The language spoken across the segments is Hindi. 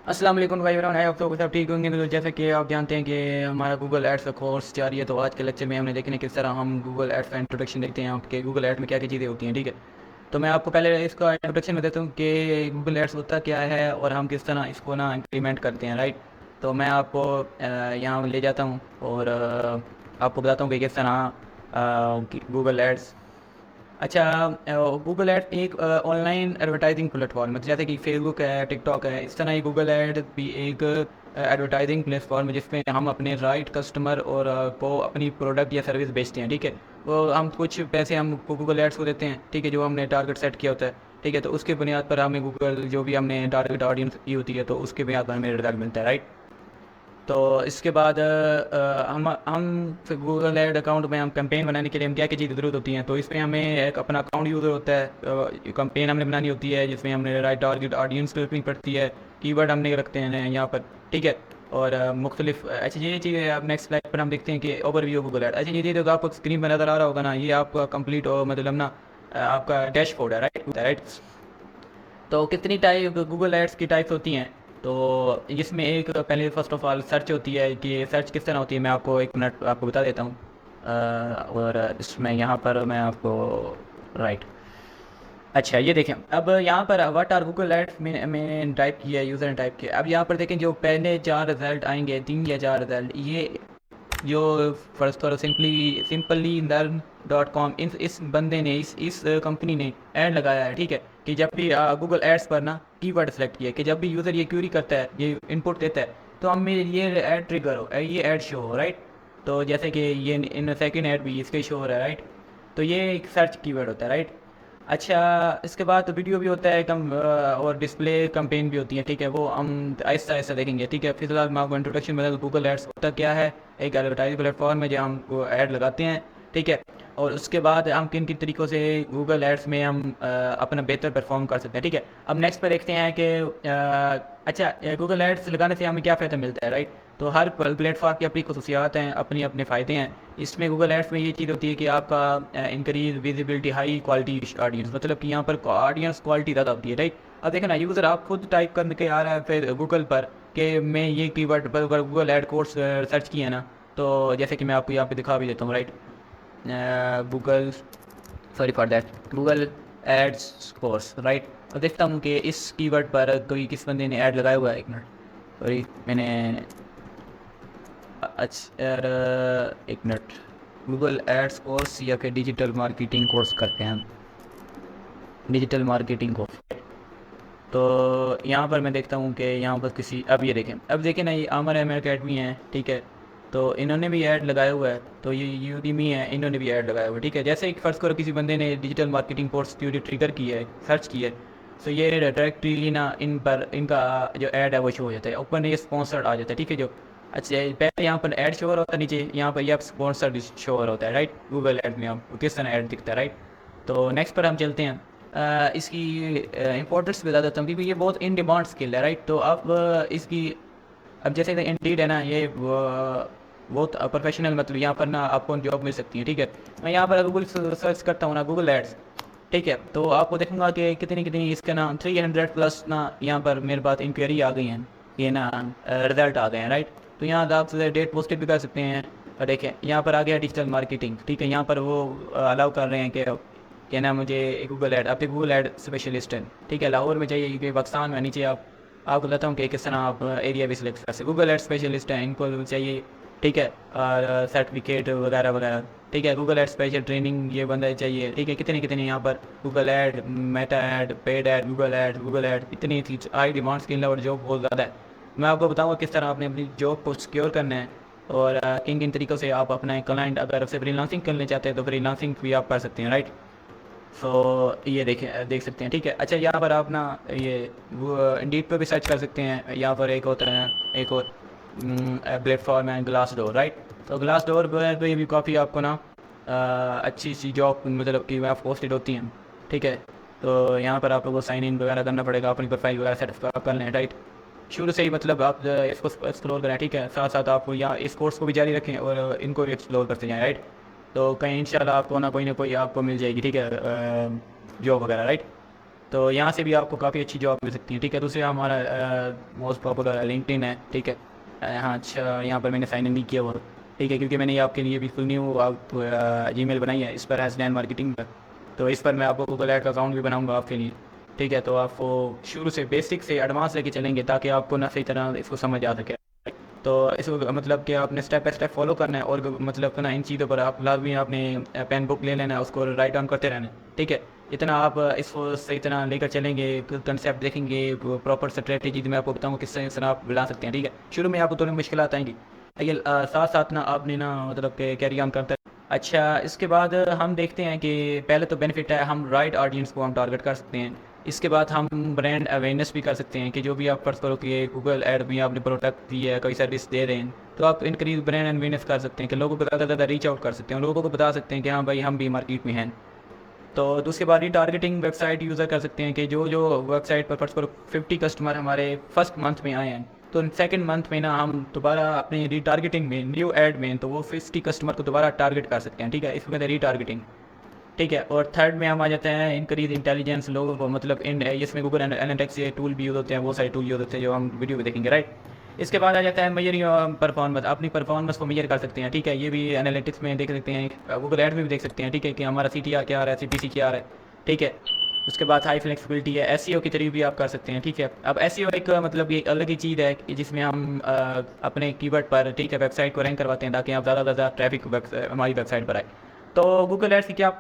अस्सलाम वालेकुम भाई बहन, आप लोग सब ठीक होंगे। तो जैसे कि आप जानते हैं कि हमारा गूगल एड्स का कोर्स जारी है, तो आज के लेक्चर में हमने देखने किस तरह हम गूगल एड्स का इंट्रोडक्शन देखते हैं कि गूगल एड्स में क्या क्या चीज़ें होती हैं। ठीक है, तो मैं आपको पहले इसका इंट्रोडक्शन में देता हूँ कि गूगल एड्स होता क्या है और हम किस तरह इसको ना इम्प्लीमेंट करते हैं। राइट, तो मैं आपको यहाँ ले जाता हूँ और आपको बताता हूँ कि किस तरह गूगल एड्स। अच्छा, गूगल एड एक ऑनलाइन एडवर्टाइजिंग प्लेटफॉर्म है, जैसे कि फेसबुक है, टिकटॉक है। इस तरह ही गूगल एड भी एक एडवर्टाइजिंग प्लेटफॉर्म है जिसमें हम अपने राइट कस्टमर और को अपनी प्रोडक्ट या सर्विस बेचते हैं। ठीक है, वो हम कुछ पैसे हम गूगल एड्स को देते हैं, ठीक है, जो हमने टारगेट सेट किया होता है। ठीक है, तो उसके बुनियाद पर हमें गूगल जो भी हमने टारगेट ऑडियंस की होती है, तो उसके बुनियाद पर हमें रिजल्ट मिलता है। राइट, तो इसके बाद हम फिर गूगल ऐड अकाउंट में हम कैंपेन बनाने के लिए हम क्या क्या चीज़ ज़रूरत होती हैं। तो इसमें हमें एक अपना अकाउंट यूज़र होता है, कैंपेन हमने बनानी होती है जिसमें हमने राइट टारगेट ऑडियंस रखनी पड़ती है, कीवर्ड हमने रखते हैं यहाँ पर। ठीक है, और मुख्तलिफ अच्छा ये चीज़ें अब नेक्स्ट स्लाइड पर हम देखते हैं कि ओवरव्यू गूगल ऐड। अच्छा, ये चीज़ तो आपको स्क्रीन पर नज़र आ रहा होगा ना, ये आपका कंप्लीट और मतलब ना आपका डैशबोर्ड है। राइट, तो कितनी टाइप गूगल एड्स की टाइप्स होती हैं। तो इसमें एक पहले फर्स्ट ऑफ ऑल सर्च होती है कि सर्च किस तरह होती है। मैं आपको एक मिनट आपको बता देता हूँ। और इसमें यहाँ पर मैं आपको राइट, अच्छा ये देखें, अब यहाँ पर व्हाट आर गूगल एड्स में टाइप किया है, यूज़र ने टाइप किया। अब यहाँ पर देखें जो पहले 4 रिजल्ट आएंगे, 3 या 4 रिजल्ट, ये जो फर्स्ट और सिंपली लर्न डॉट कॉम इस बंदे ने इस कंपनी ने ऐड लगाया है। ठीक है, कि जब भी गूगल एड्स पर ना कीवर्ड सेलेक्ट किया कि जब भी यूज़र ये क्यूरी करता है, ये इनपुट देता है, तो हमें ये ऐड ट्रिगर हो, ये ऐड शो हो। राइट, तो जैसे कि ये इन सेकंड ऐड भी इसके शो हो रहा है। राइट, तो ये एक सर्च कीवर्ड होता है। राइट, अच्छा, इसके बाद तो वीडियो भी होता है कम और डिस्प्ले कैंपेन भी होती है। ठीक है, वो हम आहिस्ता आहिस्ता देखेंगे। ठीक है, फिलहाल मैं आपको इंट्रोडक्शन में गूगल एड्स होता क्या है। एक एडवर्टाइज प्लेटफॉर्म है जहाँ हम ऐड लगाते हैं। ठीक है, और उसके बाद हम किन किन तरीक़ों से गूगल एड्स में हम अपना बेहतर परफॉर्म कर सकते हैं। ठीक है, अब नेक्स्ट पर देखते हैं कि अच्छा, गूगल एड्स लगाने से हमें क्या फ़ायदा मिलता है। राइट, तो हर प्लेटफॉर्म की अपनी खसूसियात हैं, अपने अपने फ़ायदे हैं। इसमें गूगल एड्स में ये चीज़ होती है कि आपका increase visibility, high quality audience, मतलब कि यहाँ पर ऑडियंस क्वालिटी ज़्यादा होती है। राइट, अब देखें ना, यूज़र आप खुद टाइप करके आ रहा है फिर गूगल पर कि मैं ये कीवर्ड पर गूगल एड कोर्स सर्च किया ना, तो जैसे कि मैं आपको यहाँ पे दिखा भी देता हूँ। Right, Google, sorry for that, Google ads course. Right, अब देखता हूँ कि इस कीवर्ड पर कोई किस बंदे ने ऐड लगाया हुआ है। एक मिनट, सॉरी मैंने अच्छा एक मिनट, गूगल एड्स कोर्स या फिर डिजिटल मार्केटिंग कोर्स करते हैं हम, डिजिटल मार्केटिंग कोर्स। तो यहाँ पर मैं देखता हूँ कि यहाँ पर किसी, अब ये देखें, अब देखें ना, ये आमर एम अकेडमी है। ठीक है, तो इन्होंने भी ऐड लगाया हुआ है। तो ये यूडीमी है, इन्होंने भी ऐड लगाया हुआ है। ठीक है, जैसे एक फ़र्ज़ करो किसी बंदे ने डिजिटल मार्केटिंग कोर्स ट्रिगर की है, सर्च की है, तो ये डायरेक्टली ना इन पर इनका जो ऐड है वो शो हो जाता है, ऊपर ये स्पॉन्सर्ड आ जाता है। ठीक है, जो अच्छा पहले यहाँ पर ऐड शो हो रहा होता है, नीचे यहाँ पर यह स्पॉन्सर्ड शो हो रहा होता है। राइट, गूगल ऐड में आपको किस तरह ऐड दिखता है। राइट, तो नेक्स्ट पर हम चलते हैं। इसकी इंपॉर्टेंस बता देता हूँ क्योंकि ये बहुत इन डिमांड स्किल है। राइट, तो अब इसकी, अब जैसे इंडीड है ना, ये बहुत प्रोफेशनल, मतलब यहाँ पर ना आपको जॉब मिल सकती है। ठीक है, मैं यहाँ पर गूगल सर्च करता हूँ ना, गूगल एड्स। ठीक है, तो आपको देखूंगा कि कितनी कितनी इसका ना 300 प्लस ना यहाँ पर मेरे पास इंक्वायरी आ गई हैं, ये ना रिजल्ट आ गए हैं। राइट, तो यहाँ आप डेट पोस्टेड भी कर सकते हैं। और देखें यहाँ पर आ गया डिजिटल मार्केटिंग। ठीक है, यहाँ पर वो अलाउ कर रहे हैं कि ना मुझे गूगल ऐड, आपके गूगल ऐड स्पेशलिस्ट है। ठीक है, लाहौर में चाहिए कि पाकिस्तान में, नीचे आपको बताता हूँ कि किस तरह आप एरिया भी सिलेक्ट कर सकते। गूगल ऐड स्पेशलिस्ट हैं, इनको चाहिए। ठीक है, और सर्टिफिकेट वगैरह वगैरह। ठीक है, गूगल ऐड स्पेशल ट्रेनिंग ये बंदा चाहिए। ठीक है, कितनी कितनी यहाँ पर Google add, Meta ad, paid ad, Google add, इतनी हाई डिमांड स्किल और जॉब बहुत ज़्यादा है। मैं आपको बताऊँगा किस तरह आपने अपनी जॉब को सिक्योर करना है और किन किन तरीक़ों से आप अपना क्लाइंट, अगर आपसे फ्रीलांसिंग करना चाहते हैं तो फ्रीलांसिंग भी आप कर सकते हैं। राइट, सो ये देख सकते हैं। ठीक है, अच्छा यहाँ पर आप ना ये वो इंडीड पर भी सर्च कर सकते हैं। यहाँ पर एक होता है, एक और प्लेटफॉर्म है ग्लास डोर। राइट, तो ग्लास डोर पर ये भी काफ़ी आपको ना अच्छी सी जॉब मतलब कि वहाँ पोस्टेड होती हैं। ठीक है, तो यहाँ पर आप लोगों को साइन इन वगैरह करना पड़ेगा, अपनी प्रोफाइल वगैरह सेटअप कर लें। राइट, शुरू से ही मतलब आप इसको एक्सप्लोर करें। ठीक है, साथ साथ आप यहाँ इस कोर्स को भी जारी रखें और इनको भी एक्सप्लोर करते जाएँ। राइट, तो कहीं इंशाल्लाह आपको ना कोई आपको मिल जाएगी। ठीक है, जॉब वगैरह। राइट, तो यहाँ से भी आपको काफ़ी अच्छी जॉब मिल सकती है, ठीक है। दूसरा हमारा मोस्ट पॉपुलर लिंक्डइन है, ठीक है। हाँ अच्छा, यहाँ पर मैंने साइन इन नहीं किया हुआ, ठीक है, क्योंकि मैंने ये आपके लिए बिल्कुल न्यू आप जीमेल बनाई है, इस पर हैशटैग मार्केटिंग पर। तो इस पर मैं आपको गूगल ऐड का अकाउंट भी बनाऊंगा आपके लिए, ठीक है। तो आपको शुरू से बेसिक से एडवांस लेके चलेंगे ताकि आपको ना सही तरह इसको समझ आ सके। तो इसको मतलब कि आपने स्टेप बाय स्टेप फॉलो करना है, और मतलब ना इन चीज़ों पर आप लाजमी आपने पेन बुक ले लेना है, उसको राइट डाउन करते रहना है, ठीक है। जितना आप इसको सही तरह लेकर चलेंगे, कंसेप्ट देखेंगे, प्रॉपर स्ट्रेटेजी मैं आपको बताऊँगा किस तरह आप ला सकते हैं, ठीक है। शुरू में आपको थोड़ी मुश्किलात आएंगी, लेकिन साथ साथ ना आपने ना मतलब कि कैरी ऑन करता है। अच्छा, इसके बाद हम देखते हैं कि पहले तो बेनिफिट है, हम राइट ऑडियंस को हम टारगेट कर सकते हैं। इसके बाद हम ब्रांड अवेयरनेस भी कर सकते हैं कि जो भी आप फर्स्ट करो कि गूगल ऐड में आपने प्रोडक्ट दी है, कोई सर्विस दे रहे हैं, तो आप इंक्रीज ब्रांड अवेयरनेस कर सकते हैं कि लोगों को ज़्यादा से ज़्यादा रीच आउट कर सकते हैं, लोगों को बता सकते हैं कि हाँ भाई हम भी मार्केट में हैं। तो दूसरी बात ही टारगेटिंग वेबसाइट यूज़र कर सकते हैं कि जो जो वेबसाइट पर फर्स्ट करो 50 कस्टमर हमारे फर्स्ट मंथ में आए हैं, तो सेकंड मंथ में ना हम दोबारा अपनी रीटारगेटिंग में न्यू ऐड में तो वो 50 कस्टमर को दोबारा टारगेट कर सकते हैं, ठीक है। इसमें रीटारगेटिंग, ठीक है। और थर्ड में हम आ जाते हैं इंक्रीज इंटेलिजेंस, लोगों को मतलब इन इसमें गूगल एनालिटिक्स ये टूल भी यूज़ होते हैं, वो सारे टूल यूज़ होते हैं जो हम वीडियो में देखेंगे, राइट। इसके बाद आ जाता है मेजर परफॉर्मेंस, अपनी परफॉर्मेंस को मेजर कर सकते हैं, ठीक है। ये भी एनालिटिक्स में देख सकते हैं, गूगल एड में भी देख सकते हैं, ठीक है, कि हमारा CTR क्या आ रहा है, CPC क्या आ रहा है, ठीक है। उसके बाद हाई फ्लेक्सिबिलिटी है, SEO की तरीके भी आप कर सकते हैं, ठीक है। अब SEO एक मतलब ये एक अलग ही चीज़ है कि जिसमें हम अपने कीवर्ड पर, ठीक है, वेबसाइट को रैंक करवाते हैं ताकि आप ज़्यादा से ज़्यादा ट्रैफिक हमारी वेबसाइट पर आए। तो गूगल एड्स की क्या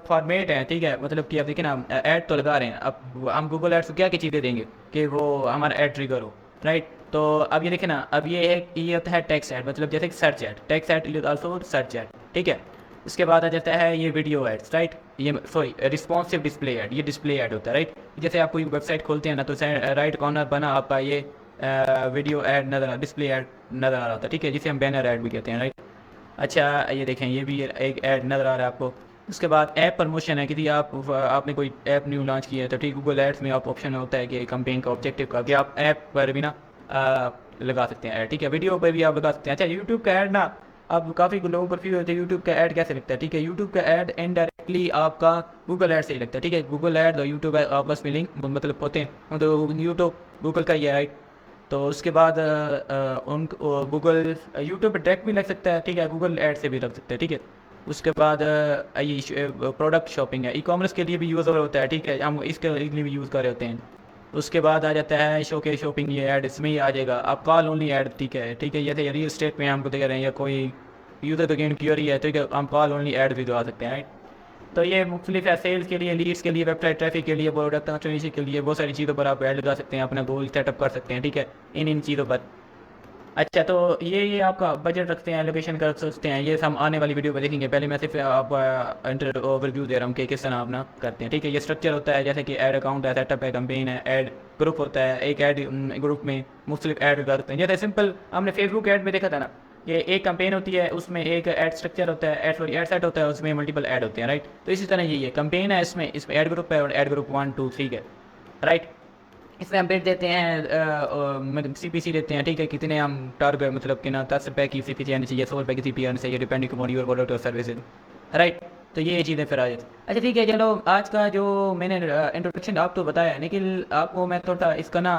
फॉर्मेट है, ठीक है, मतलब कि आप देखिए ना ऐड तो लगा रहे हैं, अब हम गूगल एड्स को क्या क्या चीज़ें देंगे कि वो हमारा ऐड ट्रिगर हो, राइट। तो अब ये देखिए ना, अब ये होता है टेक्स्ट ऐड, मतलब जैसे search add, text add is also search add, ठीक है। इसके बाद आ जाता है ये वीडियो एड्स, राइट, ये सॉरी रिस्पॉन्सिव डिस्प्ले ऐड, ये डिस्प्ले ऐड होता है, राइट। जैसे आप कोई वेबसाइट खोलते हैं ना, तो राइट कॉर्नर बना आपका ये वीडियो ऐड नज़र डिस्प्ले ऐड नज़र आ रहा होता है, ठीक है, जिसे हम बैनर ऐड भी कहते हैं, राइट। अच्छा, ये देखें, ये भी एक ऐड नज़र आ रहा है आपको। उसके बाद ऐप प्रमोशन है, किसी आपने कोई ऐप न्यू लॉन्च किया है, तो ठीक गूगल एड्स में आप ऑप्शन होता है कि कंपेन का ऑब्जेक्टिव का कि आप ऐप पर भी ना लगा सकते हैं ऐड, ठीक है। वीडियो पर भी आप लगा सकते हैं। अच्छा, यूट्यूब का ऐड ना अब काफ़ी लोगों को कन्फ्यूज होते हैं यूट्यूब का ऐड कैसे लगता है, ठीक है। यूट्यूब का ऐड इनडायरेक्टली आपका गूगल ऐड से ही लगता है, ठीक है। गूगल ऐड और यूट्यूब आपस में लिंक मतलब होते हैं, तो यूट्यूब गूगल का ही है, राइट। तो उसके बाद उन गूगल यूट्यूब पर डायरेक्ट भी लग सकता है, ठीक है, गूगल ऐड से भी लग सकता है, ठीक है। उसके बाद ये प्रोडक्ट शॉपिंग है, ई-कॉमर्स के लिए भी यूज़ होता है, ठीक है, हम इसके लिए भी यूज़ कर रहे होते हैं। उसके बाद आ जाता है शो के शॉपिंग, ये ऐड इसमें ही आ जाएगा। अब कॉल ओनली ऐड, ठीक है, ठीक है, जैसे रियल स्टेट में हमको दे रहे हैं या कोई यूज़र तो गेन क्यूरी है, ठीक है, हम कॉल ओनली ऐड भी दवा सकते हैं, राइट। तो ये मुख्तलिफ है, सेल्स के लिए, लीड्स के लिए, वेबसाइट ट्रैफिक के लिए, प्रोडक्ट ऑथेंटिसिटी के लिए, बहुत सारी चीज़ों पर आप ऐड लगा सकते हैं, अपना गोल सेटअप कर सकते हैं, ठीक है, इन चीज़ों पर। अच्छा, तो ये आपका बजट रखते हैं, एलोकेशन कर सकते हैं, ये हम आने वाली वीडियो में देखेंगे। पहले मैं सिर्फ आप इंटर ओवरव्यू दे रहा हूँ कि किस तरह अपना करते हैं, ठीक है। ये स्ट्रक्चर होता है जैसे कि ऐड अकाउंट है, सेटअप है, कैंपेन है, ऐड ग्रुप होता है, एक ऐड ग्रुप में मुख्तलिफ ऐड करते हैं। जैसे सिंपल हमने फेसबुक ऐड में देखा था ना, ये एक कैंपेन होती है, उसमें एक ऐड स्ट्रक्चर होता है, ऐड सेट होता है, उसमें मल्टीपल ऐड होते हैं, राइट। तो इसी तरह यही है, कैंपेन है, इसमें ऐड ग्रुप है और ऐड ग्रुप 1 2 3 है, राइट। इसमें हम रेट देते हैं, मतलब CPC देते हैं, ठीक है, कितने हम टारगेट मतलब कि ना 10 रुपये की CPC आनी चाहिए, 100 रुपये की CPC आनी चाहिए, डिपेंडिंग अपॉन योर प्रोडक्ट और सर्विसेज, राइट। तो ये चीज़ें फिर आ जाती। अच्छा ठीक है, चलो आज का जो मैंने इंट्रोडक्शन आप तो बताया, लेकिन आपको मैं थोड़ा इसका ना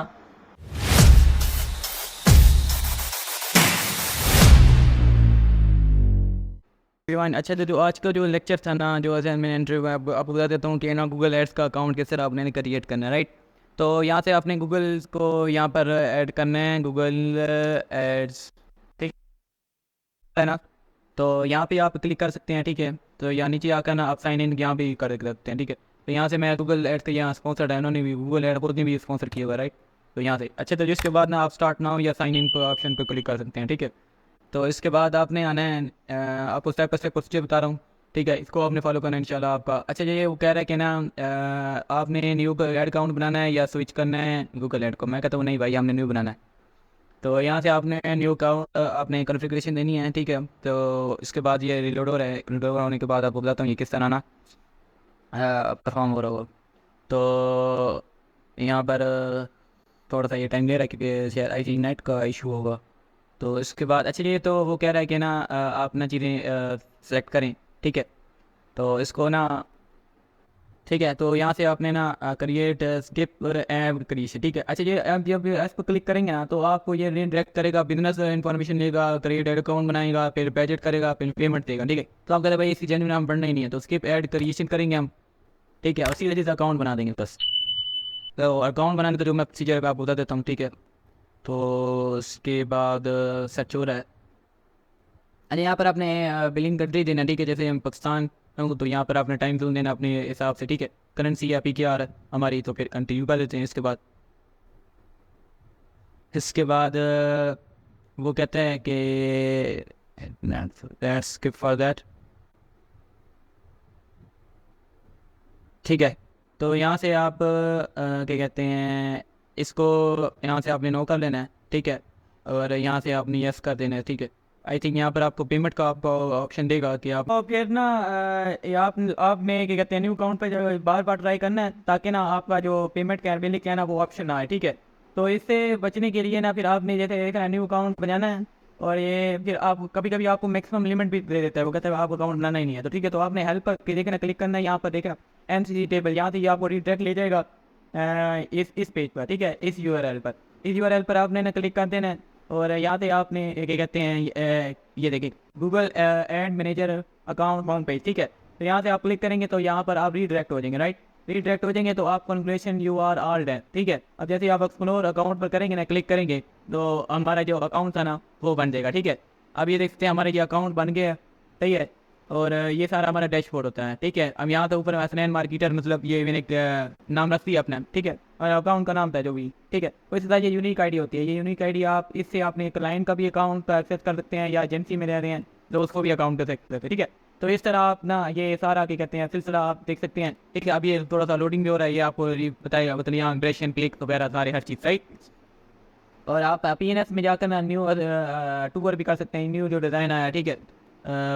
रिवाइंड। अच्छा, तो जो आज का जो लेक्चर था ना, जो अजय मैंने इंटरव्यू आपको बता देता हूँ कि ना गूगल एड्स का अकाउंट किस तरह आपने क्रिएट करना है, राइट। तो यहाँ से आपने गूगल को यहाँ पर ऐड करना है, गूगल एड्स, ठीक है ना। तो यहाँ पे आप क्लिक कर सकते हैं, ठीक है। तो यहाँ नीचे आकर ना आप साइन इन यहाँ भी कर सकते हैं, ठीक है। तो यहाँ से मैं गूगल एड्स के यहाँ स्पॉन्सर्ड है, उन्होंने भी गूगल एड खुद ने भी स्पॉन्सर किया हुआ, राइट। तो यहाँ से अच्छा, तो जिसके बाद ना आप स्टार्ट नाउ या साइन इन पर ऑप्शन पर क्लिक कर सकते हैं, ठीक है। तो इसके बाद आपने आना है, आपको स्टेप बाय स्टेप प्रोसीजर बता रहा हूँ, ठीक है, इसको आपने फॉलो करना है इंशाल्लाह आपका। अच्छा, ये वो कह रहा है कि ना आपने न्यू ऐड अकाउंट बनाना है या स्विच करना है गूगल ऐड को। मैं कहता हूँ नहीं भाई, हमने न्यू बनाना है। तो यहाँ से आपने न्यू अकाउंट आपने कॉन्फ़िगरेशन देनी है, ठीक है। तो इसके बाद ये रिलोड हो रहा है, रिलोड होने के बाद आपको बताता हूँ ये किस तरह ना परफॉर्म हो रहा होगा। तो यहाँ पर थोड़ा सा ये टाइम ले रहा है क्योंकि शायद आई थिंक नेट का इशू होगा। तो इसके बाद अच्छा, ये तो वो कह रहा है कि ना आप ना चीज़ें सेलेक्ट करें, ठीक है। तो इसको ना ठीक है। तो यहाँ से आपने ना क्रिएट स्किप और ऐड क्रिएशन, ठीक है। अच्छा ये आप जब इस पर क्लिक करेंगे ना तो आपको ये रिडायरेक्ट करेगा, बिजनेस इन्फॉर्मेशन लेगा, क्रिएट अकाउंट बनाएगा, फिर बजट करेगा, फिर पेमेंट देगा, ठीक है। तो आप कहते हैं भाई इसकी जेन्युइन नाम पढ़ना ही नहीं है, तो स्किप ऐड क्रिएशन करेंगे हम, ठीक है। उसी वजह से अकाउंट बना देंगे बस। तो अकाउंट बनाने का जो मैं प्रोसीजर आपको बता देता हूँ, ठीक है। तो उसके बाद सर्च हो रहा है। अरे यहाँ पर आपने बिलिंग कंट्री देना, ठीक है। जैसे हम पाकिस्तान हूँ तो यहाँ पर आपने टाइम जोन देना अपने हिसाब से, ठीक है। करेंसी या पी के आर हमारी, तो फिर कंटिन्यू कर देते हैं। इसके बाद वो कहते हैं कि स्किप फॉर दैट, ठीक है। तो यहाँ से आप क्या कहते हैं, इसको यहाँ से आपने नो कर लेना है, ठीक है। और यहाँ से आपने यस कर देना है, ठीक है। आई थिंक यहाँ पर आपको पेमेंट का आपको ऑप्शन देगा कि आप, और फिर ना आपने क्या कहते हैं न्यू अकाउंट पे बार बार ट्राई करना है, ताकि ना आपका जो पेमेंट का बिलिंग है ना वो ऑप्शन ना आए, ठीक है। तो इससे बचने के लिए ना फिर आपने जैसे एक न्यू अकाउंट बनाना है, और ये फिर आप कभी कभी आपको मैक्सिमम लिमिट भी दे देता है, वो कहता है आप अकाउंट बनाना ही नहीं है, तो ठीक है। तो आपने हेल्प पर देखना, क्लिक करना है, यहाँ पर देखना MCC टेबल, यहाँ से ये आपको रिडायरेक्ट ले जाएगा इस पेज पर, ठीक है। इस URL पर आपने ना क्लिक कर देना है, और यहाँ से आपने क्या कहते हैं ये देखिए Google ad manager account home page, ठीक है। तो यहाँ से आप क्लिक करेंगे तो यहाँ पर आप रीडायरेक्ट हो जाएंगे, राइट। रीडायरेक्ट हो जाएंगे तो आप congratulation you are all done, ठीक है। अब जैसे आप एक्सप्लोर अकाउंट पर करेंगे ना, क्लिक करेंगे, तो हमारा जो अकाउंट था ना वो बन जाएगा, ठीक है। अब ये देखते हैं हमारे ये अकाउंट बन गया, सही है। और ये सारा हमारा डैशबोर्ड होता है, ठीक है। अब यहाँ तो ऊपर हसनैन मार्केटर, मतलब ये मैंने एक नाम रख दिया अपना, ठीक है। और अकाउंट का नाम था जो भी, ठीक है। तो इस तरह ये यूनिक आईडी होती है। ये यूनिक आईडी आप इससे आपने क्लाइंट का भी अकाउंट एक्सेस कर सकते हैं, या एजेंसी में रह रहे हैं तो उसको भी अकाउंट कर सकते हैं, ठीक है। तो इस तरह आप ना ये सारा क्या कहते हैं सिलसिला आप देख सकते हैं, ठीक है। अब ये थोड़ा सा लोडिंग भी हो रहा है, ये आपको बताएगा, मतलब यहाँ इंप्रेशन क्लिक वगैरह सारे हर चीज़, राइट। और आप PNS में जाकर ना न्यू टूर भी कर सकते हैं, न्यू जो डिज़ाइन आया, ठीक है।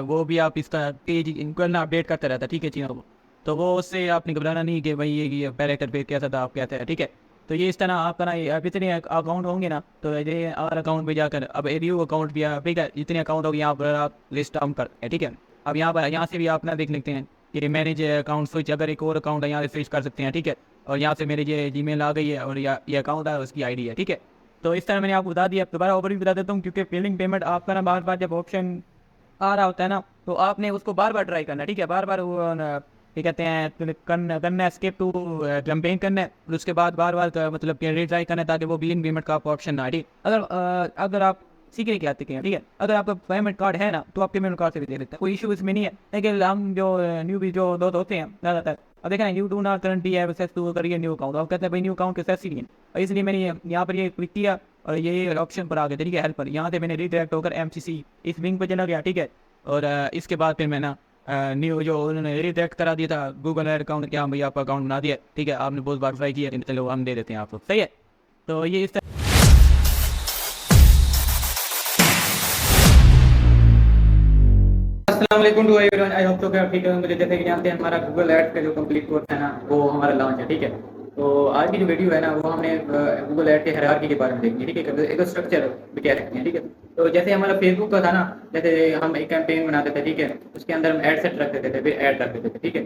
वो भी आप इसका पेज इनको ना अपडेट करते रहता है, ठीक है चीज़ों को। तो वो उससे आपने घबराना नहीं कि भाई ये पैरेक्टर पेज कैसा था, आप कहते हैं, ठीक है। तो ये इस तरह आपका ना ये जितने अकाउंट होंगे ना, तो ये और अकाउंट पे जाकर अब रिव्यू अकाउंट भी है, ठीक है। जितने अकाउंट होंगे यहाँ पर आप लिस्ट डाउन करते हैं, ठीक है। अब यहाँ से भी आप ना देख लेते हैं कि मैनेज अकाउंट स्विच, अगर एक और अकाउंट है यहाँ से स्विच कर सकते हैं, ठीक है। और यहाँ से मेरी ये जीमेल आ गई है, और ये अकाउंट है उसकी आईडी है, ठीक है। तो इस तरह मैंने आपको बता दिया। दोबारा ओवर भी बता देता हूँ, क्योंकि बिलिंग पेमेंट आपका ना बार बार जब ऑप्शन आ रहा होता है ना, तो आपने उसको बार बार ट्राई करना है, ठीक है। बार बार वो क्या कहते हैं करना है, स्किप टू कैंपेन करना है, और उसके बाद बार बार मतलब रीट्राई करना है, ताकि वो बिलिंग पेमेंट का आपको ऑप्शन ना आए, ठीक। अगर आप सीखने के आते हैं, ठीक है। अगर आपका पेमेंट कार्ड है ना तो आप पेमेंट कार्ड से भी दे देते हैं, कोई इशू इसमें नहीं है। लेकिन हम जो न्यू भी जो दोस्त होते हैं ज़्यादातर, अब देखा you do not currently have access to करिए न्यू अकाउंट, आप कहते हैं भाई न्यू अकाउंट एक्सेस ही नहीं है, और इसलिए मैंने यहाँ पर ये क्लिक किया, और ये ऑप्शन पर आ गया, ठीक है, हेल्प पर। यहाँ से मैंने रीडायरेक्ट होकर MCC इस लिंक पर चला गया, ठीक है। और इसके बाद फिर मैं ना न्यू जो उन्होंने रीडायरेक्ट करा दिया था गूगल एड अकाउंट, क्या भाई आपका अकाउंट बना दिया, ठीक है। आपने बहुत बार ट्राई किया, चलो हम दे देते हैं आपको, सही है। तो ये इस अस्सलाम वालेकुम टू एवरीवन, आई होप तो कि आप ठीक होंगे। जैसे कि जानते हैं हमारा गूगल एड्स का जो कंप्लीट कोर्स है ना वो हमारा लॉन्च है, ठीक है। तो आज की जो वीडियो है ना वो हमने गूगल एड के हायरार्की के बारे में देखनी है, ठीक है। एक स्ट्रक्चर भी कह सकते हैं, ठीक है। तो जैसे हमारा फेसबुक का था ना, जैसे हम एक कैंपेन बनाते थे, ठीक है, उसके अंदर हम एड सेट रख देते थे, फिर ऐड रख देते थे, ठीक है।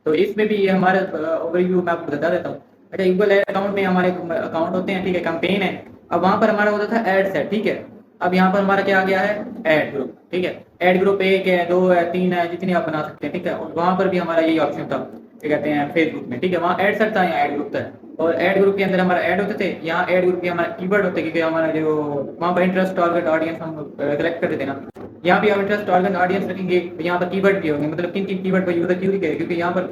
तो इसमें भी ये हमारे ओवरव्यू मैं आपको बता देता हूँ। अच्छा, गूगल एड अकाउंट में हमारे अकाउंट होते हैं, ठीक है, कैंपेन है। अब वहाँ पर हमारा होता था एड सेट, ठीक है। अब यहाँ पर हमारा क्या आ गया है, ऐड ग्रुप, ठीक है। ऐड ग्रुप 1 है, 2 है, 3 है, जितनी आप बना सकते हैं, ठीक है। और वहाँ पर भी हमारा यही ऑप्शन था, क्या कहते हैं, फेसबुक में, ठीक है। वहाँ ऐड सेट था, यहाँ ऐड ग्रुप था, और ऐड ग्रुप के अंदर हमारा ऐड होते थे। यहाँ ऐड ग्रुप के हमारा कीवर्ड होते, क्योंकि हमारा जो वहाँ पर इंटरेस्ट टारगेट ऑडियंस हम कलेक्ट करते थे ना, यहाँ भी हम इंटरेस्ट टारगेट ऑडियंस रखेंगे, यहाँ पर कीवर्ड भी होंगे, मतलब किन किन कीवर्ड पर यूजर क्यों करें, क्योंकि यहाँ पर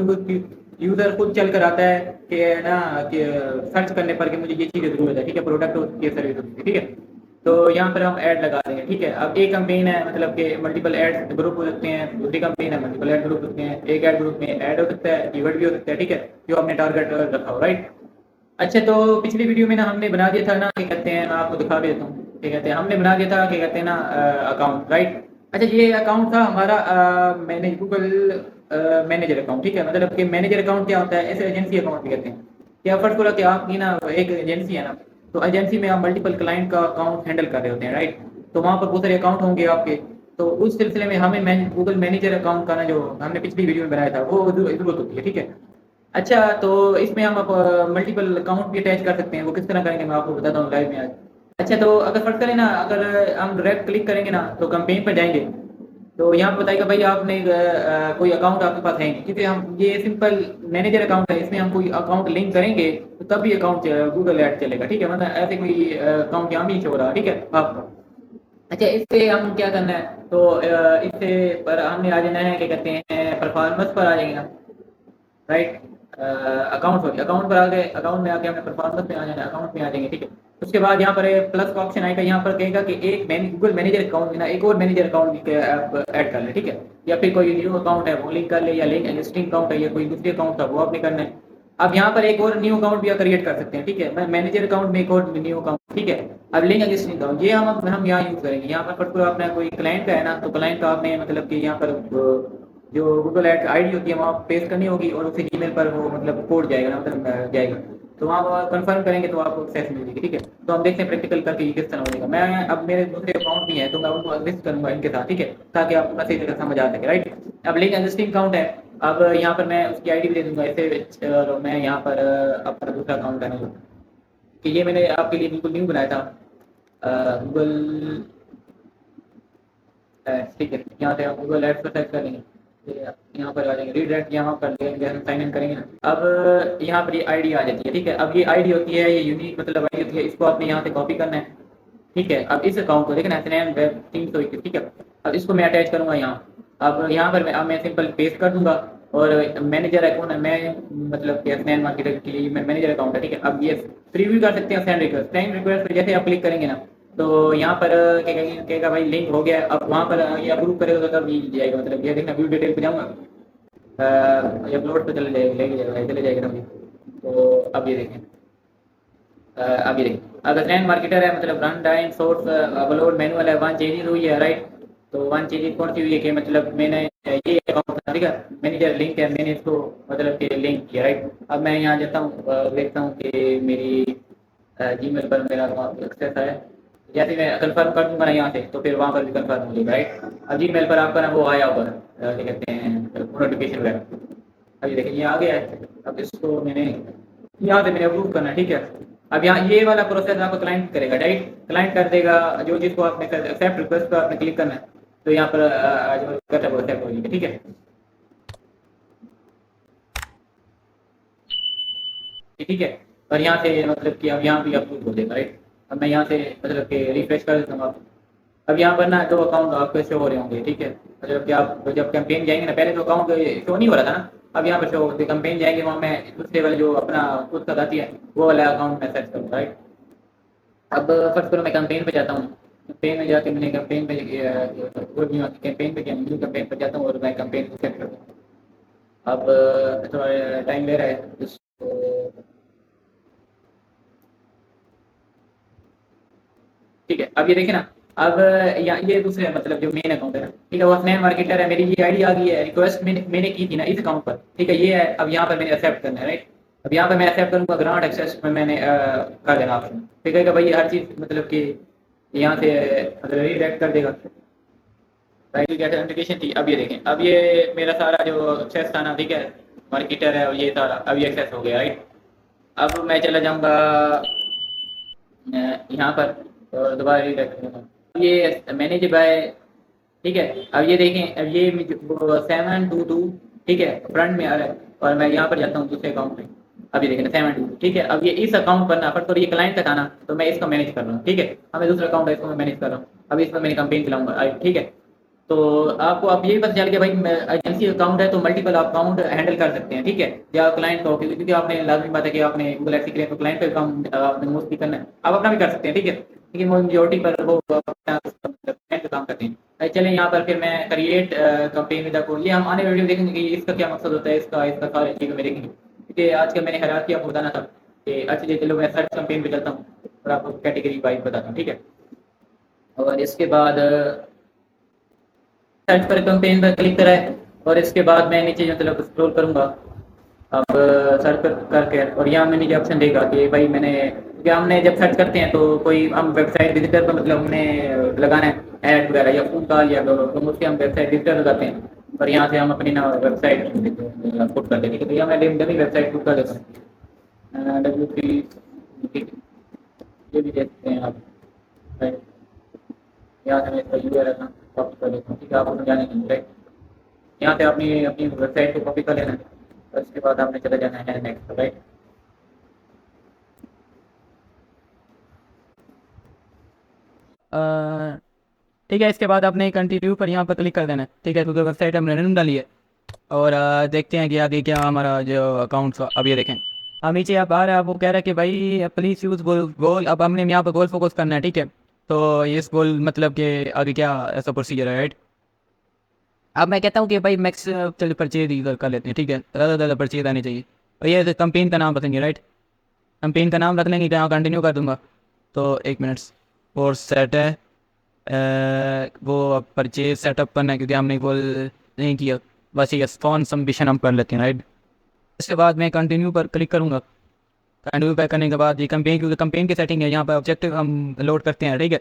यूजर खुद चल कर आता है कि ना कि सर्च करने पर कि मुझे ये चीज़ जरूरत है, ठीक है, प्रोडक्ट होती है, सर्विस होती है, ठीक है। तो यहाँ पर हम ऐड लगा देंगे, ठीक है। अब एक कैंपेन है, मतलब कि मल्टीपल ऐड ग्रुप हो सकते हैं, दूसरी कैंपेन है मल्टीपल ऐड ग्रुप होते हैं, एक ऐड ग्रुप में ऐड हो सकता है, कीवर्ड भी हो सकता है, ठीक है, जो आपने टारगेट रखा हो, राइट। अच्छा, तो पिछली वीडियो में ना हमने बना दिया था ना, क्या कहते हैं, मैं आपको दिखा देता हूँ, क्या कहते हैं, हमने बना दिया था, क्या कहते हैं ना, अकाउंट, राइट। अच्छा, ये अकाउंट था हमारा मैंने गूगल मैनेजर अकाउंट, ठीक है। मतलब कि मैनेजर अकाउंट क्या होता है, ऐसे एजेंसी अकाउंट भी कहते हैं। क्या फर्स्ट बोला कि आपकी ना एक एजेंसी है ना, तो एजेंसी में आप मल्टीपल क्लाइंट का अकाउंट हैंडल कर रहे होते हैं, राइट। तो वहाँ पर बहुत सारे अकाउंट होंगे आपके, तो उस सिलसिले में हमें गूगल मैनेजर अकाउंट का ना जो हमने पिछली वीडियो में बनाया था वो जरूरत होती है, ठीक है। अच्छा, तो इसमें हम अब मल्टीपल अकाउंट भी अटैच कर सकते हैं, वो किस तरह करेंगे मैं आपको बताता हूँ लाइव में आज। अच्छा, तो अगर फर्स्ट करें ना, अगर हम डायरेक्ट क्लिक करेंगे ना तो कैंपेन पर जाएंगे, तो यहाँ पे बताएगा भाई आपने कोई अकाउंट आपके पास है नहीं, क्योंकि हम ये सिंपल मैनेजर अकाउंट है, इसमें हम कोई अकाउंट लिंक करेंगे तो तब भी अकाउंट गूगल ऐड चलेगा, ठीक है, मतलब ऐसे कोई अकाउंट यहाँ भी नहीं शो हो रहा, ठीक है आपका। अच्छा, इससे हम क्या करना है, तो इससे पर हमने आ जाना है, क्या कहते हैं, परफॉर्मेंस पर आ जाएंगे ना, राइट, अकाउंट हो गया, अकाउंट पर आ गए, अकाउंट में आके हमने परफॉर्मेंस में आ जाना है, अकाउंट में आ जाएंगे, ठीक है। उसके बाद यहाँ पर प्लस का ऑप्शन आएगा, यहाँ पर कहेगा कि एक गूगल मैनेजर अकाउंट ना एक और मैनेजर अकाउंट आप ऐड कर ले, ठीक है, या फिर कोई न्यू अकाउंट है वो लिंक कर ले, या लिंक एग्जिस्टिंग अकाउंट है या कोई दूसरी अकाउंट था वो आपने करना है। अब यहाँ पर एक और न्यू अकाउंट भी क्रिएट कर सकते हैं, ठीक है, मैं मैनेजर अकाउंट में एक और न्यू अकाउंट, ठीक है। अब लिंक एग्जिस्टिंग अकाउंट ये हम यहाँ यूज करेंगे, यहाँ पर पर्टिकुलर आपने कोई क्लाइंट का है ना, तो क्लाइंट का आपने मतलब कि यहाँ पर जो गूगल ऐड आईडी होती है वहाँ पेस्ट करनी होगी, और उसे ईमेल पर वो मतलब कोड जाएगा ना, मतलब जाएगा, तो वहाँ पर कंफर्म करेंगे तो आपको एक्सेस मिल जाएगी, ठीक है। तो हम देखते हैं प्रैक्टिकल करके ये किस तरह हो जाएगा। मैं अब मेरे दूसरे अकाउंट भी हैं तो मैं उनको एग्जिस्ट करूँगा इनके साथ, ठीक है, ताकि आपको सही तरह समझ आ सके, राइट। अब लिंक एग्जिस्टिंग अकाउंट है, अब यहाँ पर मैं उसकी आईडी भी दे दूंगा ऐसे, और मैं यहाँ पर अपना दूसरा अकाउंट बनाऊंगा, कि ये मैंने आपके लिए बिल्कुल न्यू बनाया था गूगल, ठीक है। यहाँ से आप गूगल एड्स पर सर्च कर लेंगे, यहाँ पर आ जाएंगे, रीडायरेक्ट यहाँ कर लेंगे, हम साइन इन करेंगे ना। अब यहाँ पर ये आईडी आ जाती है, ठीक है। अब ये आईडी होती है, ये यूनिक मतलब आईडी होती है, इसको आपने यहाँ से कॉपी करना है, ठीक है। अब इस अकाउंट को देखना है वेब 321, ठीक है। अब इसको मैं अटैच करूँगा यहाँ, अब यहाँ पर मैं सिंपल पेस्ट कर दूंगा, और मैनेजर अकाउंट है, मैं मतलब कि स्नैन मार्केटर के लिए मैं मैनेजर अकाउंट है, ठीक है। अब ये प्रीव्यू कर सकते हैं फ्रेंड रिक्वेस्ट पर जैसे आप क्लिक करेंगे ना, तो यहाँ पर क्या कहेगा भाई लिंक हो गया, अब वहाँ पर ये अप्रूव करेगा तो तब ये जाएगा, मतलब ये देखना व्यू डिटेल पे जाऊँगा, ये अपलोड पे चले जाएगा, लेके जाएगा, चले जाएगा ना। तो अब ये देखें, अब ये देखें, अगर ट्रेंड मार्केटर है मतलब run time source upload manual है, वन चेंजेस हुई है, राइट। तो वन चेंजेस कौन सी हुई है कि मतलब मैंने ये अकाउंट था, ठीक है, मैनेजर लिंक है, मैंने इसको मतलब कि लिंक किया, राइट। अब मैं यहाँ जाता हूँ, देखता हूँ कि मेरी जीमेल पर मेरा अकाउंट एक्सेस है, जैसे मैं कंफर्म कर दूंगा ना यहाँ से, तो फिर वहाँ पर भी कंफर्म हो जाएगा, राइट। अब जीमेल पर आपका ना वो आया होगा, क्या कहते हैं, नोटिफिकेशन वगैरह। अब ये देखिए ये आ गया है, अब इसको मैंने यहाँ से मैंने अप्रूव करना है, ठीक है। अब यहाँ ये वाला प्रोसेस आपका क्लाइंट करेगा, राइट, क्लाइंट कर देगा, जो जिसको आपने एक्सेप्ट रिक्वेस्ट पर आपने क्लिक करना है, तो यहाँ पर जो रिक्वेस्ट है वो एक्सेप्ट हो जाएगी, ठीक है, ठीक है। और यहाँ से मतलब कि अब यहाँ भी अप्रूव हो जाएगा, राइट। अब मैं यहाँ से मतलब कि रिफ्रेश कर देता हूँ, अब यहाँ पर ना दो अकाउंट आपके शो हो रहे होंगे, ठीक है, मतलब कि आप जब कैंपेन जाएंगे ना, पहले तो अकाउंट शो नहीं हो रहा था ना, अब यहाँ पर शो होते, कैंपेन जाएंगे वहाँ मैं दूसरे वाले जो अपना खुद का दाती है वो वाला अकाउंट मैं सर्च करूँगा, राइट। अब फर्स्ट करो मैं कैंपेन पे जाता हूँ, कैंपेन में जाके मैंने कैंपेन पे कैंपेन पे क्या न्यू कैंपेन पे जाता हूँ और मैं कैंपेन को सेट करता हूँ। अब थोड़ा टाइम ले रहा है इसको, ठीक है। अब ये देखिए ना, अब ये दूसरे मतलब जो मेन अकाउंट है ना, ठीक है, वो स्नैन मार्केटर है, मेरी ये आईडी आ गई है, रिक्वेस्ट मैंने की थी ना इस अकाउंट पर, ठीक है, ये है। अब यहाँ पर मैंने एक्सेप्ट करना है, राइट। अब यहाँ पर मैं एक्सेप्ट करूँगा, ग्रांट एक्सेस में मैंने कर देना ऑप्शन, ठीक है, भाई हर चीज़ मतलब कि यहाँ से मतलब रीडायरेक्ट कर देगा, राइट, कैसे एप्लीकेशन थी। अब ये देखें, अब ये मेरा सारा जो एक्सेस था ना, ठीक है, मार्केटर है और ये सारा अब ये एक्सेस हो गया, राइट। अब मैं चला जाऊँगा यहाँ पर, और दोबारा रीडायरेक्ट करूँगा, ये मैनेज बाय, ठीक है। अब ये देखें, अब ये 722, ठीक है, फ्रंट में आ रहा है, और मैं यहाँ पर जाता हूँ दूसरे अकाउंट में, अब ये देखें 722, ठीक है। अब ये इस अकाउंट पर ना, पर तो ये क्लाइंट तक आना, तो मैं इसको मैनेज कर रहा हूँ, ठीक है। अब मैं दूसरा अकाउंट है इसको मैं मैनेज कर रहा हूँ, अब इसमें मैंने कंपेन चलाऊंगा, ठीक है। तो आपको अब यही पता चल गया भाई, एजेंसी अकाउंट है तो मल्टीपल अकाउंट हैंडल कर सकते हैं, ठीक है, या क्लाइंट का, क्योंकि आपने लाजमी बात है कि आपने गूगल एड्स के लिए तो क्लाइंट का अकाउंट आपने मोस्टली करना है, आप अपना भी कर सकते हैं, ठीक है, लेकिन मेजोरिटी पर वो क्लाइंट का काम करते हैं। चलें यहाँ पर फिर मैं क्रिएट कंपेन विद कोड, ये हम आने वीडियो देखेंगे कि इसका क्या मकसद होता है, इसका इसका सारी चीज़ें में देखेंगे, क्योंकि आज का मैंने हैरान किया आपको बताना था कि अच्छी चलो मैं सर्च कंपेन पे चलता हूँ और आपको कैटेगरी वाइज बताता हूँ, ठीक है। और इसके बाद सर्च पर कंपेन पर क्लिक करा है, और इसके बाद मैं नीचे मतलब स्क्रॉल करूँगा, अब सर्च करके, और यहाँ में नीचे ऑप्शन देगा कि भाई मैंने, क्योंकि हमने जब सर्च करते हैं तो कोई हम वेबसाइट विजिटर पर मतलब हमने लगाना है ऐड वगैरह या फोन कॉल या तो उसके हम वेबसाइट विजिटर लगाते हैं, और यहाँ से हम अपनी ना वेबसाइट पुट कर देंगे। तो यहाँ मैं डमी वेबसाइट पुट कर देता हूँ W3, ठीक है, ये भी देखते हैं आप। राइट, यहाँ से मैं इसका URL कॉपी कर लेता हूँ, ठीक है, आप उसमें जाने के राइट। यहाँ से अपनी अपनी वेबसाइट को कॉपी कर लेना है, और उसके बाद आपने चले जाना है नेक्स्ट, राइट। ठीक है, इसके बाद आपने कंटिन्यू पर यहाँ पर क्लिक कर देना है, ठीक है, क्योंकि वेबसाइट हमने रन डाली है। और देखते हैं कि आगे क्या हमारा जो अकाउंट अब ये देखें, अब नीचे आप आ रहा है, वो कह रहा है कि भाई प्लीज़ यूज़ गोल। अब हमने यहाँ पर गोल फोकस करना है, ठीक है। तो इस गोल मतलब कि आगे क्या ऐसा प्रोसीजर है, राइट। अब मैं कहता हूँ कि भाई मैक्स चल परचेज ही कर लेते हैं, ठीक है, ज़्यादा परचेज आनी चाहिए। और ये कंपेन का नाम बताएंगे, राइट, कंपेन का नाम रख लेंगे, यहाँ कंटिन्यू कर दूंगा। तो 1 मिनट और सेट है, वो परचेज सेटअप करना है क्योंकि हमने गोल नहीं किया, बस ये फ़ोन सबमिशन हम कर लेते हैं, राइट। इसके बाद मैं कंटिन्यू पर क्लिक करूँगा। कंटिन्यू पर करने के बाद ये कंपेन, क्योंकि कंपेन की सेटिंग है, यहाँ पर ऑब्जेक्टिव हम लोड करते हैं, ठीक है।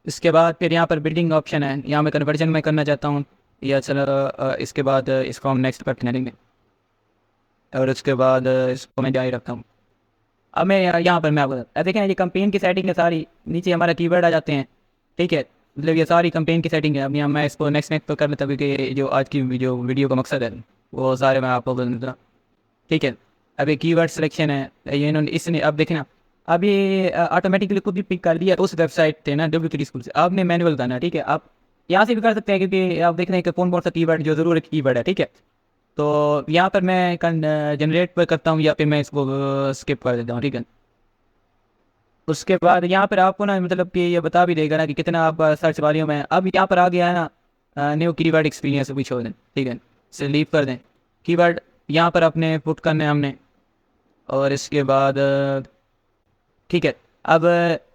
इसके बाद फिर यहाँ पर बिल्डिंग ऑप्शन है, यहाँ मैं कन्वर्जन में करना चाहता हूँ या चलो इसके बाद इसको हम नेक्स्ट पर करेंगे, और उसके बाद इसको मैं जारी रखता हूँ। अब मैं यहाँ पर मैं आपको देखें, ये कंपेन की सेटिंग है सारी, नीचे हमारा कीवर्ड आ जाते हैं, ठीक है, मतलब ये सारी कंपेन की सेटिंग है। अब यहाँ मैं इसको नेक्स्ट नेक्स्ट पर कर लेता हूँ क्योंकि जो आज की जो वीडियो का मकसद है वो सारे मैं आपको बता देता हूँ, ठीक है। अब ये कीवर्ड सिलेक्शन है, ये इन्होंने इसने अब देखना, अब ये ऑटोमेटिकली खुद भी पिक कर लिया उस वेबसाइट थे ना W3 स्कूल से। आपने मैनुअल करना है, ठीक है, आप यहाँ से भी कर सकते हैं क्योंकि आप देख रहे हैं कि कौन कौन सा कीवर्ड जो ज़रूर एक कीवर्ड है, ठीक है। तो यहाँ पर मैं जनरेट पर करता हूँ या फिर मैं इसको स्किप कर देता हूँ, ठीक है। उसके बाद यहाँ पर आपको ना मतलब कि ये बता भी देगा ना कि कितना आपका सर्च वॉल्यूम है। अब यहाँ पर आ गया है ना न्यू कीवर्ड एक्सपीरियंस भी छोड़ दें, ठीक है, इसे लीव कर दें। कीवर्ड यहाँ पर अपने पुट करने हैं हमने, और इसके बाद ठीक है। अब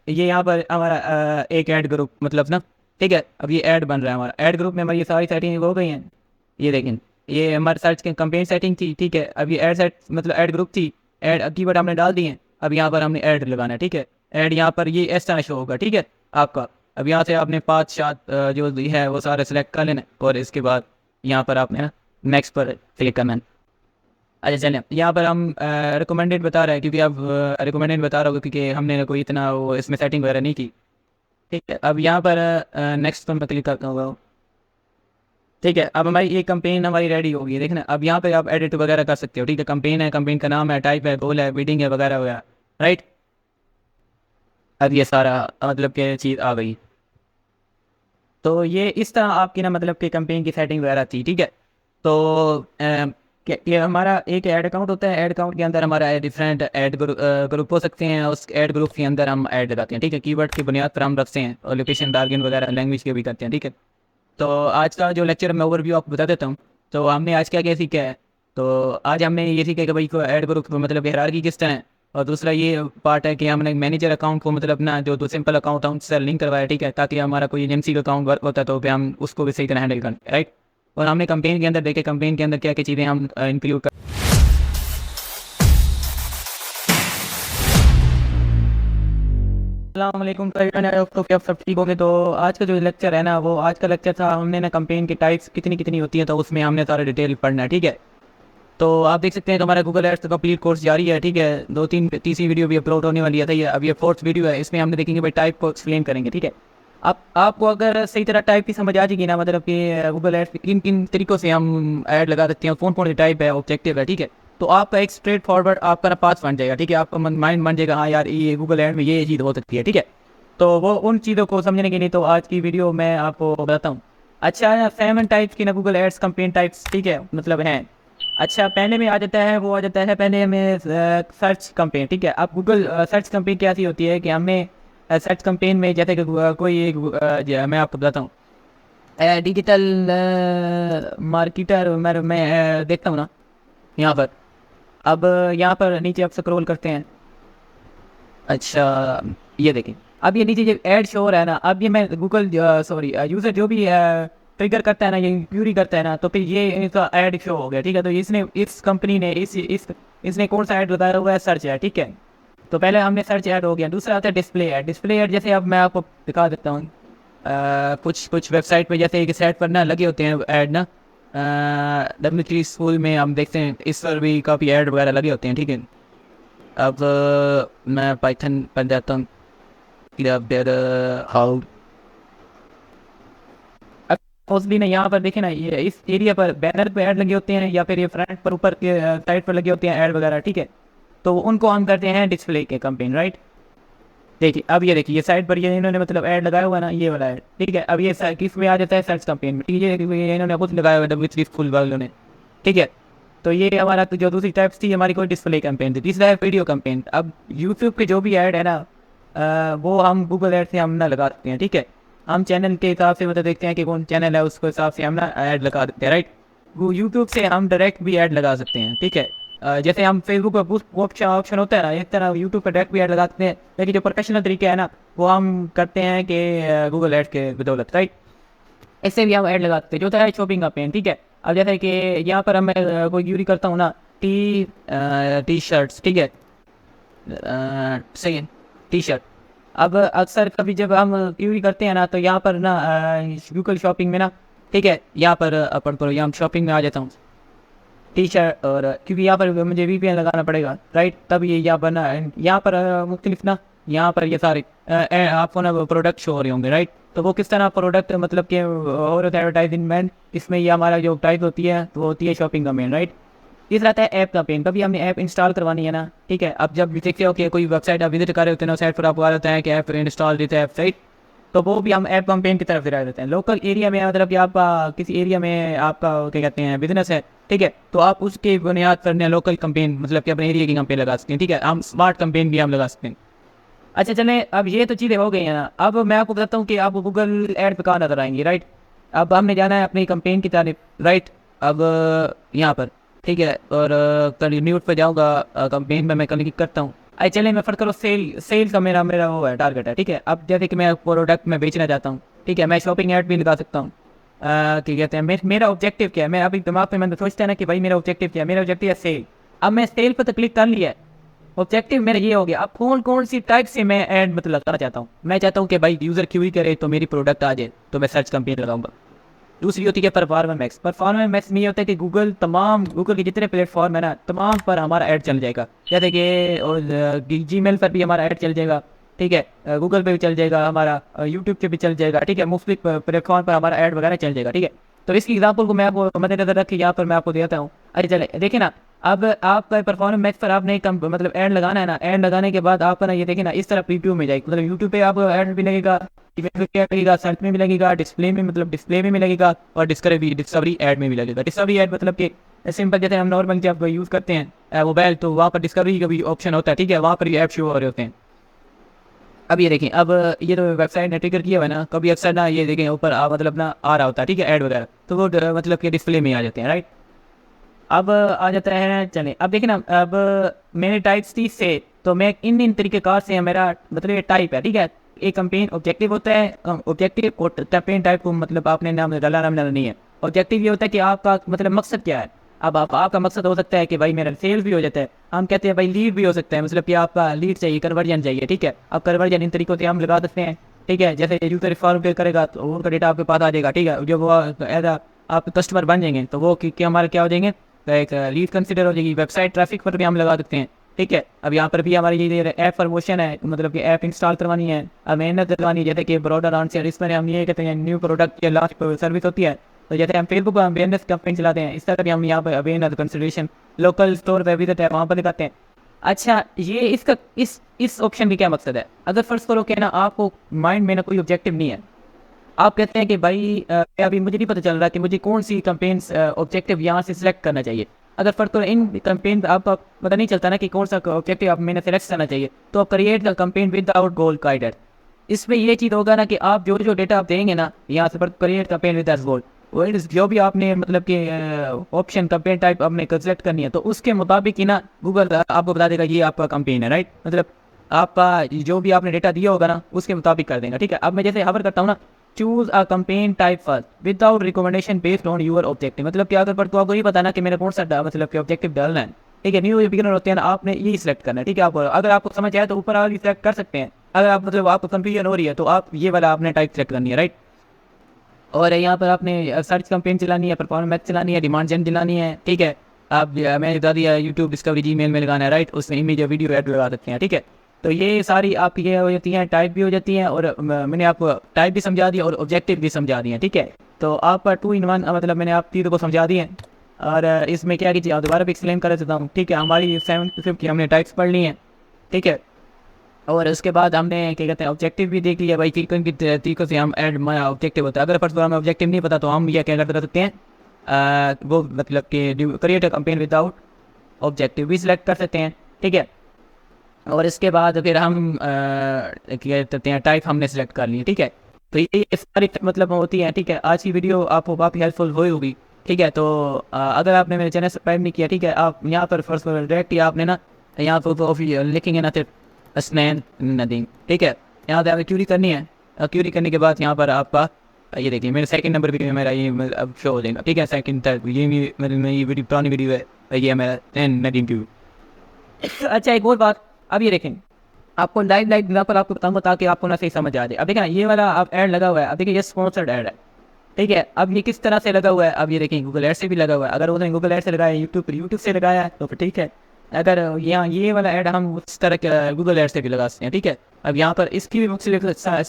ये यहाँ पर हमारा एक ऐड ग्रुप मतलब ना, ठीक है, अब ये ऐड बन रहा है हमारा। ऐड ग्रुप में हमारी ये सारी सेटिंग हो गई हैं, ये देखें, ये हमारे सर्च के कंपेन सेटिंग थी, ठीक है। अब ये ऐड सेट मतलब ऐड ग्रुप थी, ऐड कीवर्ड हमने डाल दिए हैं। अब यहाँ पर हमने ऐड लगाना है, ठीक है। ऐड यहाँ पर ये इस तरह शो होगा, ठीक है आपका। अब यहाँ से आपने 5 7 जो है वो सारे सेलेक्ट कर लेना, और इसके बाद यहाँ पर आपने नेक्स्ट पर क्लिक करना है। अच्छा चलें, यहाँ पर हम रिकमेंडेड बता रहे हैं क्योंकि अब रिकमेंडेड बता रहा होगा क्योंकि हमने कोई इतना वो इसमें सेटिंग वगैरह नहीं की, ठीक है। अब यहाँ पर नेक्स्ट पर मैं क्लिक करता हूँ, ठीक है। अब हमारी ये कंपेन हमारी रेडी होगी, देखना। अब यहाँ पे आप एडिट वगैरह कर सकते हो, ठीक है। कंपेन है, कंपेन का नाम है, टाइप है, गोल है, बिडिंग है, वगैरह वगैरह, राइट। अब ये सारा मतलब कि चीज़ आ गई। तो ये इस तरह आपकी ना मतलब कि कंपेन की सेटिंग वगैरह थी, ठीक है। तो ये हमारा एक ऐड अकाउंट होता है, ऐड अकाउंट के अंदर हमारा डिफरेंट ऐड ग्रुप हो सकते हैं, उस ऐड ग्रुप के अंदर हम ऐड लगाते हैं, ठीक है। कीवर्ड की बुनियाद पर हम रखते हैं, और लोकेशन टारगेट वगैरह लैंग्वेज के भी करते हैं, ठीक है। तो आज का जो लेक्चर मैं ओवरव्यू आपको बता देता हूँ। तो हमने आज क्या क्या सीखा है, तो आज हमने ये सीखा कि भाई को ऐड ग्रुप मतलब हायरार्की किस तरह है, और दूसरा ये पार्ट है कि हमने मैनेजर अकाउंट को मतलब ना जो सिंपल अकाउंट है उनसे लिंक करवाया, ठीक है, ताकि हमारा कोई एजेंसी का अकाउंट वर्क होता है तो फिर हम उसको भी सही तरह हैंडल करें, राइट। और हमने कंपेन के अंदर देखे कंपेन के अंदर क्या क्या चीज़ें हम इंक्लूड कर। अस्सलामुअलैकुम, तो क्या आप सब ठीक होंगे। तो आज का जो लेक्चर है ना, वो आज का लेक्चर था, हमने ना कंपेन की टाइप्स कितनी कितनी होती हैं तो उसमें हमने सारा डिटेल पढ़ना है, ठीक है। तो आप देख सकते हैं तो हमारा गूगल एड्स का कंप्लीट कोर्स जारी है, ठीक है। 2 3 तीसरी वीडियो भी अपलोड होने वाली है, तो ये अब ये 4th वीडियो है, इसमें हमने देखेंगे भाई टाइप को एक्सप्लेन करेंगे, ठीक है। अब आपको अगर सही तरह टाइप की समझ आ जाएगी ना, मतलब कि गूगल एड्स किन किन तरीकों से हम ऐड लगा सकते हैं, कौन कौन सी टाइप है, ऑब्जेक्टिव है, ठीक है। तो आपका एक स्ट्रेट फॉरवर्ड आपका ना पास बन जाएगा, ठीक है। आपका माइंड बन जाएगा, हाँ यार ये गूगल एड में ये चीज़ हो सकती है, ठीक है। तो वो उन चीज़ों को समझने के लिए तो आज की वीडियो मैं आपको बताता हूँ। अच्छा, 7 टाइप्स की ना गूगल एड्स कंपेन टाइप्स, ठीक है, मतलब हैं। अच्छा, पहले में आ जाता है, वो आ जाता है पहले में सर्च कंपेन, ठीक है। अब गूगल सर्च कंपेन क्या सी होती है कि हमने सर्च कंपेन में जैसे कि कोई एक मैं आपको बताता हूँ, डिजिटल मार्केटर मैं देखता हूँ ना यहाँ पर। अब यहाँ पर नीचे आप स्क्रॉल करते हैं, अच्छा ये देखें, अब ये नीचे जो ऐड शो हो रहा है ना, अब ये मैं गूगल सॉरी यूज़र जो भी ट्रिगर करता है ना, ये क्यूरी करता है ना, तो फिर ये इसका ऐड शो हो गया, ठीक है। तो इसने इस कंपनी ने इसने कौन सा ऐड बताया हुआ है, सर्च है, ठीक है। तो पहले हमने सर्च ऐड हो गया, दूसरा आता है डिस्प्ले ऐड। डिस्प्ले ऐड जैसे अब मैं आपको दिखा देता हूँ, कुछ कुछ वेबसाइट पे जैसे एक साइट पर ना लगे होते हैं ऐड ना, W3 स्कूल में हम देखते हैं इस पर भी काफ़ी ऐड वगैरह लगे होते हैं, ठीक है। अब मैं पाइथन पर जाता हूँ, फिर हाउ मोस्टली ना यहाँ पर देखे ना, ये इस एरिया पर बैनर पे ऐड लगे होते हैं या फिर ये फ्रंट पर ऊपर के साइड पर लगे होते हैं ऐड वगैरह, ठीक है। तो उनको हम करते हैं डिस्प्ले के कैंपेन, राइट। देखिए अब ये देखिए, ये साइड पर ये इन्होंने मतलब ऐड लगाया हुआ है ना, ये वाला है, ठीक है। अब ये किस में आ जाता है, सर्च कैंपेन में, ठीक है। ये इन्होंने खुद लगाया हुआ है W3 स्कूल वालों ने, ठीक है। तो ये हमारा तो जो दूसरी टाइप्स थी हमारी कोई डिस्प्ले कैंपेन थी, तीसरा है वीडियो कैंपेन। अब यूट्यूब पे जो भी ऐड है ना, वो हम गूगल ऐड से हम ना लगा सकते हैं, ठीक है। हम चैनल के हिसाब से मतलब देखते हैं कि कौन चैनल है, उसके हिसाब से हम ना ऐड लगा देते हैं, राइट। वो यूट्यूब से हम डायरेक्ट भी ऐड लगा सकते हैं, ठीक है। जैसे हम फेसबुक पर बूस्ट ऑप्शन ऑप्शन होता है ना, एक तरह यूट्यूब पर डायरेक्ट भी ऐड लगाते हैं, लेकिन जो प्रोफेशनल तरीके है ना, वो हम करते हैं कि गूगल ऐड के बदौलत, राइट। इससे भी हम ऐड लगा सकते हैं, जो होता है शॉपिंग का पेन, ठीक है। अब जैसे कि यहाँ पर मैं कोई यूरी करता हूँ ना, टी शर्ट्स, ठीक है। सही है, टी शर्ट। अब अक्सर कभी जब हम क्यूरी करते हैं ना, तो यहाँ पर ना गूगल शॉपिंग में ना, ठीक है, यहाँ पर अपन पर यहाँ शॉपिंग में आ जाता हूँ, टी शर्ट। और क्योंकि यहाँ पर मुझे VPN लगाना पड़ेगा, राइट। तब ये यहाँ पर ना, यहाँ पर मुख्तलिफ ना, यहाँ पर ये सारे आपको ना प्रोडक्ट शो हो रहे होंगे, राइट। तो वो किस तरह प्रोडक्ट मतलब कि और एडवर्टाइजमेंट, इसमें ये हमारा जो टाइप होती है वो होती है शॉपिंग का मेन, राइट। तीसरा आता है ऐप का पेन। कभी हमने ऐप इंस्टॉल करवानी है ना, ठीक है। अब जब देखते हो कि कोई वेबसाइट आप विजिट कर रहे होते हैं ना, साइट पर आपको आ जाता है कि app install this app, right. तो वो भी हम ऐप कैंपेन की तरफ दिला देते हैं। लोकल एरिया में मतलब कि आपका किसी एरिया में आपका क्या कहते हैं बिजनेस है, ठीक है, तो आप उसके बुनियाद पर लोकल कैंपेन मतलब कि अपने एरिया की कैंपेन लगा सकते हैं, ठीक है। हम स्मार्ट कैंपेन भी हम लगा सकते हैं। अच्छा चलें, अब ये तो चीज़ें हो गई हैं ना। अब मैं आपको बताता हूँ कि आपको गूगल ऐड पे कहाँ नजर आएंगी, राइट। अब हमने जाना है अपनी कैंपेन की तरफ, राइट। अब यहाँ पर, ठीक है, और न्यूट पे जाऊँगा, कैंपेन में मैं क्लिक करता हूँ। आई चले मैं फर्क करो, सेल सेल का मेरा मेरा वो है टारगेट है, ठीक है। अब जैसे कि मैं प्रोडक्ट में बेचना चाहता हूँ, ठीक है, मैं शॉपिंग ऐड भी लगा सकता हूँ। क्या कहते हैं मेरा ऑब्जेक्टिव क्या है, मैं अभी दिमाग में मैंने सोचता है ना कि भाई मेरा ऑब्जेक्टिव क्या है, मेरा ऑब्जेक्टिव है सेल। अब मैं सेल पर तो क्लिक कर लिया है, ऑब्जेक्टिव मेरा ये हो गया। अब कौन कौन सी टाइप से मैं ऐड मतलब लगाना चाहता हूँ, मैं चाहता हूँ कि भाई यूज़र क्यूरी करे तो मेरी प्रोडक्ट आ जाए, तो मैं सर्च कैंपेन लगाऊंगा। दूसरी होती है परफॉर्मेंस मैक्स। परफॉर्मेंस मैक्स में ये होता है कि गूगल के जितने प्लेटफॉर्म है ना, तमाम पर हमारा ऐड चल जाएगा। जैसे कि Gmail पर भी हमारा ऐड चल जाएगा, ठीक है, गूगल पे भी चल जाएगा हमारा, यूट्यूब पे भी चल जाएगा, ठीक है, मुख्तलिफ प्लेटफॉर्म पर हमारा ऐड वगैरह चल जाएगा, ठीक है। तो इसकी एग्जाम्पल को मैं आपको मद्देनजर रख के यहाँ पर मैं आपको देता हूँ। अरे चले देखिए ना, अब आपका परफॉर्मेंस मैक्स पर आपने मतलब ऐड लगाना है ना, ऐड लगाने के बाद आपका ना ये देखिए ना इस तरह प्रीव्यू में जाएगी, मतलब यूट्यूब पे आपको ऐड भी लगेगा, लगेगा, सर्च में भी लगेगा, डिस्प्ले में मतलब डिस्प्ले में भी लगेगा, और डिस्कवरी ऐड में भी लगेगा। डिस्कवरी ऐड मतलब कि सिंपल जैसे हम नॉर्मल जब यूज़ करते हैं मोबाइल, तो वहाँ पर डिस्कवरी का भी ऑप्शन होता है, ठीक है, वहाँ पर भी ऐड शो हो रहे होते हैं। अब ये देखें, अब ये तो वेबसाइट ने ट्रिगर किया हुआ है ना, कभी अक्सर ना ये देखें ऊपर मतलब ना आ रहा होता है, ठीक है, ऐड वगैरह, तो वो मतलब कि डिस्प्ले में आ जाते हैं, राइट। अब आ जाता है, चलें अब देखिए ना, अब मेरे टाइप्स थी से, तो मैं इन तरीक़ेकार से मेरा मतलब ये टाइप है, ठीक है। एक कैंपेन ऑब्जेक्टिव होता है, ऑब्जेक्टिव और कैंपेन टाइप को मतलब आपने नाम डाला नाम नहीं है। ऑब्जेक्टिव ये होता है कि आपका मतलब मकसद क्या है। अब आपका मकसद हो सकता है कि भाई मेरा सेल भी हो जाता है, हम कहते हैं भाई लीड भी हो सकता है, मतलब कि आपका लीड चाहिए, कन्वर्जन चाहिए, ठीक है। अब कन्वर्जन इन तरीकों से हम लगा सकते हैं, ठीक है। जैसे यूजर फॉर्म पे करेगा तो उनका डेटा आपके पास आ जाएगा, ठीक है। जो वो एज आप कस्टमर बन जाएंगे तो वो कि हमारे क्या हो जाएंगे, एक लीड कंसिडर हो जाएगी। वेबसाइट ट्रैफिक पर भी हम लगा सकते हैं, ठीक है। अब यहाँ पर भी हमारी ये ऐप प्रमोशन है, मतलब कि ऐप इंस्टॉल करवानी है, मेहनत करवानी है, जैसे कि ब्रॉडर आंसर, इसमें हम ये कहते हैं न्यू प्रोडक्ट या लॉन्च सर्विस होती है। तो जैसे हम फेसबुक पर अवेयरनेस कैंपेन चलाते हैं, इस तरह भी हम यहाँ पर अवेयरनेस कंसिडरेशन लोकल स्टोर पर विजिट है वहाँ पर दिखाते हैं। अच्छा ये इसका इस ऑप्शन की क्या मकसद है। अगर फर्स्ट करो कि ना आपको माइंड में ना कोई ऑब्जेक्टिव नहीं है, आप कहते हैं कि भाई अभी मुझे नहीं पता चल रहा कि मुझे कौन सी कैंपेन्स ऑब्जेक्टिव यहाँ से सिलेक्ट करना चाहिए। अगर फर्क तो इन कैंपेन आपको पता नहीं चलता ना कि कौन सा ऑब्जेक्टिव आप मैंने सेलेक्ट करना चाहिए, तो आप create the campaign without goal guider. इसमें ये चीज़ होगा ना कि आप जो जो डेटा आप देंगे ना यहाँ से, पर क्रिएट कैंपेन विद गोल, वो जो भी आपने मतलब कि ऑप्शन कैंपेन टाइप आपने सेलेक्ट करनी है, तो उसके मुताबिक ही ना गूगल आपको बता देगा ये आपका कैंपेन है, राइट। मतलब आपका जो भी आपने डेटा दिया होगा ना उसके मुताबिक कर देगा, ठीक है। अब मैं जैसे हवर करता हूँ ना, choose a campaign type first without recommendation based on your objective. मतलब कि अगर पर तो आपको ये बताना कि मेरा कौन सा मतलब कि ऑब्जेक्टिव डालना है, ठीक है। न्यू बिगिनर होते हैं ना, आपने यही सिलेक्ट करना है, ठीक है। आप अगर आपको समझ आए तो ऊपर वाली सिलेक्ट कर सकते हैं, अगर आप मतलब आपको कंफ्यूजन हो रही है तो आप ये वाला आपने टाइप सेलेक्ट करनी है, राइट। और यहाँ पर आपने सर्च कैंपेन चलानी है, परफॉर्मेंस मैथ चलानी है, डिमांड जेन चलानी है, ठीक है। आप मैंने बता दिया यूट्यूब डिस्कवरी जीमेल में लगाना है, राइट, उसमें इमेज या वीडियो ऐड लगा सकते हैं, ठीक है। तो ये सारी आपकी ये हो जाती हैं, टाइप भी हो जाती हैं, और मैंने आपको टाइप भी समझा दिया और ऑब्जेक्टिव भी समझा दिए, ठीक है। तो आप 2 in 1 मतलब मैंने आप चीज़ों को समझा दिए हैं। और इसमें क्या कीजिए, आप दोबारा भी एक्सप्लेन कर देता हूँ, ठीक है। हमारी 7 की हमने टाइप्स पढ़ ली हैं, ठीक है। और उसके बाद हमने क्या कहते हैं ऑब्जेक्टिव भी देख लिया भाई, किन किन तरीकों से हम ऐड ऑब्जेक्टिव होता है। अगर फर्स्ट हमें ऑब्जेक्टिव नहीं पता तो हम ये क्या कर सकते हैं, वो मतलब कि create a campaign without objective भी सिलेक्ट कर सकते हैं, ठीक है। और इसके बाद फिर हम क्या कहते हैं टाइप हमने सेलेक्ट कर लिए, ठीक है। तो ये सारी मतलब होती है, ठीक है। आज की वीडियो आपको काफ़ी हेल्पफुल हुई होगी, ठीक है। तो अगर आपने मेरे चैनल सब्सक्राइब नहीं किया, ठीक है, आप यहाँ पर फर्स्ट डायरेक्ट ही आपने ना यहाँ पर लिखेंगे ना, फिर स्नैन नदीम, ठीक है। यहाँ पे आपने क्यूरी करनी है, क्यूरी करने के बाद यहाँ पर आपका ये देखिए मेरा सेकंड नंबर भी मेरा ये अब शो हो जाएगा, ठीक है। सेकंड थर्ड ये मेरी वीडियो पुरानी वीडियो है, ये मेरा नदीम क्यू। अच्छा एक और बात, अब ये देखें, आपको लाइव एग्जाम्पल आपको बताऊंगा ताकि आपको ना सही समझ आ जाए। अब देखिए ना ये वाला आप ऐड लगा हुआ है, अब देखिए ये स्पॉन्सर्ड ऐड है, ठीक है। अब ये किस तरह से लगा हुआ है, अब ये देखें गूगल ऐड से भी लगा हुआ है। अगर उसने गूगल ऐड से लगाया, यूट्यूब से लगाया है तो फिर ठीक है। अगर यहाँ ये वाला ऐड हम उस तरह के गूगल ऐड से भी लगा सकते हैं, ठीक है। अब यहाँ पर इसकी भी मुख्तलिफ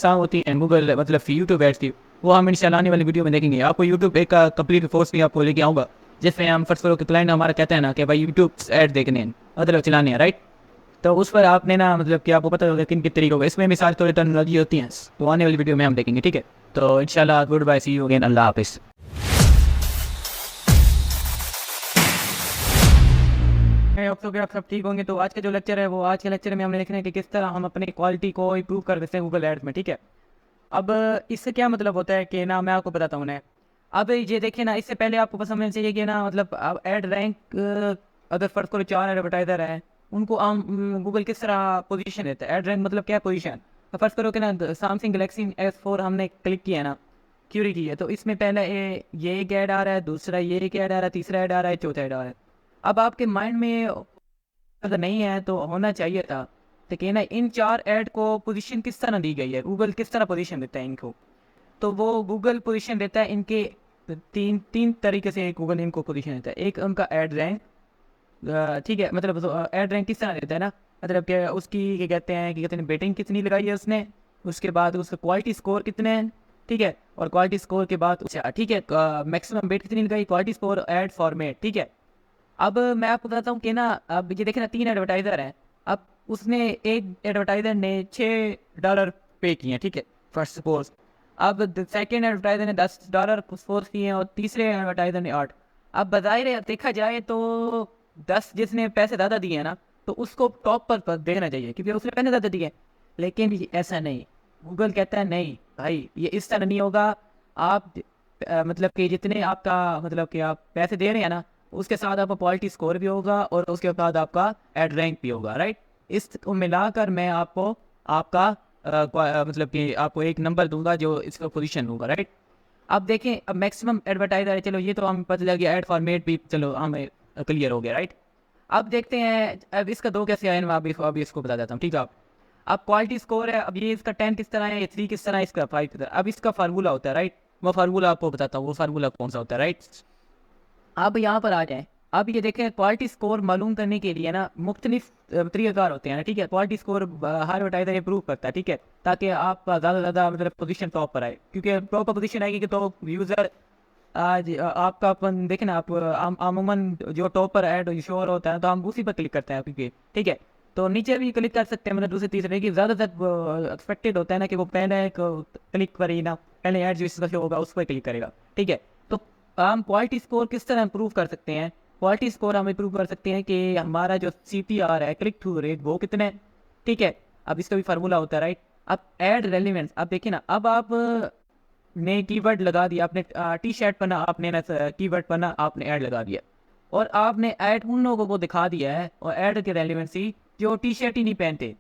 होती है गूगल मतलब यूट्यूब ऐड्स की, वो हम इंशाल्लाह आने वाली वीडियो में देखेंगे। आपको यूट्यूब एक कंप्लीट कोर्स भी आपको लेके आऊँगा, जिसमें हम फर्स्ट फ्लोर के क्लाइंट हमारा कहते हैं ना कि भाई यूट्यूब ऐड देखने हैं मतलब चलाने हैं, राइट। तो उस पर आपने ना मतलब कि आपको पता होगा किन किन तरीकों का इसमें मिसाल तो टर्मिनोलॉजी होती हैं, तो आने वाली वीडियो में हम देखेंगे, ठीक है। तो इंशाल्लाह good bye, see you again, अल्लाह हाफिज़। आप सब ठीक होंगे। तो आज का जो लेक्चर है वो आज के लेक्चर में हमने देखना है कि किस तरह हम अपनी क्वालिटी को इम्प्रूव कर सकते हैं गूगल एड्स में, ठीक है। अब इससे क्या मतलब होता है कि ना मैं आपको बताता हूँ ना। अब ये देखिए ना, इससे पहले आपको समझना चाहिए कि ना मतलब अब एड रैंक अगर फर्स्ट करो 4 एडवर्टाइजर हैं, उनको हम गूगल किस तरह पोजीशन देता है। एड रैंक मतलब क्या पोजीशन, तो फर्स्ट करो कि ना सैमसंग गलेक्सी S4 हमने क्लिक किया ना, क्यूरी की है, तो इसमें पहले ये एक ऐड आ रहा है, दूसरा ये एक ऐड आ रहा है, तीसरा ऐड आ रहा है, चौथा ऐड आ रहा है। अब आपके माइंड में अगर नहीं है तो होना चाहिए था, तो कहना इन 4 ऐड को पोजीशन किस तरह दी गई है, गूगल किस तरह पोजीशन देता है इनको। तो वो गूगल पोजीशन देता है इनके तीन तीन तरीके से गूगल इनको पोजीशन देता है। एक उनका ऐड रैंक, ठीक है, मतलब ऐड रैंक किस तरह देता है ना, मतलब कि उसकी क्या कहते हैं बेटिंग कितनी लगाई है उसने, उसके बाद उसका क्वालिटी स्कोर कितने हैं, ठीक है। और क्वालिटी स्कोर के बाद अच्छा ठीक है मैक्सिमम बेट कितनी लगाई, क्वालिटी स्कोर, ऐड फॉर्मेट, ठीक है। अब मैं आपको बताता हूँ कि ना अब ये देखें ना 3 एडवर्टाइज़र हैं। अब उसने एक एडवर्टाइज़र ने $6 पे किए हैं, ठीक है, फर्स्ट सपोज। अब सेकेंड एडवर्टाइज़र ने $10 सपोज किए हैं और तीसरे एडवर्टाइज़र ने 8। अब बज़ाहिर देखा जाए तो 10 जिसने पैसे ज़्यादा दिए हैं ना, तो उसको टॉप पर देना चाहिए क्योंकि उसने पैसे ज़्यादा दिए हैं। लेकिन ये ऐसा नहीं, गूगल कहता है नहीं भाई ये इस तरह नहीं होगा। आप मतलब कि जितने आपका मतलब कि आप पैसे दे रहे हैं ना, उसके साथ आपका क्वालिटी स्कोर भी होगा और उसके बाद आपका एड रैंक भी होगा, राइट। इसको मिलाकर मैं आपको आपका मतलब कि आपको एक नंबर दूंगा जो इसका पोजीशन होगा, राइट। अब देखें अब मैक्सिमम एडवर्टाइजर है, चलो ये तो हम पता लग गया, एड फॉर्मेट भी चलो हमें क्लियर हो गया, राइट। अब देखते हैं अब इसका 2 कैसे आए, मैं अभी इसको बता देता हूँ, ठीक है। अब क्वालिटी स्कोर है, अब ये इसका 10 किस तरह है, ये 3 किस तरह है, इसका 5 किस तरह। अब इसका फार्मूला होता है, राइट। वो फार्मूला आपको बताता हूँ, वो फार्मूला कौन सा होता है, राइट। अब यहाँ पर आ जाएं, अब ये देखें क्वालिटी स्कोर मालूम करने के लिए ना मुख्तलिफ तरीक़ाकार होते हैं ना, ठीक है। क्वालिटी स्कोर हर एडवर्टाइजर इंप्रूव करता है, ठीक है, ताकि आपका ज़्यादा से ज़्यादा मतलब पोजीशन टॉप पर आए, क्योंकि टॉप पर पोजीशन आएगी कि तो यूज़र आज आपका अपन देखें ना, आप अमूमन जो टॉप पर ऐड शोर होता है तो हम उसी पर क्लिक करते हैं क्योंकि, ठीक है। तो नीचे भी क्लिक कर सकते हैं, मतलब दूसरे तीसरे की ज़्यादातर एक्सपेक्टेड होता है ना कि वो पहले क्लिक पर ही ना, पहले ऐड जो इसका शो होगा उस पर क्लिक करेगा, ठीक है। तो हम क्वालिटी स्कोर किस तरह इंप्रूव कर सकते हैं, क्वालिटी स्कोर हम इंप्रूव कर सकते हैं कि हमारा जो CTR है, क्लिक थ्रू रेट, वो कितने है, ठीक है। अब इसका भी फार्मूला होता है, राइट। अब ऐड रेलिवेंस, अब देखिए ना, अब आप ने कीवर्ड लगा दिया, आपने टी शर्ट पर ना आपने ना कीवर्ड पर ना आपने ऐड लगा दिया और आपने ऐड उन लोगों को दिखा दिया है और ऐड की रेलिवेंसी जो टी शर्ट ही नहीं पहनते,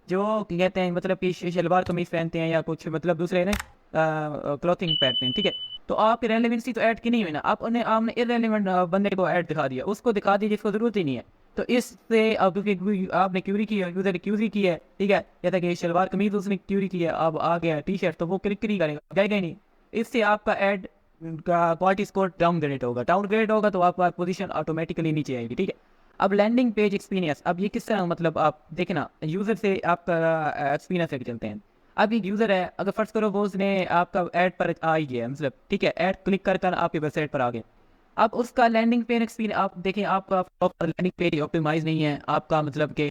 जो कहते हैं मतलब कि शलवार कमीज पहनते हैं या कुछ मतलब दूसरे ने क्लॉथिंग पहनते हैं, ठीक है। तो आपकी रेलिवेंसी तो ऐड की नहीं हुई ना, आप उन्हें आपने इररेलेवेंट बंदे को ऐड दिखा दिया, उसको दिखा दिया जिसको जरूरत ही नहीं है। तो इससे अब क्योंकि आपने क्यूरी की है, यूजर ने क्यूरी की है, ठीक है, जैसा कि शलवार कमीज उसने क्यूरी की है, अब आ गया टी शर्ट, तो वो क्लिक नहीं करेगा, जाएगा ही नहीं। इससे आपका ऐड का क्वालिटी स्कोर डाउनग्रेड होगा तो आपका पोजीशन ऑटोमेटिकली नीचे आएगी, ठीक है। अब लैंडिंग पेज एक्सपीरियंस, अब ये किस तरह मतलब आप देखें ना, यूज़र से आपका एक्सपीरियंस लेके चलते हैं। अब एक यूज़र है, अगर फर्स्ट करो वो उसने आपका ऐड पर आ ही गया, मतलब ठीक है, ऐड क्लिक कर आपकी वेबसाइट पर आ गया। अब उसका लैंडिंग पेज एक्सपीरियंस आप देखें, आपका लैंडिंग पेज ऑप्टिमाइज नहीं है आपका, मतलब कि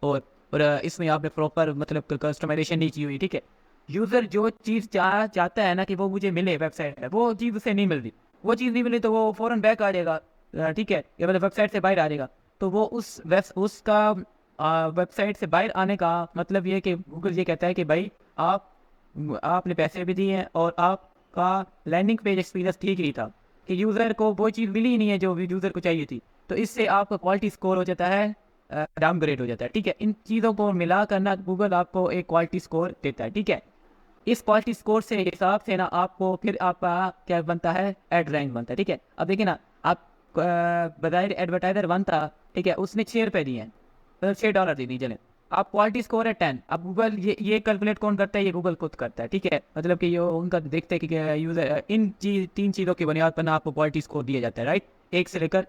और इसमें आपने प्रॉपर मतलब कस्टमाइजेशन नहीं की हुई, ठीक है। यूज़र जो चीज़ चाहता है ना कि वो मुझे मिले वेबसाइट में, वो चीज़ उसे नहीं मिल रही, वो चीज़ नहीं मिली तो वो फ़ौरन बैक आ जाएगा, ठीक है, या मतलब वेबसाइट से बाहर आ जाएगा। तो वो उसका वेबसाइट से बाहर आने का मतलब ये कि गूगल ये कहता है कि भाई आपने पैसे भी दिए हैं और आपका लैंडिंग पेज एक्सपीरियंस ठीक ही था, कि यूज़र को वो चीज़ मिली ही नहीं है जो यूज़र को चाहिए थी। तो इससे आपका क्वालिटी स्कोर हो जाता है, डाउनग्रेड हो जाता है, ठीक है। इन चीज़ों को मिला करना गूगल आपको एक क्वालिटी स्कोर देता है, ठीक है। इस क्वालिटी स्कोर से हिसाब से ना आपको फिर आपका क्या बनता है, एड रैंक बनता है, ठीक है। अब देखिए ना, आप बजाय एडवर्टाइजर 1 था, ठीक है, उसने ₹6 दिए हैं, मतलब $6 दे दीजिए, आप क्वालिटी स्कोर है 10। अब गूगल ये कैलकुलेट कौन करता है, ये गूगल खुद करता है, ठीक है। मतलब कि ये उनका देखते हैं कि यूज़र इन तीन चीज़ों की बुनियाद पर ना आपको क्वालिटी स्कोर दिया जाता है, राइट, 1 से लेकर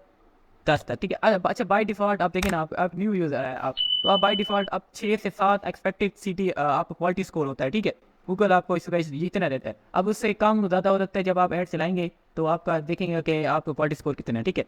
10 तक, ठीक है। अच्छा, बाय डिफ़ॉल्ट आप देखें ना, आप न्यू यूज़र है आप, तो आप बाय डिफ़ॉल्ट आप 6 से 7 एक्सपेक्टेड सिटी आपका क्वालिटी स्कोर होता है, ठीक है। गूगल आपको इसका इतना देता है। अब उससे कम ज़्यादा हो सकता है, जब आप ऐड चलाएंगे तो आपका देखेंगे कि आपका क्वालिटी स्कोर कितना है, ठीक है।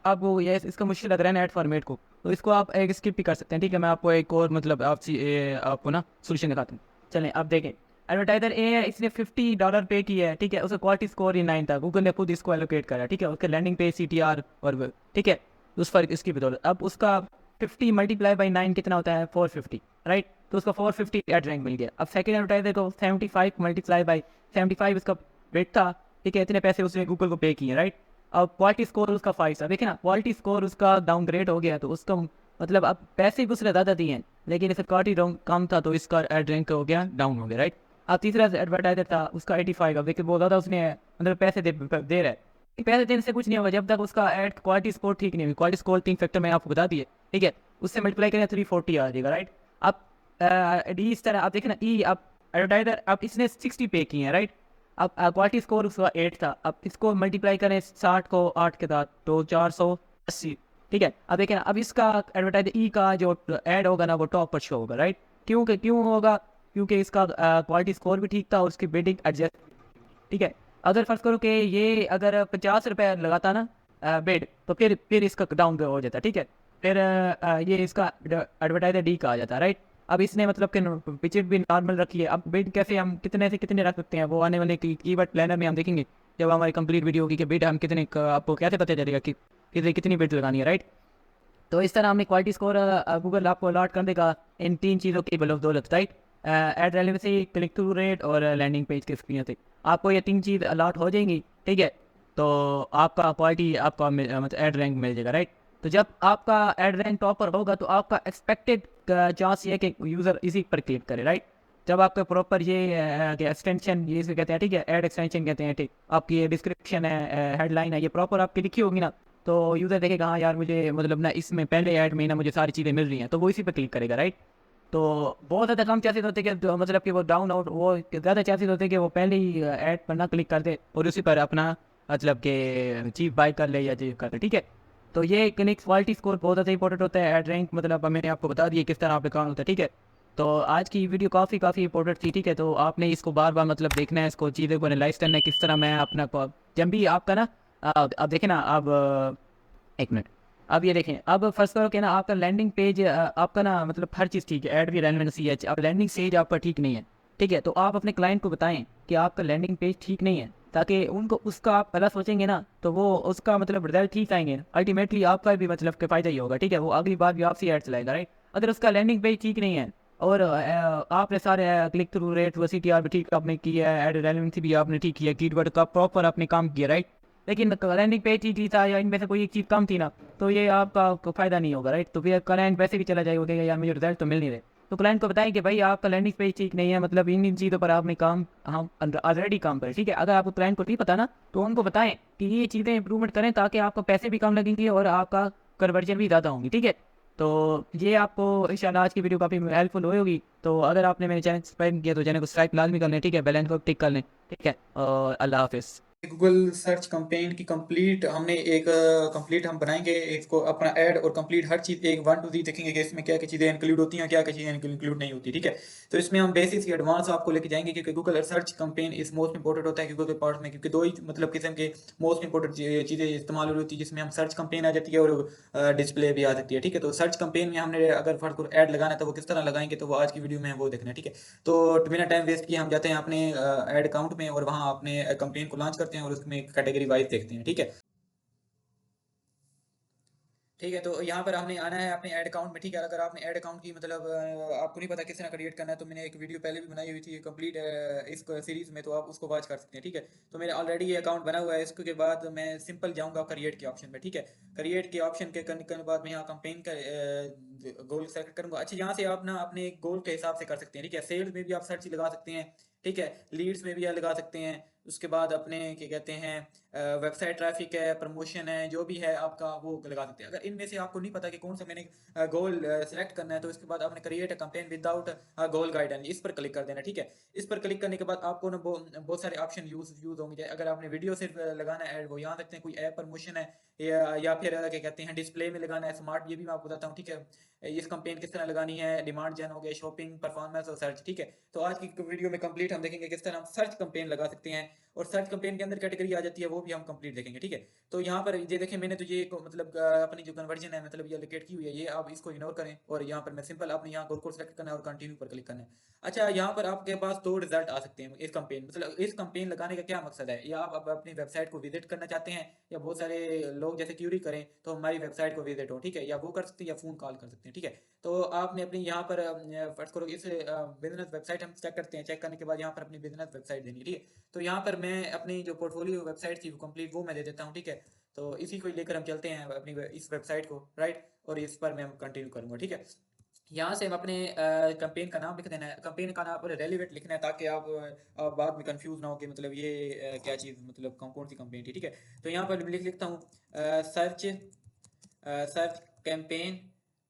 अब वो ये इसका मुश्किल लग रहा है ना ऐड फॉर्मेट को, तो इसको आप एक स्किप भी कर सकते हैं, ठीक है। मैं आपको एक और मतलब आपको ना सोल्यूशन दिखाता हूँ। चलें अब देखें, एडवर्टाइजर ए है, इसने $50 पे किया है, ठीक है, उसका क्वालिटी स्कोर ही 9 था, गूगल ने खुद इसको एलोकेट करा, ठीक है, उसके लैंडिंग पेज CTR और ठीक है, उस फर्क इसकी बदौलत अब उसका 50 मल्टीप्लाई बाई 9 कितना होता है, 450, राइट। तो उसका 450 एड रैंक मिल गया। अब सेकंड एडवर्टाइजर को 75 मल्टीप्लाई बाई 75 इसका वेट था, ठीक है, इतने पैसे उसने गूगल को पे किए, राइट। अब क्वालिटी स्कोर उसका 5 था, देखिए ना, क्वालिटी स्कोर उसका डाउनग्रेड हो गया, तो उसका मतलब अब पैसे भी उसने ज़्यादा दिए हैं, लेकिन इसका क्वालिटी कम था, तो इसका एड रैंक हो गया, डाउन हो गया, राइट। अब तीसरा एडवर्टाइजर था, उसका 85, अब देखिए बहुत ज़्यादा उसने मतलब पैसे दे रहा है। पैसे देने से कुछ नहीं होगा जब तक उसका एड क्वालिटी स्कोर ठीक नहीं हुई। क्वालिटी स्कोर 3 फैक्टर मैंने आपको बता दिए, ठीक है, उससे मल्टीप्लाई करें 340 आ जाएगा, राइट। अब डी इस तरह आप देखें ना, ई अब एडवर्टाइजर अब इसने 60 पे किए हैं, राइट। अब क्वालिटी स्कोर उसका 8 था, अब इसको मल्टीप्लाई करें 60 को 8 के साथ तो 480, ठीक है। अब देखें ना, अब इसका एडवर्टाइजर ई का जो ऐड होगा ना वो टॉप पर शो होगा, राइट। क्यों होगा, क्योंकि इसका क्वालिटी स्कोर भी ठीक था और उसकी बिडिंग एडजस्ट, ठीक है। अगर फर्ज करो कि ये अगर ₹50 लगाता ना बिड, तो फिर इसका डाउन हो जाता, ठीक है। फिर ये इसका एडवर्टाइजर डी का आ जाता, राइट। अब इसने मतलब कि बजट भी नॉर्मल रखी है। अब बिड कैसे हम कितने से कितने रख सकते हैं, वो आने वाले कीवर्ड प्लानर में हम देखेंगे, जब हमारी कंप्लीट वीडियो होगी कि बिड हम कितने आपको कैसे पता चलेगा कि कितनी बिड लगानी है, राइट। तो इस तरह हमने क्वालिटी स्कोर गूगल आपको अलॉट कर देगा इन 3 चीज़ों की बदौलत, right. Ad relevancy, click through rate और लैंडिंग पेज के एक्सपीरियंस से आपको ये 3 चीज़ अलॉट हो जाएंगी, ठीक है। तो आपका क्वालिटी आपका मतलब एड रैंक मिल जाएगा, राइट। तो जब आपका एड रैंक टॉपर होगा तो आपका एक्सपेक्टेड चांस ये है कि यूज़र इसी पर क्लिक करे, राइट। जब आपका प्रॉपर ये एक्सटेंशन ये इसे कहते हैं, ठीक है, एड एक्सटेंशन कहते हैं, ठीक, आपकी ये डिस्क्रिप्शन है, हेडलाइन है, ये प्रॉपर आपकी लिखी होगी ना, तो यूज़र देखेगा हाँ यार मुझे मतलब ना इसमें पहले ऐड में ना मुझे सारी चीज़ें मिल रही हैं, तो वो इसी पर क्लिक करेगा, राइट। तो बहुत ज़्यादा कम चांसेस होते हैं कि मतलब कि वो डाउन आउट, वो ज़्यादा चांसेस होते हैं कि वो पहले ही ऐड पर ना क्लिक कर दे और उसी पर अपना मतलब कि चीप बाय कर ले या चीप कर ले, ठीक है। तो ये क्लिक क्वालिटी स्कोर बहुत ज़्यादा इंपॉर्टेंट होता है। ऐड रैंक मतलब मैंने आपको बता दिया किस तरह पे काम होता है, ठीक है। तो आज की वीडियो काफ़ी इंपॉर्टेंट थी, ठीक है। तो आपने इसको बार बार मतलब देखना है, इसको चीज़ों को एनालाइज करना है, किस तरह मैं अपना जब भी आपका ना अब देखें ना, अब एक मिनट, अब ये देखें, अब फर्स्ट करो कि ना आपका लैंडिंग पेज आपका ना मतलब हर चीज़ ठीक है, ऐड भी रेलेवेंसी है, अब लैंडिंग पेज आपका ठीक नहीं है, ठीक है। तो आप अपने क्लाइंट को बताएं कि आपका लैंडिंग पेज ठीक नहीं है, ताकि उनको उसका आप पहला सोचेंगे ना तो वो उसका मतलब रिजल्ट ठीक आएंगे, अल्टीमेटली आपका भी मतलब के फ़ायदा ही होगा, ठीक है। वो अगली बार भी आपसे ऐड चलाएगा, राइट। अगर उसका लैंडिंग पेज ठीक नहीं है और आपने सारे क्लिक थ्रू रेट व CTR भी ठीक आपने किया है, ऐड रेलेवेंसी भी आपने ठीक किया, कीवर्ड का प्रॉपर आपने काम किया, राइट। लेकिन लैंडिंग पेज ही था या इनमें से कोई एक चीज़ कम थी ना, तो ये आपका फ़ायदा नहीं होगा, राइट। तो फिर क्लाइंट वैसे भी चला जाएगा कि यार मुझे रिजल्ट तो मिल नहीं रहे। तो क्लाइंट को बताएं कि भाई आपका लैंडिंग पेज ठीक नहीं है, मतलब इन चीज़ों पर आपने काम हम ऑलरेडी काम करें, ठीक है। अगर आपको क्लाइंट को नहीं पता ना, तो उनको बताएं कि ये चीज़ें इंप्रूवमेंट करें ताकि आपको पैसे भी कम लगेंगे और आपका कन्वर्जन भी ज़्यादा होंगी, ठीक है। तो ये आपको इंशाल्लाह आज की वीडियो काफ़ी हेल्पफुल होगी। तो अगर आपने मेरे चैनल सब्सक्राइब किया तो चैनल को सब्सक्राइब लाजमी कर लें, ठीक है, बेल आइकन को टिक कर लें, ठीक है, और अल्लाह हाफिज़। गूगल सर्च कंपेन की कंप्लीट हमने एक कंप्लीट हम बनाएंगे इसको अपना ऐड, और कंप्लीट हर चीज़ एक 1 to 3 देखेंगे कि इसमें क्या क्या चीज़ें इंक्लूड होती हैं, क्या क्या चीज़ें इंक्लूड नहीं होती, ठीक है। तो इसमें हम बेसिक से एडवांस आपको लेके जाएंगे, क्योंकि गूगल सर्च कंपेन इस मोस्ट इंपॉर्टेंट होता है गूगल के पार्ट में, क्योंकि दो ही मतलब किस्म के मोस्ट इंपॉर्टेंट चीज़ें इस्तेमाल हो रही होती है, जिसमें हम सर्च कंपेन आ जाती है और डिस्प्ले भी आ सकती है, ठीक है। तो सर्च कंपेन में हमने अगर फर्स्ट को ऐड लगाना है तो वो किस तरह लगाएंगे, तो वो आज की वीडियो में वो देखना है, ठीक है। तो बिना टाइम वेस्ट किए हम जाते हैं अपने ऐड अकाउंट में, और वहाँ अपने कंपेन को लॉन्च करते हैं और उसमें कैटेगरी वाइज देखते हैं, ठीक है। ठीक है, तो यहाँ पर हमने आना है अपने ऐड अकाउंट में, ठीक है। अगर आपने ऐड अकाउंट की मतलब आपको नहीं पता किस तरह क्रिएट करना है, तो मैंने एक वीडियो पहले भी बनाई हुई थी कंप्लीट इस सीरीज में, तो आप उसको वॉच कर सकते हैं, ठीक है। तो मेरा ऑलरेडी ये अकाउंट बना हुआ है, इसके बाद मैं सिंपल जाऊँगा क्रिएट के ऑप्शन में, ठीक है। क्रिएट के ऑप्शन के करने के बाद मैं यहाँ कंपेन का गोल सेलेक्ट करूँगा। अच्छा, यहाँ से आप ना अपने गोल के हिसाब से कर सकते हैं, ठीक है। सेल्स में भी आप सर्च लगा सकते हैं, ठीक है। लीड्स में भी आप लगा सकते हैं। उसके बाद अपने क्या कहते हैं वेबसाइट ट्रैफिक है, प्रमोशन है, जो भी है आपका वो लगा सकते हैं। अगर इनमें से आपको नहीं पता कि कौन सा मैंने गोल सेलेक्ट करना है, तो इसके बाद आपने create a campaign without goal guidance इस पर क्लिक कर देना, ठीक है। इस पर क्लिक करने के बाद आपको ना बहुत सारे ऑप्शन यूज होंगे। अगर आपने वीडियो सिर्फ लगाना है वो यहाँ सकते हैं, कोई ऐप प्रमोशन है, या फिर क्या कहते हैं डिस्प्ले में लगाना है, स्मार्ट, ये भी मैं आपको बताता हूँ, ठीक है। इस कंपेन किस तरह लगानी है, डिमांड जन हो गया, शॉपिंग, परफॉर्मेंस और सर्च, ठीक है। तो आज की वीडियो में कंप्लीट हम देखेंगे किस तरह हम सर्च कंपेन लगा सकते हैं, और सर्च कंपेन के अंदर कैटेगरी आ जाती है, वो भी हम कंप्लीट देखेंगे, ठीक है। तो यहाँ पर ये देखें, मैंने तो ये मतलब अपनी जो कन्वर्जन है मतलब ये लोकेट की हुई है, ये आप इसको इग्नोर करें, और यहाँ पर मैं सिंपल आपने यहाँ गोल कोड सेलेक्ट करना है और कंटिन्यू पर क्लिक करना है। अच्छा, यहाँ पर आपके पास दो रिजल्ट आ सकते हैं इस कंपेन, मतलब इस कंपेन लगाने का क्या मकसद है, या आप अपनी वेबसाइट को विजिट करना चाहते हैं, या बहुत सारे लोग जैसे क्यूरी करें तो हमारी वेबसाइट को विजिट हो, ठीक है, या वो कर सकते हैं, या फ़ोन कॉल कर सकते हैं, ठीक है। तो आपने अपनी यहाँ पर फर्स्ट करो इस बिजनेस वेबसाइट हम चेक करते हैं, चेक करने के बाद यहाँ पर अपनी बिजनेस वेबसाइट देनी है, ठीक है। तो यहाँ पर मैं अपनी जो पोर्टफोलियो वेबसाइट थी वो कंप्लीट वो मैं दे देता हूँ, ठीक है। तो इसी को लेकर हम चलते हैं अपनी इस वेबसाइट को, राइट, और इस पर मैं कंटिन्यू करूँगा, ठीक है। यहाँ से हम अपने कंपेन का नाम लिख देना है, कंपेन का नाम पर रेलिवेंट लिखना है, ताकि आप बाद में कंफ्यूज ना हो कि मतलब ये क्या चीज़ मतलब कौन सी कंपेन थी, ठीक है। तो यहाँ पर लिखता हूँ सर्च सर्च कैंपेन,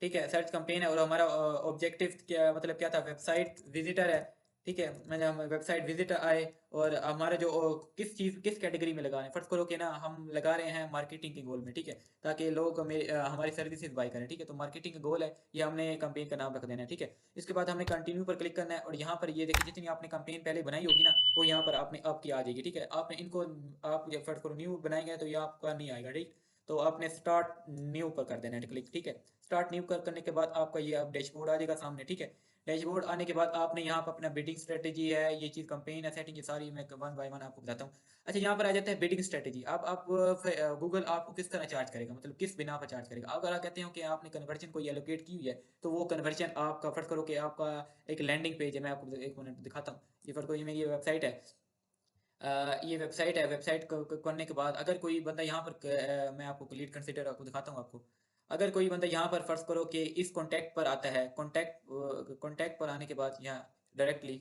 ठीक है, सर्च कैंपेन है, और हमारा ऑब्जेक्टिव क्या मतलब क्या था, वेबसाइट विजिटर है, ठीक है। मतलब हम वेबसाइट विजिटर आए, और हमारा जो किस चीज़ किस कैटेगरी में लगाना है, फर्स्ट करो कि ना हम लगा रहे हैं मार्केटिंग के गोल में, ठीक है, ताकि लोग हमारी सर्विसेज बाय करें, ठीक है। तो मार्केटिंग का गोल है, ये हमने कंपेन का नाम रख देना है, ठीक है। इसके बाद हमने कंटिन्यू पर क्लिक करना है, और यहाँ पर ये देखिए जितनी आपने कंपेन पहले बनाई होगी ना, वो यहाँ पर आपने आपकी आ जाएगी, ठीक है। आपने इनको आप फर्स्ट करो न्यू बनाएंगे तो ये आपका नहीं आएगा, ठीक। तो आपने स्टार्ट न्यू पर कर देना है क्लिक, ठीक है। स्टार्ट न्यू करने के बाद आपका ये अब डैशबोर्ड आ जाएगा सामने, ठीक है। डैशबोर्ड आने के बाद आपने यहाँ पर अपना बिडिंग स्ट्रेटेजी है, ये चीज़ कंपेन है, सेटिंग, ये सारी मैं वन बाय वन आपको बताता हूँ। अच्छा, यहाँ पर आ जाता है बिडिंग स्ट्रेटेजी। अब आप गूगल आपको किस तरह चार्ज करेगा, मतलब किस बिना पर चार्ज करेगा। अगर आप कहते हो कि आपने कन्वर्जन को एलोकेट की हुई है, तो वो कन्वर्जन आपका फर्स्ट करो कि आपका एक लैंडिंग पेज है, मैं आपको एक मिनट दिखाता हूँ। ये फर्स्ट करो, ये वेबसाइट है, ये वेबसाइट है। वेबसाइट करने के बाद अगर कोई बंदा यहाँ पर मैं आपको लीड कंसिडर आपको दिखाता हूँ आपको। अगर कोई बंदा यहाँ पर फर्ज करो कि इस कॉन्टैक्ट पर आता है, कॉन्टैक्ट पर आने के बाद यहाँ डायरेक्टली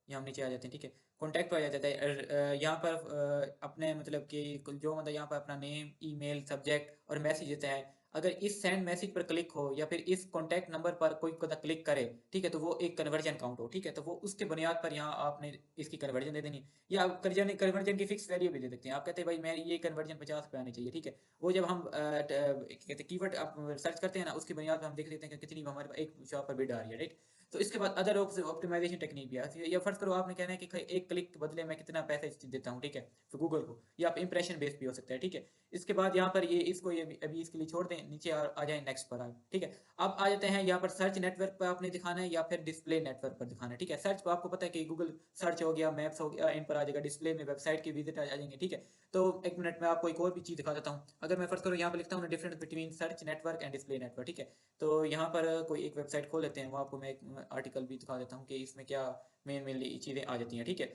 यहाँ हम नीचे आ जाते हैं, ठीक है। कॉन्टैक्ट पर आ जाता है, यहाँ पर अपने मतलब कि जो बंदा यहाँ पर अपना नेम, ईमेल, सब्जेक्ट और मैसेज देता है, अगर इस सेंड मैसेज पर क्लिक हो, या फिर इस कॉन्टैक्ट नंबर पर कोई बंदा क्लिक करे, ठीक है, तो वो एक कन्वर्जन काउंट हो, ठीक है। तो वो उसके बुनियाद पर यहाँ आपने इसकी कन्वर्जन दे देनी है, या आप कन्वर्जन की फिक्स वैल्यू भी दे सकते हैं। आप कहते हैं भाई मैं ये कन्वर्जन 50 पे आनी चाहिए, ठीक है। वो जब हम कहते कीवर्ड आप सर्च करते हैं ना, उसकी बुनियाद पर हम देख लेते हैं कि कितनी हमारे पास एक शॉप पर बिड आ रही है, राइट। तो इसके बाद अदर ऑप्टिमाइजेशन टेक्निक भी है, या फर्स्ट करो आपने कहना है कि एक क्लिक के बदले मैं कितना पैसे देता हूँ, ठीक है, तो गूगल को, या आप इंप्रेशन बेस्ड भी हो सकता है, ठीक है। इसके बाद यहाँ पर ये इसको ये अभी इसके लिए छोड़ दें, नीचे आ जाए नेक्स्ट पर आए, ठीक है। अब आ जाते हैं यहाँ पर सर्च नेटवर्क पर आपने दिखाना है, या फिर डिस्प्ले नेटवर्क पर दिखाना है, ठीक है। सर्च पर आपको पता है कि गूगल सर्च हो गया, मैप्स हो गया, इन पर आ जाएगा, डिस्प्ले में वेबसाइट की विजिट आ जाएंगे, ठीक है। तो एक मिनट में आपको एक और भी चीज़ दिखा देता हूँ। अगर मैं फर्स्ट करूँ यहाँ पर लिखता हूँ difference between search network and display network, ठीक है। तो यहाँ पर कोई एक वेबसाइट खोल लेते हैं, वो आपको मैं एक आर्टिकल भी दिखा देता हूँ कि इसमें क्या मेनली चीज़ें आ जाती हैं, ठीक है।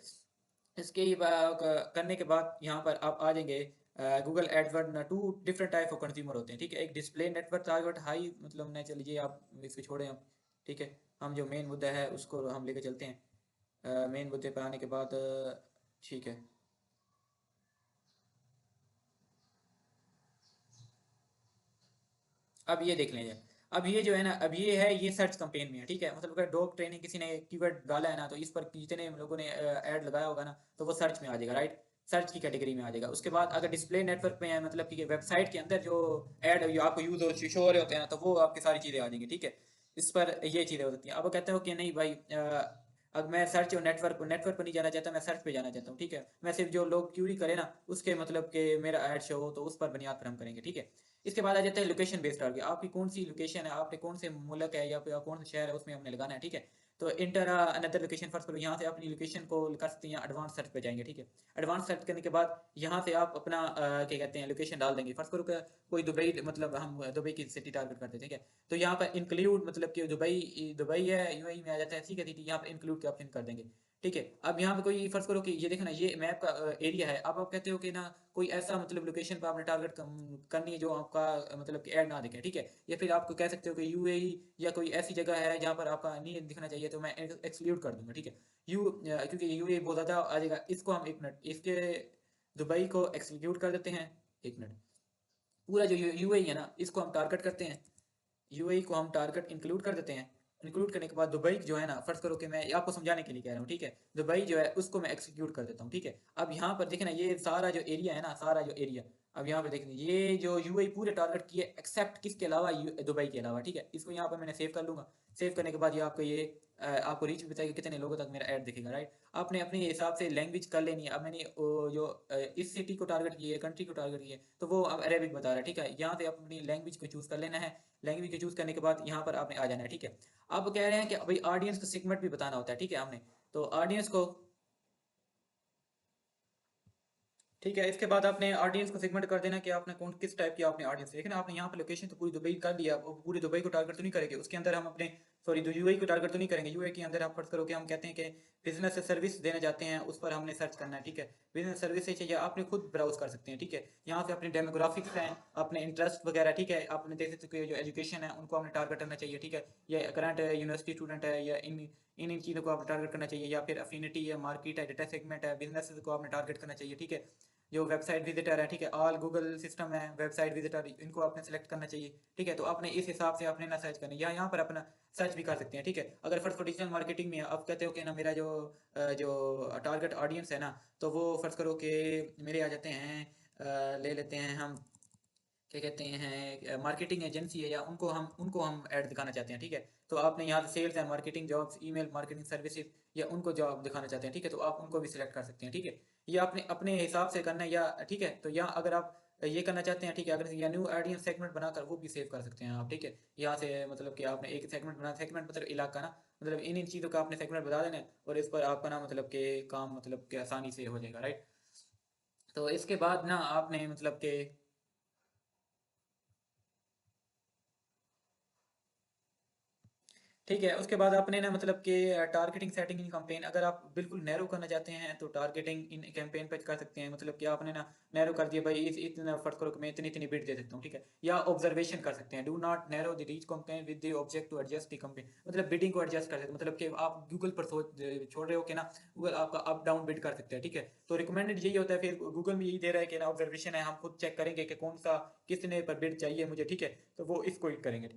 इसके करने के बाद यहाँ पर आप आ जाएंगे Google AdWord, two different type of consumer होते हैं, ठीक है। एक डिस्प्ले नेटवर्क टारगेट हाई, मतलब न चलिए आप इसको छोड़ें आप, ठीक है। हम जो मेन मुद्दा है उसको हम लेके चलते हैं। मेन मुद्दे पर आने के बाद ठीक है, अब ये देख लीजिए। अब ये जो है ना, अब ये है, ये सर्च कंपेन में है, ठीक है। मतलब अगर डॉग ट्रेनिंग किसी ने कीवर्ड डाला है ना, तो इस पर जितने लोगों ने ऐड लगाया होगा ना, तो वो सर्च में आ जाएगा, राइट। सर्च की कैटेगरी में आ जाएगा। उसके बाद अगर डिस्प्ले नेटवर्क में है, मतलब कि वेबसाइट के अंदर जो ऐड आपको यूज हो शो हो रहे होते हैं ना, तो वो आपकी सारी चीज़ें आ जाएंगी, ठीक है। इस पर ये चीज़ें हो सकती हैं। अब वो कहते हो कि नहीं भाई, अब मैं सर्च और नेटवर्क नेटवर्क पर नहीं जाना चाहता, मैं सर्च पे जाना चाहता हूँ, ठीक है। मैं सिर्फ जो लोग क्यूरी करे ना, उसके मतलब कि मेरा ऐड शो हो, तो उस पर बुनियाद पर हम करेंगे, ठीक है। इसके बाद आ जाता है लोकेशन बेस्ड टारगेट। आपकी कौन सी लोकेशन है, आपने कौन से मुल्क है या फिर कौन सा शहर है, उसमें हमने लगाना है, ठीक है। तो इंटर अनदर लोकेशन फर्स्ट करो, यहाँ से अपनी लोकेशन को कर सकते हैं, एडवांस सर्च पे जाएंगे, ठीक है। एडवांस सर्च करने के बाद यहाँ से आप अपना क्या कहते हैं लोकेशन डाल देंगे। फर्स्ट करो कोई दुबई, मतलब हम दुबई की सिटी टारगेट करते हैं, ठीक है। तो यहाँ पर इंक्लूड, मतलब कि दुबई दुबई है, यूएई में आ जाता है, ठीक है, ठीक है, यहाँ पर इंक्लूड के ऑप्शन कर देंगे, ठीक है। अब यहाँ पे कोई फर्ज करो कि ये देखो ना, ये मैप का एरिया है। अब आप कहते हो कि ना कोई ऐसा मतलब लोकेशन पे आपने टारगेट करनी है जो आपका मतलब कि ऐड ना दिखे, ठीक है। या फिर आपको कह सकते हो कि यूएई या कोई ऐसी जगह है जहाँ पर आपका नहीं दिखना चाहिए, तो मैं एक्सक्लूड कर दूंगा, ठीक है। क्योंकि यूएई बहुत ज़्यादा आ जाएगा। इसको हम, एक मिनट, इसके दुबई को एक्सक्लूड कर देते हैं, एक मिनट। पूरा जो यूएई है ना, इसको हम टारगेट करते हैं, यूएई को हम टारगेट इंक्लूड कर देते हैं। इंक्लूड करने के बाद दुबई जो है ना, फर्ज करो कि मैं आपको समझाने के लिए कह रहा हूँ, ठीक है। दुबई जो है उसको मैं एक्सिक्यूट कर देता हूँ, ठीक है। अब यहाँ पर देखें ना, ये सारा जो एरिया है ना, सारा जो एरिया, अब यहाँ पर देखें ये जो यूएई पूरे टारगेट किए, एक्सेप्ट किसके अलावा, दुबई के अलावा, ठीक है। इसको यहाँ पर मैंने सेव कर लूँगा। सेव करने के बाद ये आपको आपको रीच भी बताएगा कितने लोगों तक मेरा ऐड दिखेगा, राइट। आपने अपने हिसाब से लैंग्वेज कर लेनी है। अब मैंने जो इस सिटी को टारगेट किया है, कंट्री को टारगेट किया है, तो वो अब अरेबिक बता रहा है, ठीक है। यहाँ से आप अपनी लैंग्वेज को चूज़ कर लेना है। लैंग्वेज को चूज़ करने के बाद यहाँ पर आपने आ जाना है, ठीक है। अब कह रहे हैं कि भाई ऑडियंस को सेगमेंट भी बताना होता है, ठीक है, हमने। तो ऑडियंस को, ठीक है, इसके बाद आपने ऑडियंस को सेगमेंट कर देना कि आपने कौन किस टाइप की आपने ऑडियंस, लेकिन आपने यहाँ पर लोकेशन तो पूरी दुबई कर दिया। अब पूरी दुबई को टारगेट तो नहीं करेंगे, उसके अंदर हम अपने, सॉरी, यूएई को टारगेट तो नहीं करेंगे। यूएई के अंदर आप फर्ज करो कि हम कहते हैं कि बिजनेस सर्विस देना चाहते हैं, उस पर हमने सर्च करना है, ठीक है। बिजनेस सर्विस चाहिए, आपने खुद ब्राउज कर सकते हैं, ठीक है। यहाँ से अपने डेमोग्राफिक्स हैं, अपने इंटरेस्ट वगैरह, ठीक है। आपने देख सकते हो जो एजुकेशन है उनको हमने टारगेट करना चाहिए, ठीक है। या करंट यूनिवर्सिटी स्टूडेंट है, या इन चीज़ों को आपने टारगेट करना चाहिए, या फिर अफिनिटी है, मार्केट है, डेटा सेगमेंट है, बिजनेस को आपने टारगेट करना चाहिए, ठीक है। जो वेबसाइट विजिटर है, ठीक है, ऑल गूगल सिस्टम है, वेबसाइट विजिटर, इनको आपने सेलेक्ट करना चाहिए, ठीक है। तो आपने इस हिसाब से अपने ना सर्च करना, या यहाँ पर अपना सर्च भी कर सकते हैं, ठीक है। अगर फर्स्ट डिजिटल मार्केटिंग में आप कहते हो कि ना मेरा जो टारगेट ऑडियंस है ना, तो वो फर्ज करो कि मेरे आ जाते हैं, ले लेते हैं हम, क्या कहते हैं, मार्केटिंग एजेंसी है, या उनको हम ऐड दिखाना चाहते हैं, ठीक है। तो आपने यहाँ से सेल्स है, marketing jobs, email marketing services, या उनको जॉब दिखाना चाहते हैं, ठीक है। तो आप उनको भी सिलेक्ट कर सकते हैं, ठीक है। ये आपने अपने हिसाब से करना है, या ठीक है। तो यहाँ अगर आप ये करना चाहते हैं, ठीक है, अगर या न्यू ऑडियंस सेगमेंट बनाकर वो भी सेव कर सकते हैं आप, ठीक है। यहाँ से मतलब कि आपने एक सेगमेंट बना, सेगमेंट मतलब इलाका ना, मतलब इन इन चीज़ों का आपने सेगमेंट बता देना है, और इस पर आपका ना मतलब कि काम मतलब कि आसानी से हो जाएगा, राइट। तो इसके बाद ना आपने मतलब कि, ठीक है, उसके बाद आपने ना मतलब कि टारगेटिंग सेटिंग इन कैंपेन, अगर आप बिल्कुल नैरो करना चाहते हैं तो टारगेटिंग इन कैंपेन पे कर सकते हैं। मतलब कि आपने ना नैरो कर दिया भाई, इस इतना फर्क करो कि मैं इतनी इतनी बिट दे सकता हूँ, ठीक है। या ऑब्जर्वेशन कर सकते हैं, do not narrow the reach campaign with the object to adjust the campaign, मतलब बिडिंग को एडजस्ट कर सकते हैं। मतलब कि आप गूगल पर सोच छोड़ रहे हो कि ना, गूगल आपका अप डाउन बिड कर सकते हैं, ठीक है। तो रिकमेंडेड यही होता है, फिर गूगल में यही दे रहा है कि ना ऑब्जर्वेशन है, हम खुद चेक करेंगे कि कौन सा कितने पर बिड चाहिए मुझे, ठीक है। तो वो इसको ही करेंगे।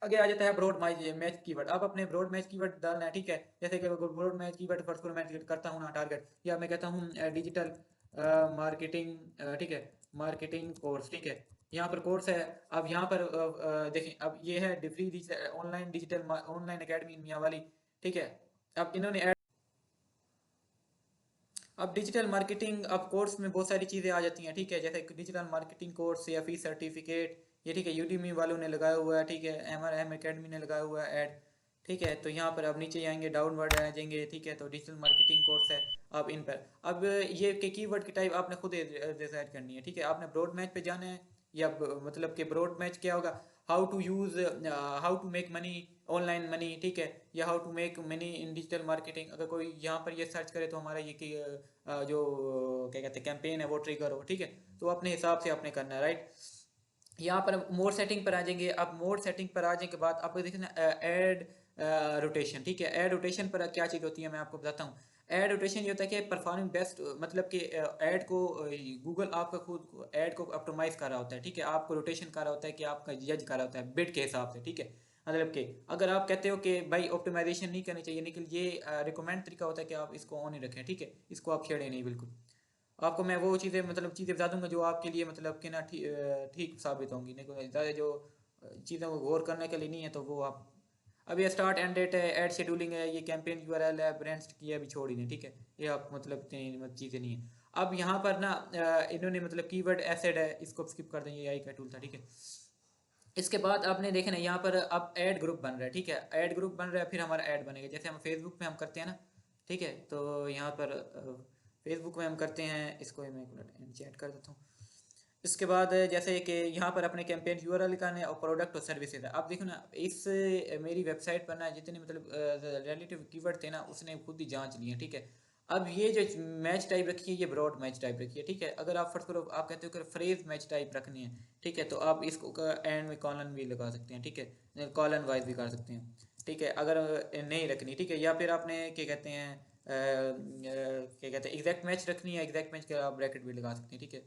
आगे आ जाता है ब्रॉड मैच कीवर्ड। अब अपने ब्रॉड मैच कीवर्ड डालना है, ठीक है। जैसे कि ब्रॉड मैच कीवर्ड फर्स्ट को मैं करता हूँ ना टारगेट, या मैं कहता हूँ डिजिटल मार्केटिंग, ठीक है, मार्केटिंग कोर्स, ठीक है। यहाँ पर कोर्स है। अब यहाँ पर देखें, अब ये है free online digital online academy मियाँ वाली, ठीक है। अब इन्होंने, अब डिजिटल मार्केटिंग, अब कोर्स में बहुत सारी चीज़ें आ जाती हैं, ठीक है। जैसे डिजिटल मार्केटिंग कोर्स या फीस सर्टिफिकेट, ये ठीक है, यूडीमी वालों ने लगाया हुआ है, ठीक है, एम अकेडमी ने लगाया हुआ है ऐड, ठीक है। तो यहाँ पर अब नीचे आएंगे, डाउनवर्ड आ जाएंगे, ठीक है। तो डिजिटल मार्केटिंग कोर्स है, अब इन पर, अब ये के कीवर्ड की टाइप आपने खुद डिसाइड करनी है, ठीक है। आपने ब्रॉड मैच पे जाना है, या मतलब कि ब्रॉड मैच क्या होगा, how to use, how to make money, online money, ठीक है। या how to make money in digital marketing. अगर कोई यहाँ पर ये सर्च करे तो हमारा ये कि जो क्या कहते हैं कैंपेन है वो ट्रिगर हो, ठीक है। तो अपने हिसाब से आपने करना है, राइट। यहाँ पर मोड सेटिंग पर आ जाएंगे। अब मोड सेटिंग पर आ जाने के बाद आपको देखना ऐड रोटेशन, ठीक है। ऐड रोटेशन पर क्या चीज़ होती है मैं आपको बताता हूँ। ऐड रोटेशन ये होता है कि परफॉर्मिंग बेस्ट, मतलब कि ऐड को गूगल आपका खुद ऐड को ऑप्टिमाइज कर रहा होता है, ठीक है, आपको रोटेशन कर रहा होता है कि आपका जज कर रहा होता है बिड के हिसाब से, ठीक है। मतलब कि अगर आप कहते हो कि भाई ऑप्टिमाइजेशन नहीं करनी चाहिए, लेकिन ये रिकमेंड तरीका होता है कि आप इसको ऑन ही रखें, ठीक है, इसको आप छेड़े नहीं बिल्कुल। आपको मैं वो चीज़ें मतलब चीज़ें बता दूंगा जो आपके लिए मतलब कि ना ठीक साबित होंगी, नहीं कोई ज़्यादा जो चीज़ों को गौर करने के लिए नहीं है, तो वो आप अब ये स्टार्ट एंड डेट है, एड शेड्यूलिंग है, ये कैंपेन यूआरएल है, ब्रांड्स की है, अभी छोड़ ही दें, ठीक है। ये आप मतलब इतनी चीज़ें नहीं है। अब यहाँ पर ना इन्होंने मतलब कीवर्ड एसिड है, इसको स्किप कर दें, ये आई का टूल था, ठीक है। इसके बाद आपने देखे ना यहाँ पर अब ऐड ग्रुप बन रहा है, ठीक है, ऐड ग्रुप बन रहा है, फिर हमारा ऐड बनेगा जैसे हम फेसबुक पे हम करते हैं ना, ठीक है। तो यहाँ पर फेसबुक में हम करते हैं, इसको मैं एक मिनट चैट कर देता हूँ। इसके बाद जैसे कि यहाँ पर अपने कैंपेन यूआरएल लिखाना है और प्रोडक्ट और सर्विसेज है। आप देखो ना इस मेरी वेबसाइट पर ना जितने मतलब रिलेटिव कीवर्ड थे ना, उसने खुद ही जांच लिए, ठीक है। अब ये जो मैच टाइप रखी है, ये ब्रॉड मैच टाइप रखी है, ठीक है। अगर आप फर्स्ट करो, आप कहते हो कि फ्रेज मैच टाइप रखनी है, ठीक है, तो आप इसको एंड में कॉलन भी लगा सकते हैं, ठीक है, कॉलन वाइज भी कर सकते हैं, ठीक है, अगर नहीं रखनी, ठीक है। या फिर आपने क्या कहते हैं क्या कहते हैं एग्जैक्ट मैच रखनी है, एग्जैक्ट मैच का आप ब्रैकेट भी लगा सकते हैं, ठीक है।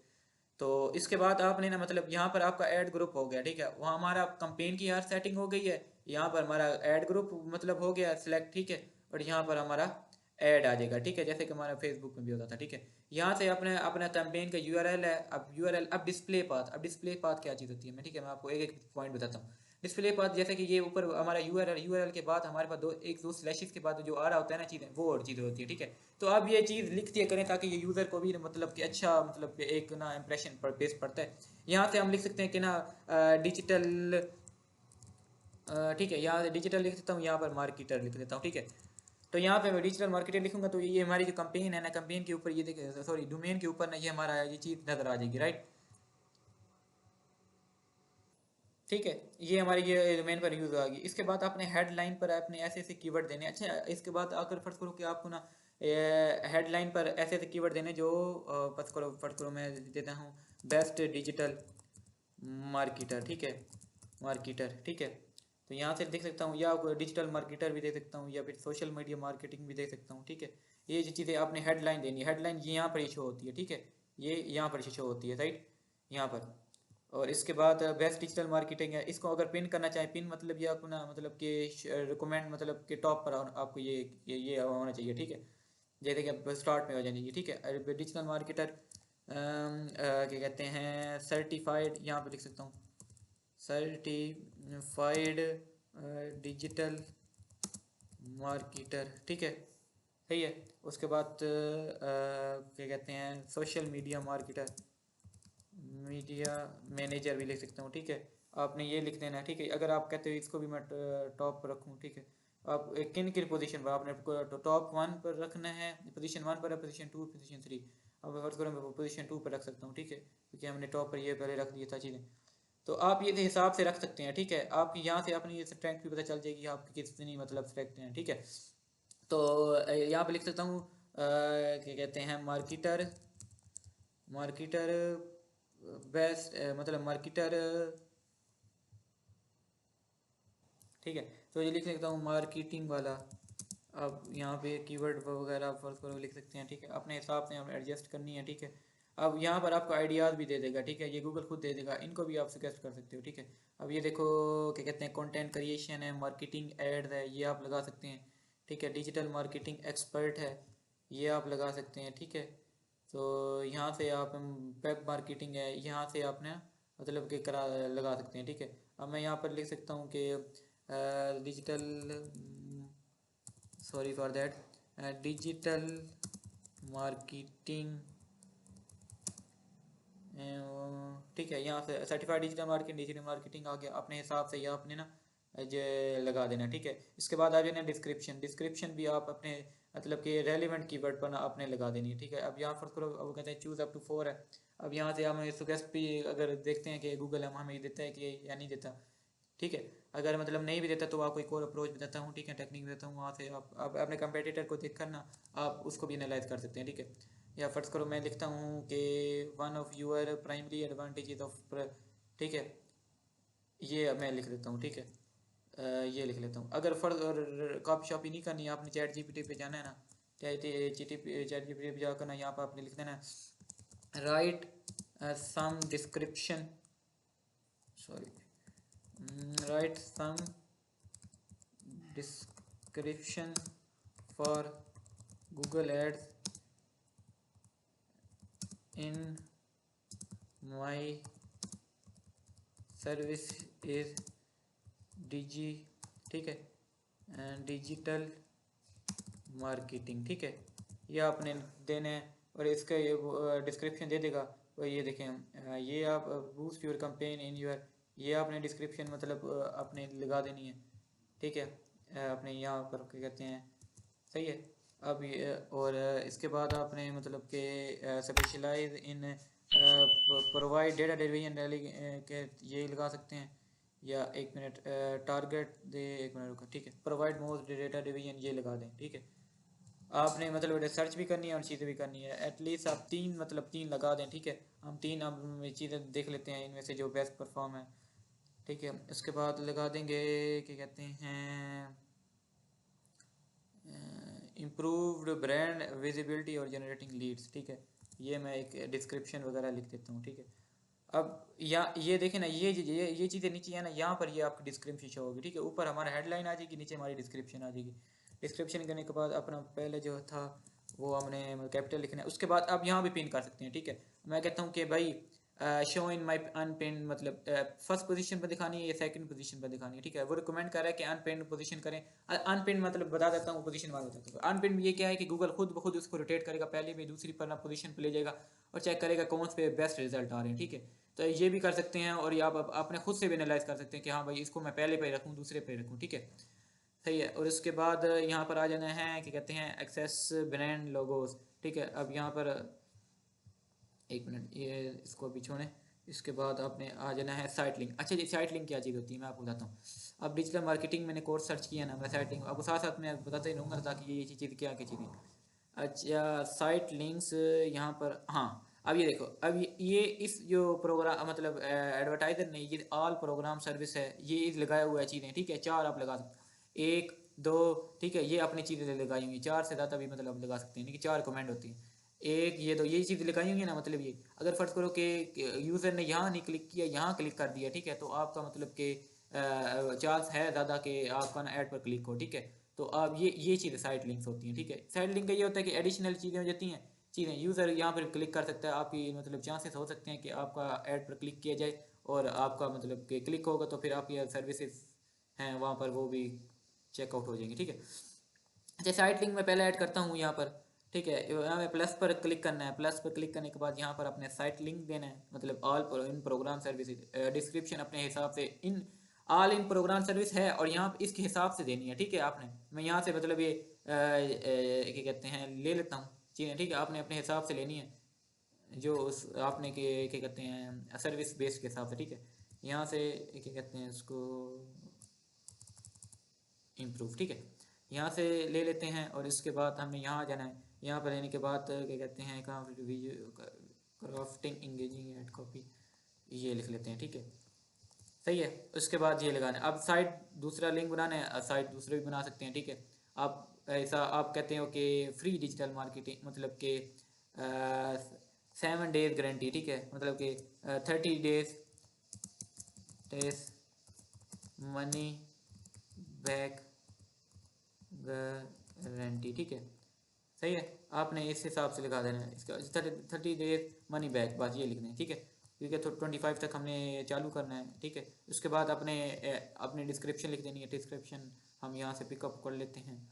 तो इसके बाद आपने ना मतलब यहाँ पर आपका ऐड ग्रुप हो गया, ठीक है, वहाँ हमारा कंपेन की हर सेटिंग हो गई है, यहाँ पर हमारा ऐड ग्रुप मतलब हो गया सिलेक्ट, ठीक है। और यहाँ पर हमारा ऐड आ जाएगा, ठीक है, जैसे कि हमारा फेसबुक में भी होता था, ठीक है। यहाँ से अपने अपना कैंपेन का यूआरएल है, अब यूआरएल, अब डिस्प्ले पाथ, अब डिस्प्ले पाथ क्या चीज़ होती है, मैं ठीक है मैं आपको एक एक पॉइंट बताता हूँ। डिस्प्ले पाथ जैसे कि ये ऊपर हमारा यूआरएल के बाद हमारे पास दो स्लैशेस के बाद जो आ रहा होता है ना चीज़ें, वो और चीज़ें होती है, ठीक है। तो अब ये चीज़ लिख दिया करें ताकि ये यूज़र को भी मतलब कि अच्छा मतलब कि एक ना इंप्रेशन पर बेस पड़ता है। यहाँ से हम लिख सकते हैं कि ना डिजिटल, ठीक है, यहाँ डिजिटल लिख देता हूँ, यहाँ पर मार्केटर लिख देता हूँ, ठीक है। तो यहाँ पे मैं डिजिटल मार्केटर लिखूंगा तो ये हमारी जो कंपेन है ना, कंपेन के ऊपर ये देखिए, सॉरी डोमेन के ऊपर ना ये हमारा ये चीज़ नज़र आ जाएगी, राइट, ठीक है। ये हमारी ये डोमेन पर यूज़ होगी। इसके बाद आपने हेडलाइन पर अपने ऐसे ऐसे कीवर्ड देने, अच्छा इसके बाद आकर फर्स्ट करो कि आपको ना हेडलाइन पर ऐसे ऐसे कीवर्ड देने जो फर्स्ट करो मैं देता हूँ बेस्ट डिजिटल मार्केटर, ठीक है, मार्केटर, ठीक है। तो यहाँ से देख सकता हूँ, या डिजिटल मार्केटर भी दे सकता हूँ, या फिर सोशल मीडिया मार्केटिंग भी दे सकता हूँ, ठीक है। ये जो चीज़ें आपने हेडलाइन देनी है, हेडलाइन यहाँ पर ही शो होती है, ठीक है, ये यहाँ पर शो होती है, राइट, यहाँ पर। और इसके बाद बेस्ट डिजिटल मार्केटिंग है, इसको अगर पिन करना चाहें, पिन मतलब ये आपको ना मतलब कि रिकमेंड मतलब कि टॉप पर आपको ये होना चाहिए, ठीक है, जैसे कि आप स्टार्ट में हो जाएंगे, ठीक है। डिजिटल मार्केटर क्या कहते हैं सर्टिफाइड, यहाँ पे लिख सकता हूँ सर्टिफाइड डिजिटल मार्केटर, ठीक है, सही है। उसके बाद क्या कहते हैं social media marketer, media manager भी लिख सकता हूँ, ठीक है। आपने ये लिख देना है, ठीक है। अगर आप कहते हो इसको भी मैं टॉप पर रखूँ, ठीक है, आप किन किन पोजीशन पर आपने टॉप वन पर रखना है, पोजीशन वन पर है, पोजीशन टू, पोजीशन थ्री। अब फर्स्ट करो मैं पोजीशन टू पर रख सकता हूँ, ठीक है, क्योंकि हमने टॉप पर ये पहले रख दिया था चीज़ें। तो आप ये हिसाब से रख सकते हैं, ठीक है। आप यहाँ से अपनी ये स्ट्रेंथ भी पता चल जाएगी आपकी कितनी मतलब स्ट्रेंथ है, ठीक है। तो यहाँ पे लिख सकता हूँ क्या कहते हैं मार्केटर, मार्केटर बेस्ट मतलब मार्केटर, ठीक है। तो ये लिख सकता हूँ मार्केटिंग वाला। अब यहाँ पे कीवर्ड वगैरह फर्स्ट करो लिख सकते हैं, ठीक है, अपने हिसाब से हमें एडजस्ट करनी है, ठीक है। अब यहाँ पर आपको आइडियाज़ भी दे देगा, ठीक है, ये गूगल खुद दे देगा, इनको भी आप सजेस्ट कर सकते हो, ठीक है। अब ये देखो क्या कहते हैं कंटेंट क्रिएशन है, मार्केटिंग एड्स है, ये आप लगा सकते हैं, ठीक है। डिजिटल मार्केटिंग एक्सपर्ट है, ये आप लगा सकते हैं, ठीक है। तो यहाँ से आप वेब मार्केटिंग है, यहाँ से आप ना मतलब कि करा लगा सकते हैं, ठीक है। अब मैं यहाँ पर लिख सकता हूँ कि digital, sorry for that, digital marketing, ठीक है। यहाँ से सर्टिफाइड डिजिटल मार्केटिंग आ गया, अपने हिसाब से ये आपने ना ये लगा देना, ठीक है। इसके बाद आ जाना डिस्क्रिप्शन, डिस्क्रिप्शन भी आप अपने मतलब कि रेलिवेंट कीवर्ड पर ना आपने लगा देनी है, ठीक है। अब यहाँ फर्स्ट करो, अब कहते हैं चूज़ अप टू 4 है। अब यहाँ से हम सुगेस्ट भी अगर देखते हैं कि गूगल हम हमें देता है कि या नहीं देता, ठीक है। अगर मतलब नहीं भी देता तो आपको एक और अप्रोच बताता हूँ, ठीक है, टेक्निक देता हूँ, वहाँ से आप अपने कंपेटिटर को देख कर ना आप उसको भी एनालाइज कर सकते हैं, ठीक है। या फर्स्ट करो मैं लिखता हूँ कि one of your primary advantages of, ठीक है, ये मैं लिख देता हूँ, ठीक है। ये लिख लेता हूँ। अगर फर्दर कॉपी शॉपी नहीं करनी है, आपने चैट जीपीटी पे जाना है ना, ChatGPT पे जाकर ना यहाँ पर आपने लिख देना write some description, write some description for Google ads in my service is digi, ठीक है, डिजिटल मार्केटिंग, ठीक है, ये आपने देना है। और इसका ये डिस्क्रिप्शन दे देगा। और ये देखें ये आप boost your campaign in your, ये आपने डिस्क्रिप्शन मतलब आपने लगा देनी है, ठीक है, अपने यहाँ पर क्या कहते हैं, सही है। अब ये और इसके बाद आपने मतलब कि स्पेशलाइज इन प्रोवाइड डेटा डिवीजन के ये लगा सकते हैं, या एक मिनट टारगेट दे, एक मिनट रुको, ठीक है, प्रोवाइड मोस्ट डेटा डिवीजन ये लगा दें, ठीक है। आपने मतलब रिसर्च भी करनी है और चीज़ें भी करनी है, एटलीस्ट आप तीन मतलब तीन लगा दें, ठीक है। हम तीन अब चीज़ें देख लेते हैं इनमें से जो बेस्ट परफॉर्म है, ठीक है। उसके बाद लगा देंगे क्या कहते हैं इम्प्रूव्ड ब्रांड विजिबिलिटी और जनरेटिंग लीड्स, ठीक है। ये मैं एक डिस्क्रिप्शन वगैरह लिख देता हूँ, ठीक है। अब ये देखें ना, ये चीज़ें नीचे है ना, यहाँ पर ये आपकी डिस्क्रिप्शन शो होगी, ठीक है। ऊपर हमारा हेडलाइन आ जाएगी, नीचे हमारी डिस्क्रिप्शन आ जाएगी। डिस्क्रिप्शन करने के बाद अपना पहले जो था वो हमने कैपिटल लिखना है। उसके बाद आप यहाँ भी पिन कर सकते हैं, ठीक है। मैं कहता हूँ कि भाई शो इन माई अनपिन, मतलब फर्स्ट पोजीशन पर दिखानी है या सेकंड पोजीशन पर दिखानी है, ठीक है। वो रिकमेंड कर रहा है कि अनपिन पोजीशन करें। अनपिन मतलब बता देता हूँ पोजीशन वाला बताता हूँ। अनपिन ये क्या है कि गूगल खुद ब खुद उसको रोटेट करेगा, पहले भी दूसरी पर ना पोजीशन पर ले जाएगा और चेक करेगा कौन से पे बेस्ट रिजल्ट आ रहे हैं, ठीक है। तो ये भी कर सकते हैं और ये आप अपने खुद से भी एनालाइज कर सकते हैं कि हाँ भाई इसको मैं पहले पे रखूँ दूसरे पे रखूँ, ठीक है, सही है। और उसके बाद यहाँ पर आ जाना है कि कहते हैं एक्सेस ब्रांड लोगोस, ठीक है। अब यहाँ पर एक मिनट ये इसको भी छोड़ें। इसके बाद आपने आ जाना है साइट लिंक। अच्छा जी, साइट लिंक क्या चीज़ होती है मैं आपको बताता हूँ। अब डिजिटल मार्केटिंग मैंने कोर्स सर्च किया ना, मैं साइट लिंक आपको साथ साथ में बताते ही रहूँगा ताकि ये चीज़ क्या क्या चीज़ है। अच्छा साइट लिंक्स यहाँ पर, हाँ अब ये देखो, अब ये इस जो प्रोग्राम मतलब एडवर्टाइजर ने ये ऑल प्रोग्राम सर्विस है, ये लगाया हुआ है चीज़ें, ठीक है। चार आप लगा सकते हैं, एक दो, ठीक है, ये अपनी चीज़ें लगाई हुई, चार से ज़्यादा भी मतलब लगा सकते हैं, चार कमेंट होती है, एक ये दो ये चीज़ लगाई हुई है ना। मतलब ये अगर फर्ज करो कि यूज़र ने यहाँ नहीं क्लिक किया, यहाँ क्लिक कर दिया, ठीक है, तो आपका मतलब कि चांस है ज़्यादा कि आपका ना ऐड पर क्लिक हो, ठीक है। तो अब ये चीज़ें साइट लिंक्स होती हैं, ठीक है। साइट लिंक का ये होता है कि एडिशनल चीज़ें हो जाती हैं, चीज़ें यूज़र यहाँ पर क्लिक कर सकता है, आपकी मतलब चांसेस हो सकते हैं कि आपका ऐड पर क्लिक किया जाए और आपका मतलब कि क्लिक होगा तो फिर आपकी सर्विसेज हैं वहाँ पर वो भी चेकआउट हो जाएंगी, ठीक है। अच्छा साइट लिंक मैं पहले ऐड करता हूँ यहाँ पर, ठीक है। यहाँ में प्लस पर क्लिक करना है, प्लस पर क्लिक करने के बाद यहाँ पर अपने साइट लिंक देना है, मतलब all in program services, description अपने हिसाब से in all in program service है और यहाँ पर इसके हिसाब से देनी है, ठीक है। आपने मैं यहाँ से मतलब ये क्या कहते हैं ले लेता हूँ चीज़ें, ठीक है। आपने अपने हिसाब से लेनी है जो उस आपने के क्या कहते हैं सर्विस बेस के हिसाब से, ठीक है। यहाँ से क्या कहते हैं उसको इम्प्रूव, ठीक है, यहाँ से ले लेते हैं। और इसके बाद हमने यहाँ जाना है, यहाँ पर लेने के बाद क्या कहते हैं क्राफ्टिंग इंगेजिंग एड कॉपी, ये लिख लेते हैं, ठीक है, सही है। उसके बाद ये लगाना है। अब साइट दूसरा लिंक बनाना है, साइट दूसरे भी बना सकते हैं, ठीक है। आप ऐसा आप कहते हो कि फ्री डिजिटल मार्केटिंग मतलब कि 7 डेज गारंटी, ठीक है, मतलब कि 30 डेज मनी बैक गारंटी, ठीक है, सही है। आपने इस हिसाब से लिखा देना है इसका 30 डेज मनी बैक, बस ये लिखना है, ठीक है, क्योंकि 25 तक हमने चालू करना है, ठीक है। उसके बाद अपने डिस्क्रिप्शन लिख देनी है। डिस्क्रिप्शन हम यहाँ से पिकअप कर लेते हैं।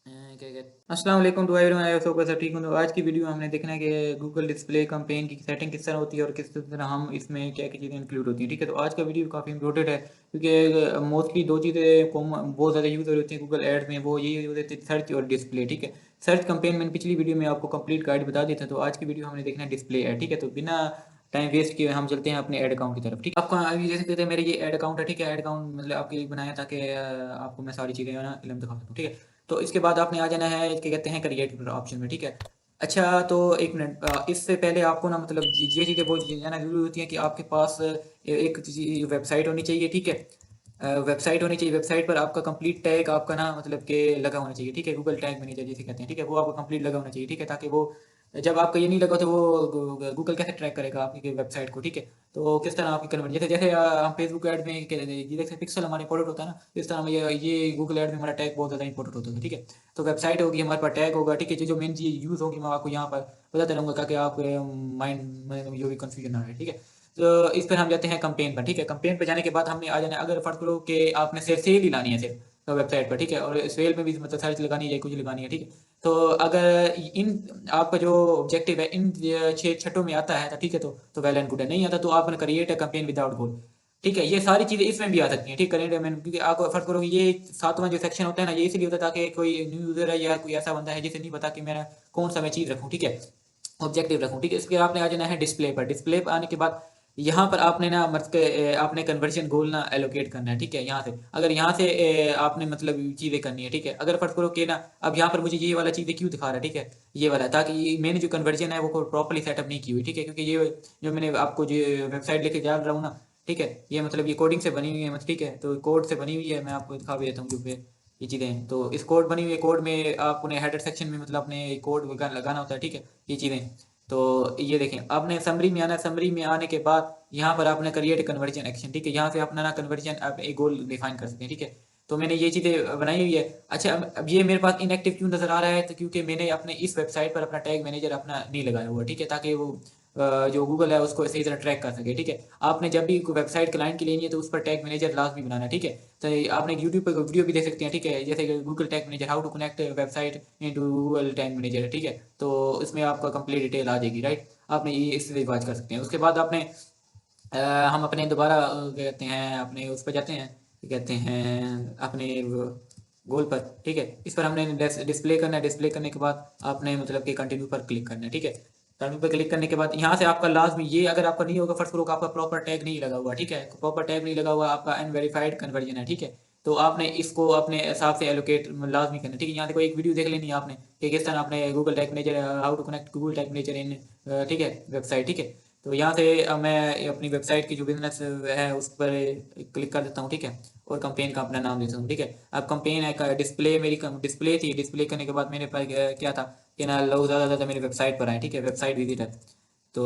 क्या कहते अस्सलाम वालेकुम टू एवरीवन, आई होप सब ठीक हो। तो आज की वीडियो में हमने देखना है कि गूगल डिस्प्ले कैंपेन की सेटिंग किस तरह होती है और किस तरह हम इसमें क्या क्या चीज़ें इंक्लूड होती हैं, ठीक है। तो आज का वीडियो काफ़ी इंपॉर्टेंट है क्योंकि मोस्टली दो चीज़ें बहुत ज़्यादा यूज़ हो रही होती हैं गूगल एड्स में, वो ये यूज़ होती है सर्च और डिस्प्ले, ठीक है। सर्च कैंपेन मैंने पिछली वीडियो में आपको कंप्लीट गाइड बता दी था, तो आज की वीडियो हमने देखना है डिस्प्ले ऐड, ठीक है। तो बिना टाइम वेस्ट किए हम चलते हैं अपने ऐड अकाउंट की तरफ, ठीक है। आपका अभी जैसे कहते हैं मेरे ये ऐड अकाउंट है, ठीक है। ऐड अकाउंट मतलब आपके लिए बनाया ताकि आपको मैं सारी चीज़ें ना इलम दिखा सकूँ, ठीक है। तो इसके बाद आपने आ जाना है क्या कहते हैं क्रिएट ऑप्शन में, ठीक है। अच्छा तो एक मिनट, इससे पहले आपको ना मतलब ये चीज़ें बहुत जाना जरूरी होती हैं कि आपके पास एक वेबसाइट होनी चाहिए, ठीक है। वेबसाइट होनी चाहिए, वेबसाइट पर आपका कंप्लीट टैग आपका ना मतलब कि लगा होना चाहिए, ठीक है, गूगल टैग मैनेजर जिसे कहते हैं, ठीक है, वो आपका कंप्लीट लगा होना चाहिए, ठीक है, ताकि वो जब आपका ये नहीं लगा तो वो गूगल कैसे ट्रैक करेगा आपकी वेबसाइट को, ठीक है। तो किस तरह आपकी कन्वर्ट, जैसे जैसे हम फेसबुक ऐड में ये देखते हैं पिक्सल हमारा इंपॉर्टेंट होता है ना, इस तरह में ये गूगल ऐड में हमारा टैग बहुत ज़्यादा इंपॉर्टेंट होता है, ठीक है। तो वेबसाइट होगी हमारे पास, टैग होगा, ठीक है, जो मेन चीज़ यूज़ होगी मैं आपको यहाँ पर बताते रहूँगा ताकि आप माइंड में जो भी कन्फ्यूजन ना रहे, ठीक है। तो इस पर हम जाते हैं कंपेन पर, ठीक है। कंपेन पर जाने के बाद हमने आ जाना, अगर फर्ज करो कि आपने सेल ही लानी है सिर्फ तो वेबसाइट पर, ठीक है, और सेल में भी मतलब सर्च लगानी है, कुछ लगानी है, ठीक है। तो अगर इन आपका जो ऑब्जेक्टिव है इन 6 छठों में आता है तो ठीक है, तो वेल एंड गुड है, नहीं आता तो आप क्रिएट अ कैंपेन विदाउट गोल, ठीक है। ये सारी चीज़ें इसमें भी आ सकती हैं, ठीक, करेंट मैन, क्योंकि आपको फर्ज करो ये 7वां जो सेक्शन होता है ना, ये इसलिए होता है ताकि कोई न्यू यूज़र है या कोई ऐसा बंदा है जिसे नहीं पता कि मेरा कौन सा मैं चीज़ रखूँ, ठीक है, ऑब्जेक्टिव रखूँ, ठीक है। इसके आपने आ जाना है डिस्प्ले पर, डिस्प्ले पर आने के बाद यहाँ पर आपने ना आपने कन्वर्जन गोल ना एलोकेट करना है, ठीक है। यहाँ से अगर यहाँ से आपने मतलब चीज़ें करनी है, ठीक है। अगर फर्ज करो कि ना अब यहाँ पर मुझे ये वाला चीज़ें क्यों दिखा रहा है, ठीक है, ये वाला, ताकि मैंने जो कन्वर्जन है वो प्रॉपर्ली सेटअप नहीं की हुई, ठीक है, क्योंकि ये जो मैंने आपको जो वेबसाइट लेके जा रहा हूँ ना, ठीक है, ये मतलब ये कोडिंग से बनी हुई है, मतलब ठीक है, तो कोड से बनी हुई है, मैं आपको दिखा भी देता हूँ जो पे ये चीज़ें हैं। तो इस कोड बनी हुई है, कोड में आपको हेडर सेक्शन में मतलब अपने कोड लगाना होता है, ठीक है, ये चीज़ें। तो ये देखें, आपने समरी में आना, समरी में आने के बाद यहाँ पर आपने क्रिएट कन्वर्जन एक्शन, ठीक है, यहाँ से अपना ना कन्वर्जन आप एक गोल डिफाइन कर सकते हैं, ठीक है। तो मैंने ये चीज़ें बनाई हुई है। अच्छा, अब ये मेरे पास इनएक्टिव क्यों नज़र आ रहा है, तो क्योंकि मैंने अपने इस वेबसाइट पर अपना टैग मैनेजर अपना नहीं लगाया हुआ, ठीक है, ताकि वो जो गूगल है उसको सही तरह ट्रैक कर सके, ठीक है। आपने जब भी कोई वेबसाइट क्लाइंट के लिए नहीं है तो उस पर टैग मैनेजर लाजमी बनाना है, ठीक है। तो आपने यूट्यूब पर वीडियो भी देख सकते हैं, ठीक है, जैसे कि Google tag manager, how to connect website into Google tag manager, ठीक है। तो इसमें आपका कंप्लीट डिटेल आ जाएगी, राइट। आपने ये इससे बात कर सकते हैं। उसके बाद आपने हम अपने दोबारा क्या कहते हैं अपने उस पर जाते हैं, क्या कहते हैं अपने गोल पर, ठीक है। इस पर हमने डिस्प्ले करना है, डिस्प्ले करने के बाद आपने मतलब कि कंटिन्यू पर क्लिक करना है, ठीक है। कंटिन्यू पर क्लिक करने के बाद यहाँ से आपका लाजमी ये अगर आपका नहीं होगा, फर्स्ट आपका प्रॉपर टैग नहीं लगा हुआ, ठीक है, प्रॉपर टैग नहीं लगा हुआ, आपका अनवेरीफाइड कन्वर्जन है, ठीक है। तो आपने इसको अपने हिसाब से एलोकेट लाजमी करना है, ठीक है। यहाँ से कोई एक वीडियो देख लेनी है आपने कि किस तरह आपने Google tag manager, how to connect Google tag manager in, ठीक है, वेबसाइट, ठीक है। तो यहाँ से मैं अपनी वेबसाइट की जो बिजनेस है उस पर क्लिक कर देता हूँ, ठीक है, और कंपेन का अपना नाम देता हूँ, ठीक है। अब कंपेन है, डिस्प्ले मेरी डिस्प्ले थी, डिस्प्ले करने के बाद मेरे पास क्या था कि ना लोग ज़्यादा ज़्यादा मेरी वेबसाइट पर आए, ठीक है, वेबसाइट विजिटर। तो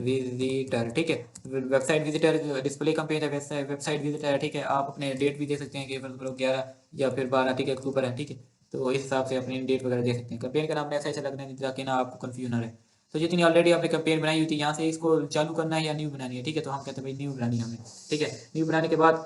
विजिटर, ठीक है, वेबसाइट विजिटर डिस्प्ले कंपेन है, वेबसाइट विजिटर है, ठीक है। आप अपने डेट भी दे सकते हैं कि मतलब 11 या फिर 12, ठीक है, अक्टूबर है, ठीक है। तो इस हिसाब से अपनी डेट वगैरह दे सकते हैं। कंपेन का नाम ऐसा ऐसा लगना है ताकि ना आपको कन्फ्यूजन ना रहे। तो जितनी ऑलरेडी आपने कंपेन बनाई हुई थी यहाँ से इसको चालू करना है या न्यू बनानी है, ठीक है। तो हम कहते हैं भाई न्यू बनानी है हमें, ठीक है। न्यू बनाने के बाद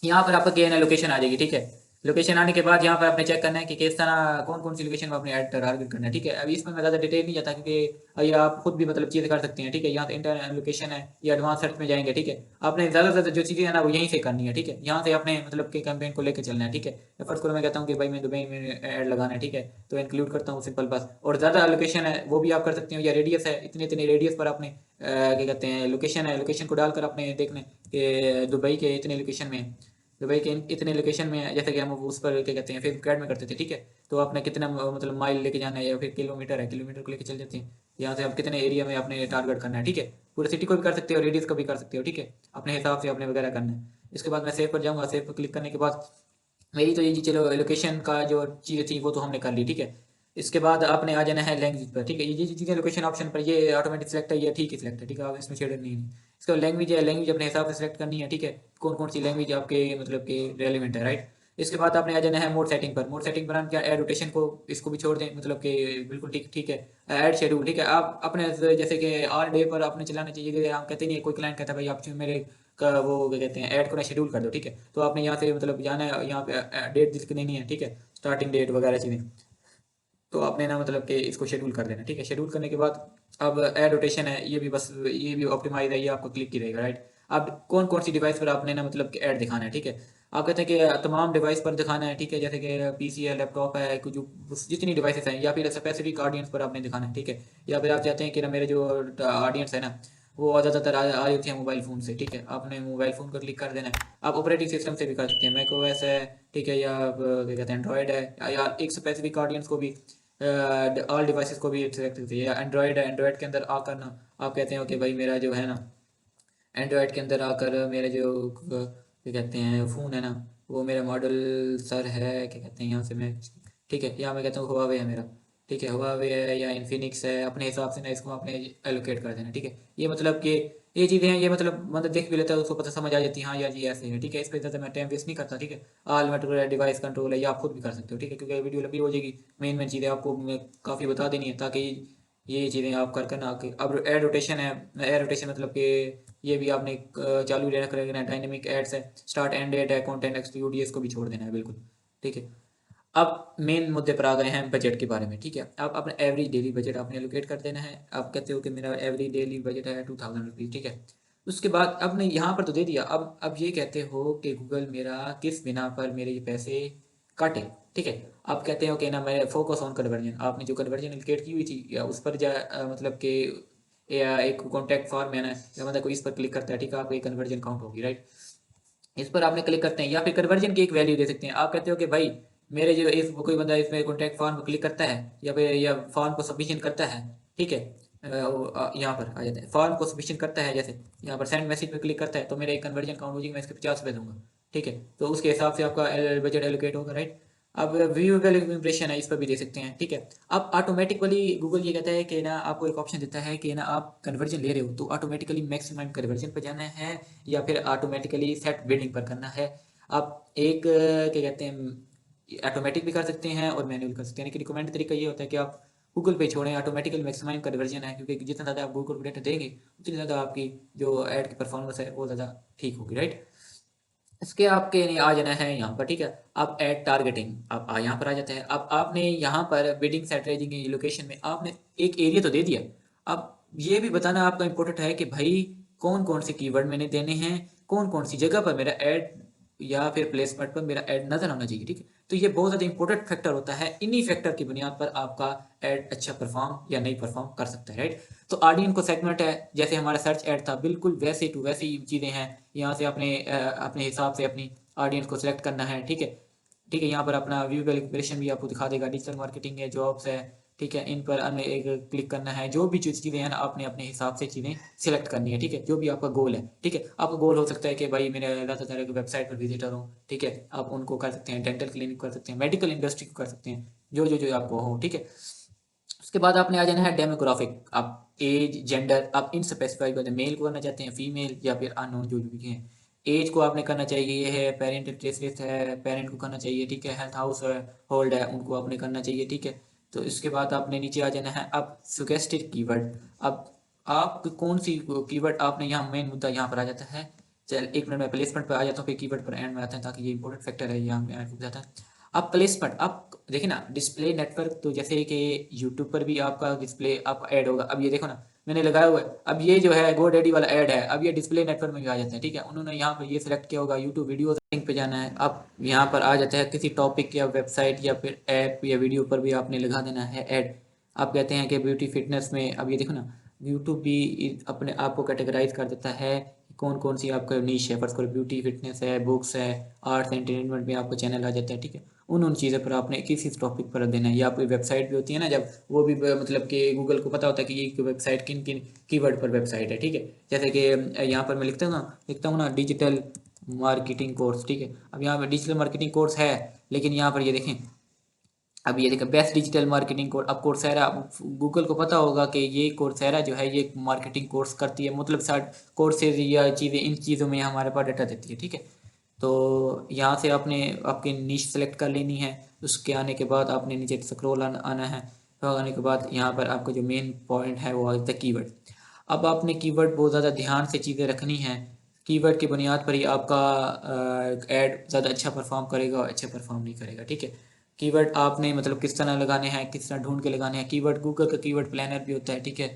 यहाँ पर आपका क्या है ना लोकेशन आ जाएगी, ठीक है। लोकेशन आने के बाद यहाँ पर आपने चेक करना है कि किस तरह कौन कौन सी लोकेशन में आपने ऐड टारगेट करना है, ठीक है। अभी इसमें मैं ज़्यादा डिटेल नहीं जाता क्योंकि ये आप खुद भी मतलब चीज़ें कर सकते हैं, ठीक है। यहाँ से इंटर लोकेशन है या एडवांस सर्च में जाएंगे, ठीक है। आपने ज़्यादा से ज़्यादा जो चीज़ें हैं ना वो यहीं से करनी है, ठीक है। यहाँ से आपने मतलब कि कैंपेन को लेकर चलना है, ठीक है। फर्स्ट को मैं कहता हूँ कि भाई मैं दुबई में ऐड लगाना है, ठीक है, तो इंक्लूड करता हूँ सिंपल बस। और ज़्यादा लोकेशन है वो भी आप कर सकते हो, या रेडियस है इतने इतने रेडियस पर आपने क्या कहते हैं लोकेशन है, लोकेशन को डालकर आपने देखना है कि दुबई के इतने लोकेशन में है, दुबई के इतने लोकेशन में है, जैसे कि हम उस पर क्या कहते हैं फेसबुक ऐड में करते थे, ठीक है। तो आपने कितना मतलब माइल लेके जाना है या फिर किलोमीटर है, किलोमीटर को लेके चल जाते हैं। यहाँ से आप कितने एरिया में आपने टारगेट करना है, ठीक है। पूरे सिटी को भी कर सकते हो, रेडियस को भी कर सकते हो, ठीक है, अपने हिसाब से आपने वगैरह करना है। इसके बाद मैं सेव पर जाऊँगा, सेव पर क्लिक करने के बाद मेरी तो ये जी चलो लोकेशन का जो चीज़ें थी वो तो हमने कर ली, ठीक है। इसके बाद आपने आ जाना है लैंग्वेज पर, ठीक है। ये चीज़ें लोकेशन ऑप्शन पर ये ऑटोमेटिक सेलेक्ट है, ये ठीक है सिलेक्ट है, ठीक है, आप इसमें शेडर नहीं है। इसका लैंग्वेज है, लैंग्वेज अपने हिसाब से सेलेक्ट करनी है, ठीक है, कौन कौन सी लैंग्वेज आपके मतलब के रेलिवेंट है, राइट। इसके बाद आपने आ जाना है मोड सेटिंग पर, मोड सेटिंग पर हम क्या ऐड रोटेशन को इसको भी छोड़ दें, मतलब कि बिल्कुल ठीक ठीक है। ऐड शेड्यूल, ठीक है, आप अपने जैसे कि ऑल डे पर आपने चलाना चाहिए कि हम कहते नहीं है, कोई क्लाइंट कहता है भाई आप मेरे का वो क्या कहते हैं ऐड को ना शेड्यूल कर दो, ठीक है। तो आपने यहाँ से मतलब जाना है, यहाँ पे डेट लिख देनी है, ठीक है, स्टार्टिंग डेट वगैरह चीज़ें। तो आपने ना मतलब कि इसको शेड्यूल कर देना, ठीक है। शेड्यूल करने के बाद अब ऐड रोटेशन है, ये भी बस ये भी ऑप्टिमाइज है, ये आपको क्लिक की रहेगा, राइट। अब कौन कौन सी डिवाइस पर आपने ना मतलब कि ऐड दिखाना है, ठीक है। आप कहते हैं कि तमाम डिवाइस पर दिखाना है, ठीक है, जैसे कि पीसी है, लैपटॉप है, कुछ जो जितनी डिवाइसेस हैं, या फिर स्पेसिफिक ऑडियंस पर आपने दिखाना है, ठीक है। या फिर आप चाहते हैं कि ना मेरे जो ऑडियंस है ना वो ज़्यादातर आ रही होती है मोबाइल फ़ोन से, ठीक है। आपने मोबाइल फ़ोन पर क्लिक कर देना है। आप ऑपरेटिंग सिस्टम से भी कर सकते हैं, मैक ओएस है, ठीक है, या क्या कहते हैं एंड्रॉयड है, या एक स्पेसिफिक ऑडियंस को भी ऑल डिवाइसेस को भी सेलेक्ट करती है। या एंड्रॉयड है, एंड्रॉयड के अंदर आकर ना आप कहते हो कि भाई मेरा जो है ना एंड्रॉयड के अंदर आकर मेरे जो क्या कहते हैं फ़ोन है ना, वो मेरा मॉडल सर है, क्या कहते हैं यहाँ से मैं, ठीक है, यहाँ मैं कहता हूँ हुआवे है मेरा, ठीक है, हुआवे है या इन्फिनिक्स है, अपने हिसाब से ना इसको अपने एलोकेट कर देना, ठीक है। ये मतलब कि ये चीज़ें हैं, ये मतलब देख भी लेता है, उसको पता समझ आ जाती है, हाँ यार ये ऐसे है, ठीक है। इस पर ज़्यादा मैं टाइम वेस्ट नहीं करता, ठीक है। ऑल मेट्रो डिवाइस कंट्रोल है, ये आप खुद भी कर सकते हो, ठीक है, क्योंकि वीडियो लंबी हो जाएगी। मेन मेन चीज़ें आपको काफ़ी बता देनी है, ताकि ये चीज़ें आप कर करना आके। अब एड रोटेशन है, एड रोटेशन मतलब कि ये भी आपने चालू रखना है। डायनेमिक एड्स है, स्टार्ट एंड एड है, कंटेंट एक्सक्लूड, ये इसको भी छोड़ देना है बिल्कुल, ठीक है। अब मेन मुद्दे पर आ गए हैं बजट के बारे में, ठीक है। अब अपना एवरेज डेली बजट आपने एलोकेट कर देना है। आप कहते हो कि मेरा एवरेज डेली बजट है 2000 रुपीज़, ठीक है। उसके बाद आपने यहाँ पर तो दे दिया, अब ये कहते हो कि गूगल मेरा किस बिना पर मेरे ये पैसे काटे, ठीक है। आप कहते हो कि ना मैं फोकस ऑन कन्वर्जन, आपने जो कन्वर्जन एलोकेट की हुई थी या उस पर मतलब कि या एक कॉन्टैक्ट फॉर्म है ना, या मतलब कोई इस पर क्लिक करता है, ठीक है, आपकी कन्वर्जन काउंट होगी, राइट। इस पर आपने क्लिक करते हैं, या फिर कन्वर्जन की एक वैल्यू दे सकते हैं। आप कहते हो कि भाई मेरे जो इस कोई बंदा इसमें कॉन्टैक्ट फॉर्म पर क्लिक करता है या फिर या फॉर्म को सबमिशन करता है, ठीक है, यहाँ पर आ जाता है, फॉर्म को सबमिशन करता है, जैसे यहाँ पर सेंड मैसेज पे क्लिक करता है, तो मेरा एक कन्वर्जन काउंट हो जाएगी, मैं इसके 50 रुपये दूंगा, ठीक है। तो उसके हिसाब से आपका बजट एलोकेट होगा, राइट। अब व्यूएबल इम्प्रेशन है, इस पर भी दे सकते हैं, ठीक है। अब ऑटोमेटिकली गूगल ये कहता है कि ना आपको एक ऑप्शन देता है कि ना आप कन्वर्जन ले रहे हो तो ऑटोमेटिकली मैक्सिमम कन्वर्जन पर जाना है या फिर ऑटोमेटिकली सेट बिल्डिंग पर करना है। आप एक क्या कहते हैं ऑटोमेटिक भी कर सकते हैं और मैनुअल कर सकते हैं, लेकिन रिकमेंड तरीका ये होता है कि आप गूगल पे छोड़ें। ऑटोमेटिकली मैक्सिमम कन्वर्जन है, क्योंकि जितना ज़्यादा आप गूगल को डेटा देंगे उतनी ज़्यादा आपकी जो ऐड की परफॉर्मेंस है वो ज़्यादा ठीक होगी, राइट। इसके आपके नहीं आ जाना है यहाँ पर, ठीक है। आप ऐड टारगेटिंग आप यहाँ पर आ जाते हैं। अब आपने यहाँ पर बिडिंग स्ट्रेटेजी लोकेशन में आपने एक एरिया तो दे दिया। अब ये भी बताना आपका इंपॉर्टेंट है कि भाई कौन कौन से कीवर्ड मैंने देने हैं, कौन कौन सी जगह पर मेरा ऐड या फिर प्लेसमेंट पर मेरा ऐड नजर आना चाहिए, ठीक है। तो ये बहुत ज़्यादा इंपॉर्टेंट फैक्टर होता है, इन्हीं फैक्टर की बुनियाद पर आपका ऐड अच्छा परफॉर्म या नहीं परफॉर्म कर सकता है, राइट। तो ऑडियंस को सेगमेंट है, जैसे हमारा सर्च ऐड था, बिल्कुल वैसे टू वैसे ही चीज़ें हैं। यहाँ से अपने अपने हिसाब से अपनी ऑडियंस को सिलेक्ट करना है, ठीक है। ठीक है, यहाँ पर अपना व्यू कैलिब्रेशन भी आपको दिखा देगा, डिजिटल मार्केटिंग है, जॉब्स है, ठीक है। इन पर हमें एक क्लिक करना है, जो भी चीज़ें हैं ना आपने अपने हिसाब से चीज़ें सिलेक्ट करनी है, ठीक है, जो भी आपका गोल है, ठीक है। आपका गोल हो सकता है कि भाई मेरा ज़्यादातर एक वेबसाइट पर विजिटर हो, ठीक है, आप उनको कर सकते हैं, डेंटल क्लिनिक कर सकते हैं, मेडिकल इंडस्ट्री को कर सकते हैं, जो आपको हो, ठीक है। उसके बाद आपने आ जाना है डेमोग्राफिक। आप एज जेंडर आप इन स्पेसिफाई करते हैं, मेल को करना चाहते हैं, फीमेल या फिर अननोन जो भी है। एज को आपने करना चाहिए, ये है पेरेंट ट्रेस है, पेरेंट को करना चाहिए, ठीक है। हेल्थ हाउस होल्ड है, उनको आपने करना चाहिए, ठीक है। तो इसके बाद आपने नीचे आ जाना है अब सुगेस्टेड कीवर्ड। अब आप कौन सी कीवर्ड आपने यहाँ मेन मुद्दा यहाँ पर आ जाता है। चल एक मिनट में प्लेसमेंट पर आ जाता हूँ, फिर कीवर्ड पर एंड में आता है, ताकि ये इंपॉर्टेंट फैक्टर है यहाँ पे रुक जाता है। अब प्लेसमेंट आप देखिए ना, डिस्प्ले नेटवर्क, तो जैसे कि यूट्यूब पर भी आपका डिस्प्ले आपका ऐड होगा। अब ये देखो ना मैंने लगाया हुआ है, अब ये जो है गो डैडी वाला ऐड है, अब ये डिस्प्ले नेटवर्क में भी आ जाता है, ठीक है। उन्होंने यहाँ पर ये सिलेक्ट किया होगा, यूट्यूब वीडियो लिंक पे जाना है। अब यहाँ पर आ जाता है किसी टॉपिक या वेबसाइट या फिर ऐप या वीडियो पर भी आपने लगा देना है ऐड। आप कहते हैं कि ब्यूटी फिटनेस में, अब ये देखो ना यूट्यूब भी अपने आप को कैटेगराइज कर देता है कौन कौन सी आपका नीश है। फर्स्ट ब्यूटी फिटनेस है, बुक्स है, आर्ट्स एंटरटेनमेंट में आपका चैनल आ जाता है, ठीक है। उन चीज़ों पर आपने किसी टॉपिक पर देना है। या आपकी वेबसाइट भी होती है ना, जब वो भी मतलब कि गूगल को पता होता है कि ये वेबसाइट किन किन कीवर्ड पर वेबसाइट है, ठीक है। जैसे कि यहाँ पर मैं लिखता हूँ ना डिजिटल मार्केटिंग कोर्स, ठीक है। अब यहाँ पर डिजिटल मार्केटिंग कोर्स है, लेकिन यहाँ पर ये देखें, अब ये देखिए बेस्ट डिजिटल मार्केटिंग कोर्स। अब कोर्सेरा, गूगल को पता होगा कि ये कोर्सेरा जो है ये मार्केटिंग कोर्स करती है, मतलब साथ कोर्सेज या चीज़ें इन चीज़ों में हमारे पास डाटा देती है, ठीक है। तो यहाँ से आपने आपकी नीश सेलेक्ट कर लेनी है। उसके आने के बाद आपने नीचे स्क्रॉल आना है, तो आने के बाद यहाँ पर आपका जो मेन पॉइंट है वो आता है कीवर्ड। अब आपने कीवर्ड बहुत ज़्यादा ध्यान से चीज़ें रखनी है। कीवर्ड की बुनियाद पर ही आपका ऐड ज़्यादा अच्छा परफॉर्म करेगा और अच्छा परफॉर्म नहीं करेगा, ठीक है। कीवर्ड आपने मतलब किस तरह लगाने हैं, किस तरह ढूंढ के लगाने हैं। कीवर्ड गूगल का कीवर्ड प्लानर भी होता है, ठीक है।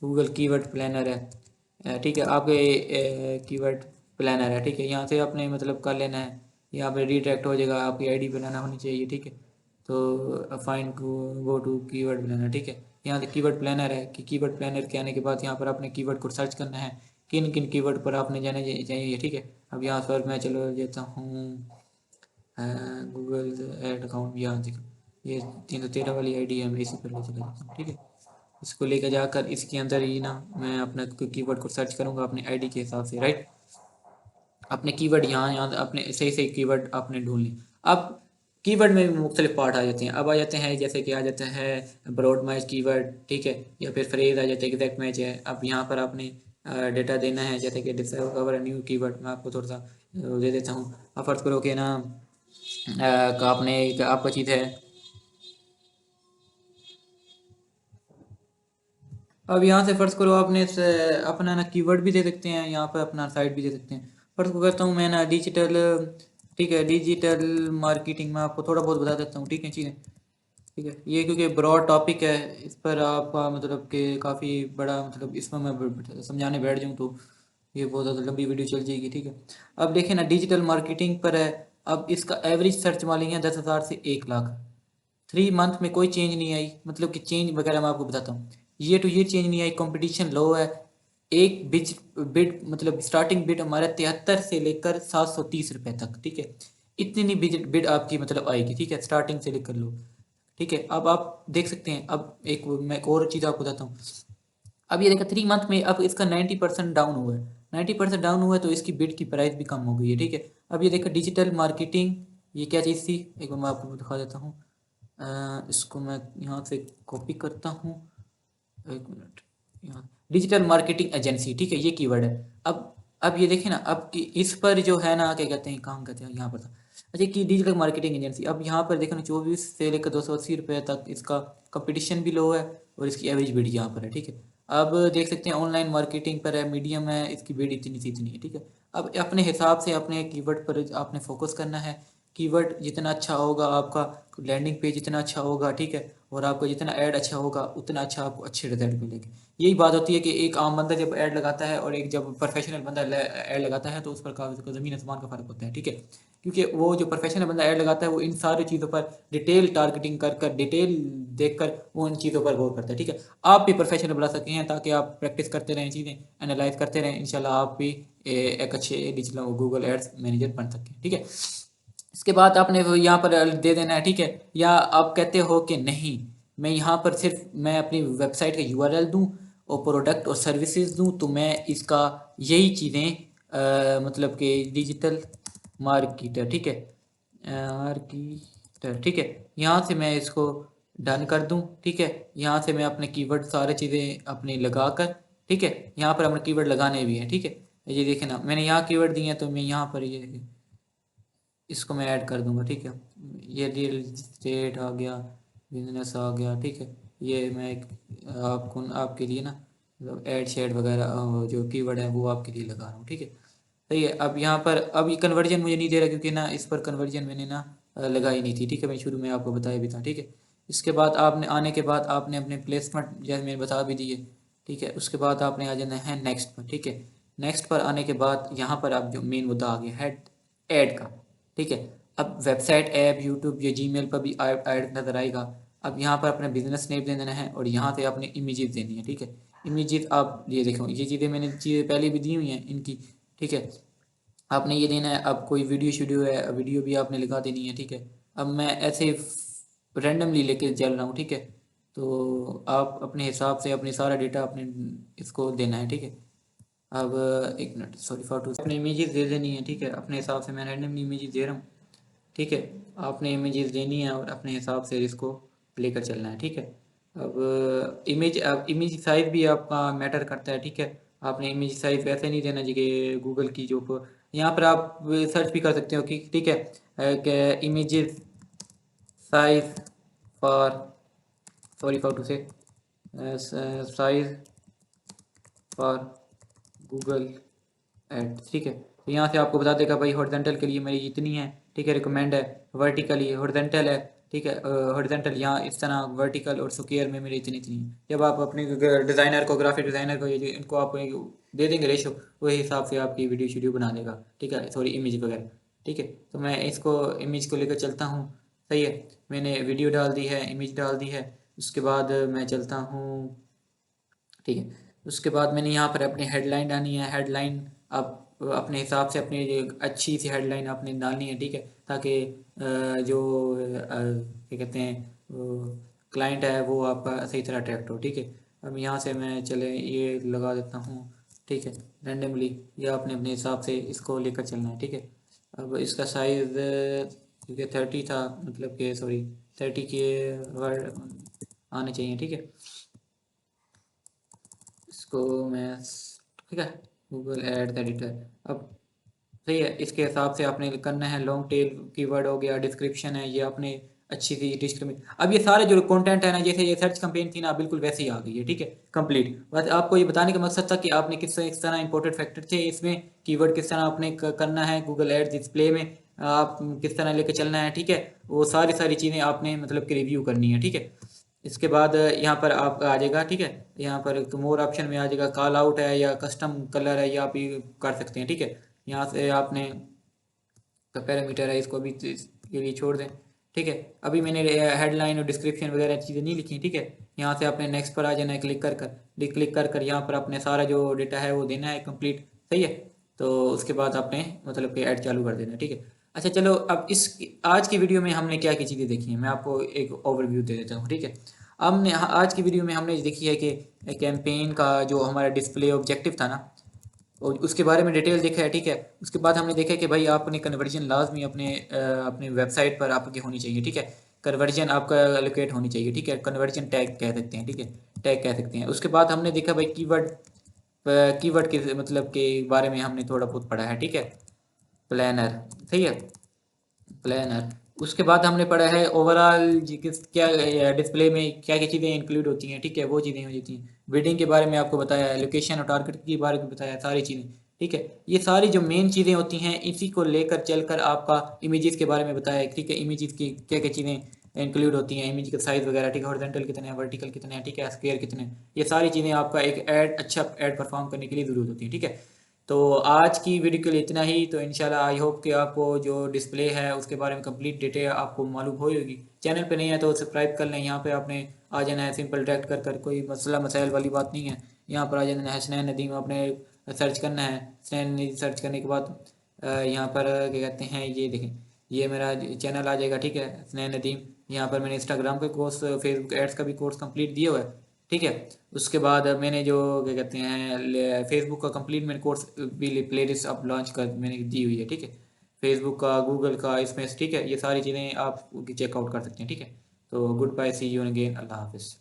गूगल कीवर्ड प्लानर है, ठीक है। आपके कीवर्ड प्लानर है, ठीक है। यहाँ से आपने मतलब कर लेना है, यहाँ पे रिडायरेक्ट हो जाएगा, आपकी आईडी बनाना होनी चाहिए, ठीक है। तो find go to keyword planner, ठीक है। यहाँ से कीवर्ड प्लानर है कि कीवर्ड प्लानर के आने के बाद यहाँ पर आपने कीवर्ड को सर्च करना है, किन किन कीवर्ड पर आपने जाने चाहिए, ठीक है। अब यहाँ पर मैं चलो जाता हूँ गूगल एड अकाउंट, यहाँ देखो ये 313 वाली आईडी है, मैं इसी पर ले चला जाता हूँ, ठीक है। इसको लेकर जाकर इसके अंदर ही ना मैं अपना कीवर्ड को सर्च करूँगा अपने आईडी के हिसाब से, राइट। अपने कीवर्ड यहाँ अपने सही सही कीवर्ड आपने ढूंढ लिए। अब कीवर्ड में भी मुख्तलिफ पार्ट आ जाते हैं। अब आ जाते हैं जैसे कि आ जाता है ब्रॉड मैच कीवर्ड, ठीक है, या फिर फ्रेज आ जाता है, एग्जैक्ट मैच है। अब यहाँ पर आपने डेटा देना है, जैसे कि डिस्कवर न्यू कीवर्ड। मैं आपको थोड़ा सा दे देता हूँ। आप फर्ज करो कि ना आपने आपका चीज़ है। अब यहाँ से फ़र्ज़ करो आपने अपना ना कीवर्ड भी दे सकते हैं, यहाँ पर अपना साइट भी दे सकते हैं। फ़र्ज़ को करता हूँ मैं ना डिजिटल, ठीक है, डिजिटल मार्केटिंग में आपको थोड़ा बहुत बता देता हूँ, ठीक है चीज़ें, ठीक है। ये क्योंकि ब्रॉड टॉपिक है, इस पर आपका मतलब कि काफ़ी बड़ा, मतलब इसमें मैं समझाने बैठ जाऊँ तो ये बहुत ज़्यादा लंबी वीडियो चल जाएगी, ठीक है। अब देखें ना, डिजिटल मार्केटिंग पर है। अब इसका एवरेज सर्च वाली है 10,000 से 1 लाख। 3 मंथ में कोई चेंज नहीं आई, मतलब कि चेंज वगैरह मैं आपको बताता हूँ। ये टू ये चेंज नहीं आई, कंपटीशन लो है। एक बिड मतलब स्टार्टिंग बिड हमारा 73 से लेकर 730 रुपए तक, ठीक है। इतनी बिड बिड आपकी मतलब आएगी, ठीक है, स्टार्टिंग से लेकर लो, ठीक है। अब आप देख सकते हैं। अब मैं एक और चीज़ आपको बताता हूँ। अब ये देखा 3 मंथ में अब इसका 90% डाउन हुआ है। 90% डाउन हुआ है तो इसकी बिड की प्राइस भी कम हो गई है, ठीक है। अब ये देखा डिजिटल मार्केटिंग, ये क्या चीज़ थी, एक बार मैं आपको दिखा देता हूँ। इसको मैं यहाँ से कॉपी करता हूँ, एक मिनट। यहाँ डिजिटल मार्केटिंग एजेंसी, ठीक है, ये कीवर्ड है। अब ये देखें ना, अब कि इस पर जो है ना, क्या कहते हैं, काम कहते हैं, यहाँ पर था। अच्छा, कि डिजिटल मार्केटिंग एजेंसी, अब यहाँ पर देखो ना 24 से लेकर 280 रुपये तक इसका कंपटीशन भी लो है और इसकी एवरेज बिड यहाँ पर है, ठीक है। अब देख सकते हैं ऑनलाइन मार्केटिंग पर है, मीडियम है, इसकी बिड इतनी सी इतनी है, ठीक है। अब अपने हिसाब से अपने कीवर्ड पर आपने फोकस करना है। कीवर्ड जितना अच्छा होगा आपका, लैंडिंग पेज जितना अच्छा होगा, ठीक है, और आपका जितना ऐड अच्छा होगा उतना अच्छा आपको अच्छे रिजल्ट मिलेंगे। यही बात होती है कि एक आम बंदा जब ऐड लगाता है और एक जब प्रोफेशनल बंदा ऐड लगाता है तो उस पर काफ़ी ज़मीन आसमान का फ़र्क होता है, ठीक है। क्योंकि वो जो प्रोफेशनल बंदा ऐड लगाता है वो इन सारी चीज़ों पर डिटेल टारगेटिंग कर कर डिटेल देख कर वो उन चीज़ों पर गौर करता है, ठीक है। आप भी प्रोफेशनल बना सकते हैं ताकि आप प्रैक्टिस करते रहें, चीज़ें एनालाइज करते रहें, इंशाल्लाह आप भी एक अच्छे डिजिटल गूगल एड्स मैनेजर बन सकते हैं, ठीक है। इसके बाद आपने वो यहाँ पर दे देना है, ठीक है। या आप कहते हो कि नहीं, मैं यहाँ पर सिर्फ मैं अपनी वेबसाइट का यूआरएल दूँ और प्रोडक्ट और सर्विसेज दूँ, तो मैं इसका यही चीज़ें मतलब कि डिजिटल मार्केटर, ठीक है, मार्केटर, ठीक है, यहाँ से मैं इसको डन कर दूँ, ठीक है। यहाँ से मैं अपने कीवर्ड सारे चीज़ें अपने लगा कर, ठीक है, यहाँ पर अपने कीवर्ड लगाने भी हैं, ठीक है। ये देखें ना, मैंने यहाँ कीवर्ड दिए हैं तो मैं यहाँ पर ये देखें, इसको मैं ऐड कर दूंगा, ठीक है। ये रियल एस्टेट आ गया, बिजनेस आ गया, ठीक है। ये मैं एक आपको आपके लिए ना मतलब ऐड शेड वगैरह जो कीवर्ड है वो आपके लिए लगा रहा हूँ, ठीक है। सही है। अब यहाँ पर अब ये कन्वर्जन मुझे नहीं दे रहा क्योंकि ना इस पर कन्वर्जन मैंने ना लगाई नहीं थी, ठीक है, मैं शुरू में आपको बताया भी था, ठीक है। इसके बाद आपने आने के बाद आपने अपने प्लेसमेंट जैसे मैंने बता भी दिए, ठीक है। उसके बाद आपने आ जाना है नेक्स्ट पर, ठीक है। नेक्स्ट पर आने के बाद यहाँ पर आप जो मेन मुद्दा आ गया है ऐड का, ठीक है। अब वेबसाइट, ऐप, यूट्यूब या जीमेल पर भी ऐड नज़र आएगा। अब यहाँ पर अपने बिजनेस नेम दे देना है और यहाँ से अपने इमेजेस देनी है, ठीक है। इमेजेस आप ये देखो, ये चीज़ें मैंने चीज़ें पहले भी दी हुई हैं इनकी, ठीक है। आपने ये देना है। अब कोई वीडियो शीडियो है, वीडियो भी आपने लिखा देनी है, ठीक है। अब मैं ऐसे रैंडमली लेके चल रहा हूँ, ठीक है। तो आप अपने हिसाब से अपने सारा डेटा अपने इसको देना है, ठीक है। अब एक मिनट, सॉरी फॉर टू, अपने इमेजेस दे देनी है, ठीक है, अपने हिसाब से। मैं रैंडमली इमेजेस दे रहा हूँ, ठीक है। आपने इमेजेस देनी है और अपने हिसाब से इसको लेकर चलना है, ठीक है। अब इमेज साइज़ भी आपका मैटर करता है, ठीक है। आपने इमेज साइज़ वैसे नहीं देना जी कि गूगल की जो यहाँ पर आप सर्च भी कर सकते हो कि, ठीक है, कि images size for, sorry for to say, size for Google ad, ठीक है। तो यहाँ से आपको बता देगा भाई हॉरिजॉन्टल के लिए मेरी इतनी है, ठीक है, रिकमेंड है। वर्टिकली हॉरिजॉन्टल है, ठीक है, हॉरिजॉन्टल यहाँ इस तरह, वर्टिकल और स्क्वायर में मेरी इतनी इतनी है। जब आप अपने डिज़ाइनर को, ग्राफिक डिज़ाइनर को, ये इनको आप दे देंगे रेशो, वही हिसाब से आपकी वीडियो शीडियो बना देगा, ठीक है, सॉरी इमेज वगैरह, ठीक है। तो मैं इसको इमेज को लेकर चलता हूँ, सही है। मैंने वीडियो डाल दी है, इमेज डाल दी है। उसके बाद मैं चलता हूँ, ठीक है। उसके बाद मैंने यहाँ पर अपनी हेडलाइन डालनी है। हेडलाइन आप अपने हिसाब से अपनी अच्छी सी हेडलाइन आपने डालनी है, ठीक है, ताकि जो क्या कहते हैं क्लाइंट है वो आपका सही तरह अट्रैक्ट हो, ठीक है। अब यहाँ से मैं चले ये लगा देता हूँ, ठीक है, रैंडमली, या आपने अपने हिसाब से इसको लेकर चलना है। ठीक है, अब इसका साइज़ क्योंकि 30 था, मतलब कि सॉरी 30 के वर्ड आने चाहिए। ठीक है, इसको मैं, ठीक है, गूगल एड एडिटर। अब सही है, इसके हिसाब से आपने करना है। लॉन्ग टेल कीवर्ड हो गया, डिस्क्रिप्शन है, ये आपने अच्छी सी डिस्क्रिप्शन। अब ये सारे जो कंटेंट है ना, जैसे ये सर्च कैंपेन थी ना, बिल्कुल वैसे ही आ गई है। ठीक है, कंप्लीट। बस आपको ये बताने का मकसद था कि आपने किस तरह इंपॉर्टेंट फैक्टर थे इसमें, कीवर्ड किस तरह आपने करना है गूगल एड डिस्प्ले में, आप किस तरह लेकर चलना है। ठीक है, वो सारी सारी चीज़ें आपने मतलब कि रिव्यू करनी है। ठीक है, इसके बाद यहाँ पर आप आ जाएगा। ठीक है, यहाँ पर मोर ऑप्शन में आ जाएगा, कॉल आउट है या कस्टम कलर है, या आप ये कर सकते हैं। ठीक है, यहाँ से आपने का पैरामीटर है, इसको भी के लिए छोड़ दें। ठीक है, अभी मैंने हेडलाइन और डिस्क्रिप्शन वगैरह चीज़ें नहीं लिखी। ठीक है, यहाँ से आपने नेक्स्ट पर आ जाना है, क्लिक कर कर यहाँ पर अपने सारा जो डेटा है वो देना है कंप्लीट। सही है, तो उसके बाद आपने मतलब कि ऐड चालू कर देना है। ठीक है, अच्छा चलो, अब इस आज की वीडियो में हमने क्या क्या चीज़ें देखी हैं, मैं आपको एक ओवरव्यू दे देता हूँ। ठीक है, हमने आज की वीडियो में हमने देखी है कि कैंपेन का जो हमारा डिस्प्ले ऑब्जेक्टिव था ना, और उसके बारे में डिटेल देखा है। ठीक है, उसके बाद हमने देखा कि भाई आपने कन्वर्जन लाजमी अपने वेबसाइट पर आपकी होनी चाहिए। ठीक है, कन्वर्जन आपका एलोकेट होनी चाहिए। ठीक है, कन्वर्जन टैग कह सकते हैं। ठीक है, टैग कह सकते हैं। उसके बाद हमने देखा भाई कीवर्ड के मतलब के बारे में हमने थोड़ा बहुत पढ़ा है। ठीक है, प्लानर, सही है, प्लानर। उसके बाद हमने पढ़ा है ओवरऑल जी किस क्या डिस्प्ले में क्या क्या चीज़ें इंक्लूड होती हैं। ठीक है, वो चीज़ें हो जाती हैं। बिडिंग के बारे में आपको बताया है, लोकेशन और टारगेट के बारे में बताया, सारी चीज़ें। ठीक है, ये सारी जो मेन चीज़ें होती हैं, इसी को लेकर चलकर आपका इमेजेस के बारे में बताया है। ठीक है, इमेजेस की क्या क्या चीज़ें इंक्लूड होती हैं, इमेज का साइज़ वगैरह। ठीक है, हॉरिजॉन्टल कितने हैं, वर्टिकल कितने हैं, ठीक है, स्क्वायर कितने हैं, ये सारी चीज़ें आपका एक अच्छा ऐड परफॉर्म करने के लिए ज़रूरत होती है। ठीक है, तो आज की वीडियो के लिए इतना ही। तो इंशाल्लाह आई होप कि आपको जो डिस्प्ले है उसके बारे में कंप्लीट डिटेल आपको मालूम हो होगी। चैनल पे नहीं है तो सब्सक्राइब कर लें। यहाँ पे आपने आ जाना है, सिंपल डायरेक्ट कर कर, कोई मसला मसाइल वाली बात नहीं है। यहाँ पर आ जाना है, हसनैन नदीम आपने सर्च करना है। हसनैन नदीम सर्च करने के बाद यहाँ पर क्या कहते हैं, ये देखें, ये मेरा चैनल आ जाएगा। ठीक है, हसनैन नदीम। यहाँ पर मैंने इंस्टाग्राम का कोर्स, फेसबुक एड्स का भी कोर्स कंप्लीट दिया हुआ है। ठीक है, उसके बाद मैंने जो क्या कहते हैं फेसबुक का कंप्लीट मैंने कोर्स भी प्ले लिस्ट अब लॉन्च कर मैंने दी हुई है। ठीक है, फेसबुक का, गूगल का, इसमें। ठीक है, ये सारी चीज़ें आप चेकआउट कर सकते हैं। ठीक है, तो good bye, see you again, अल्लाह हाफिज़।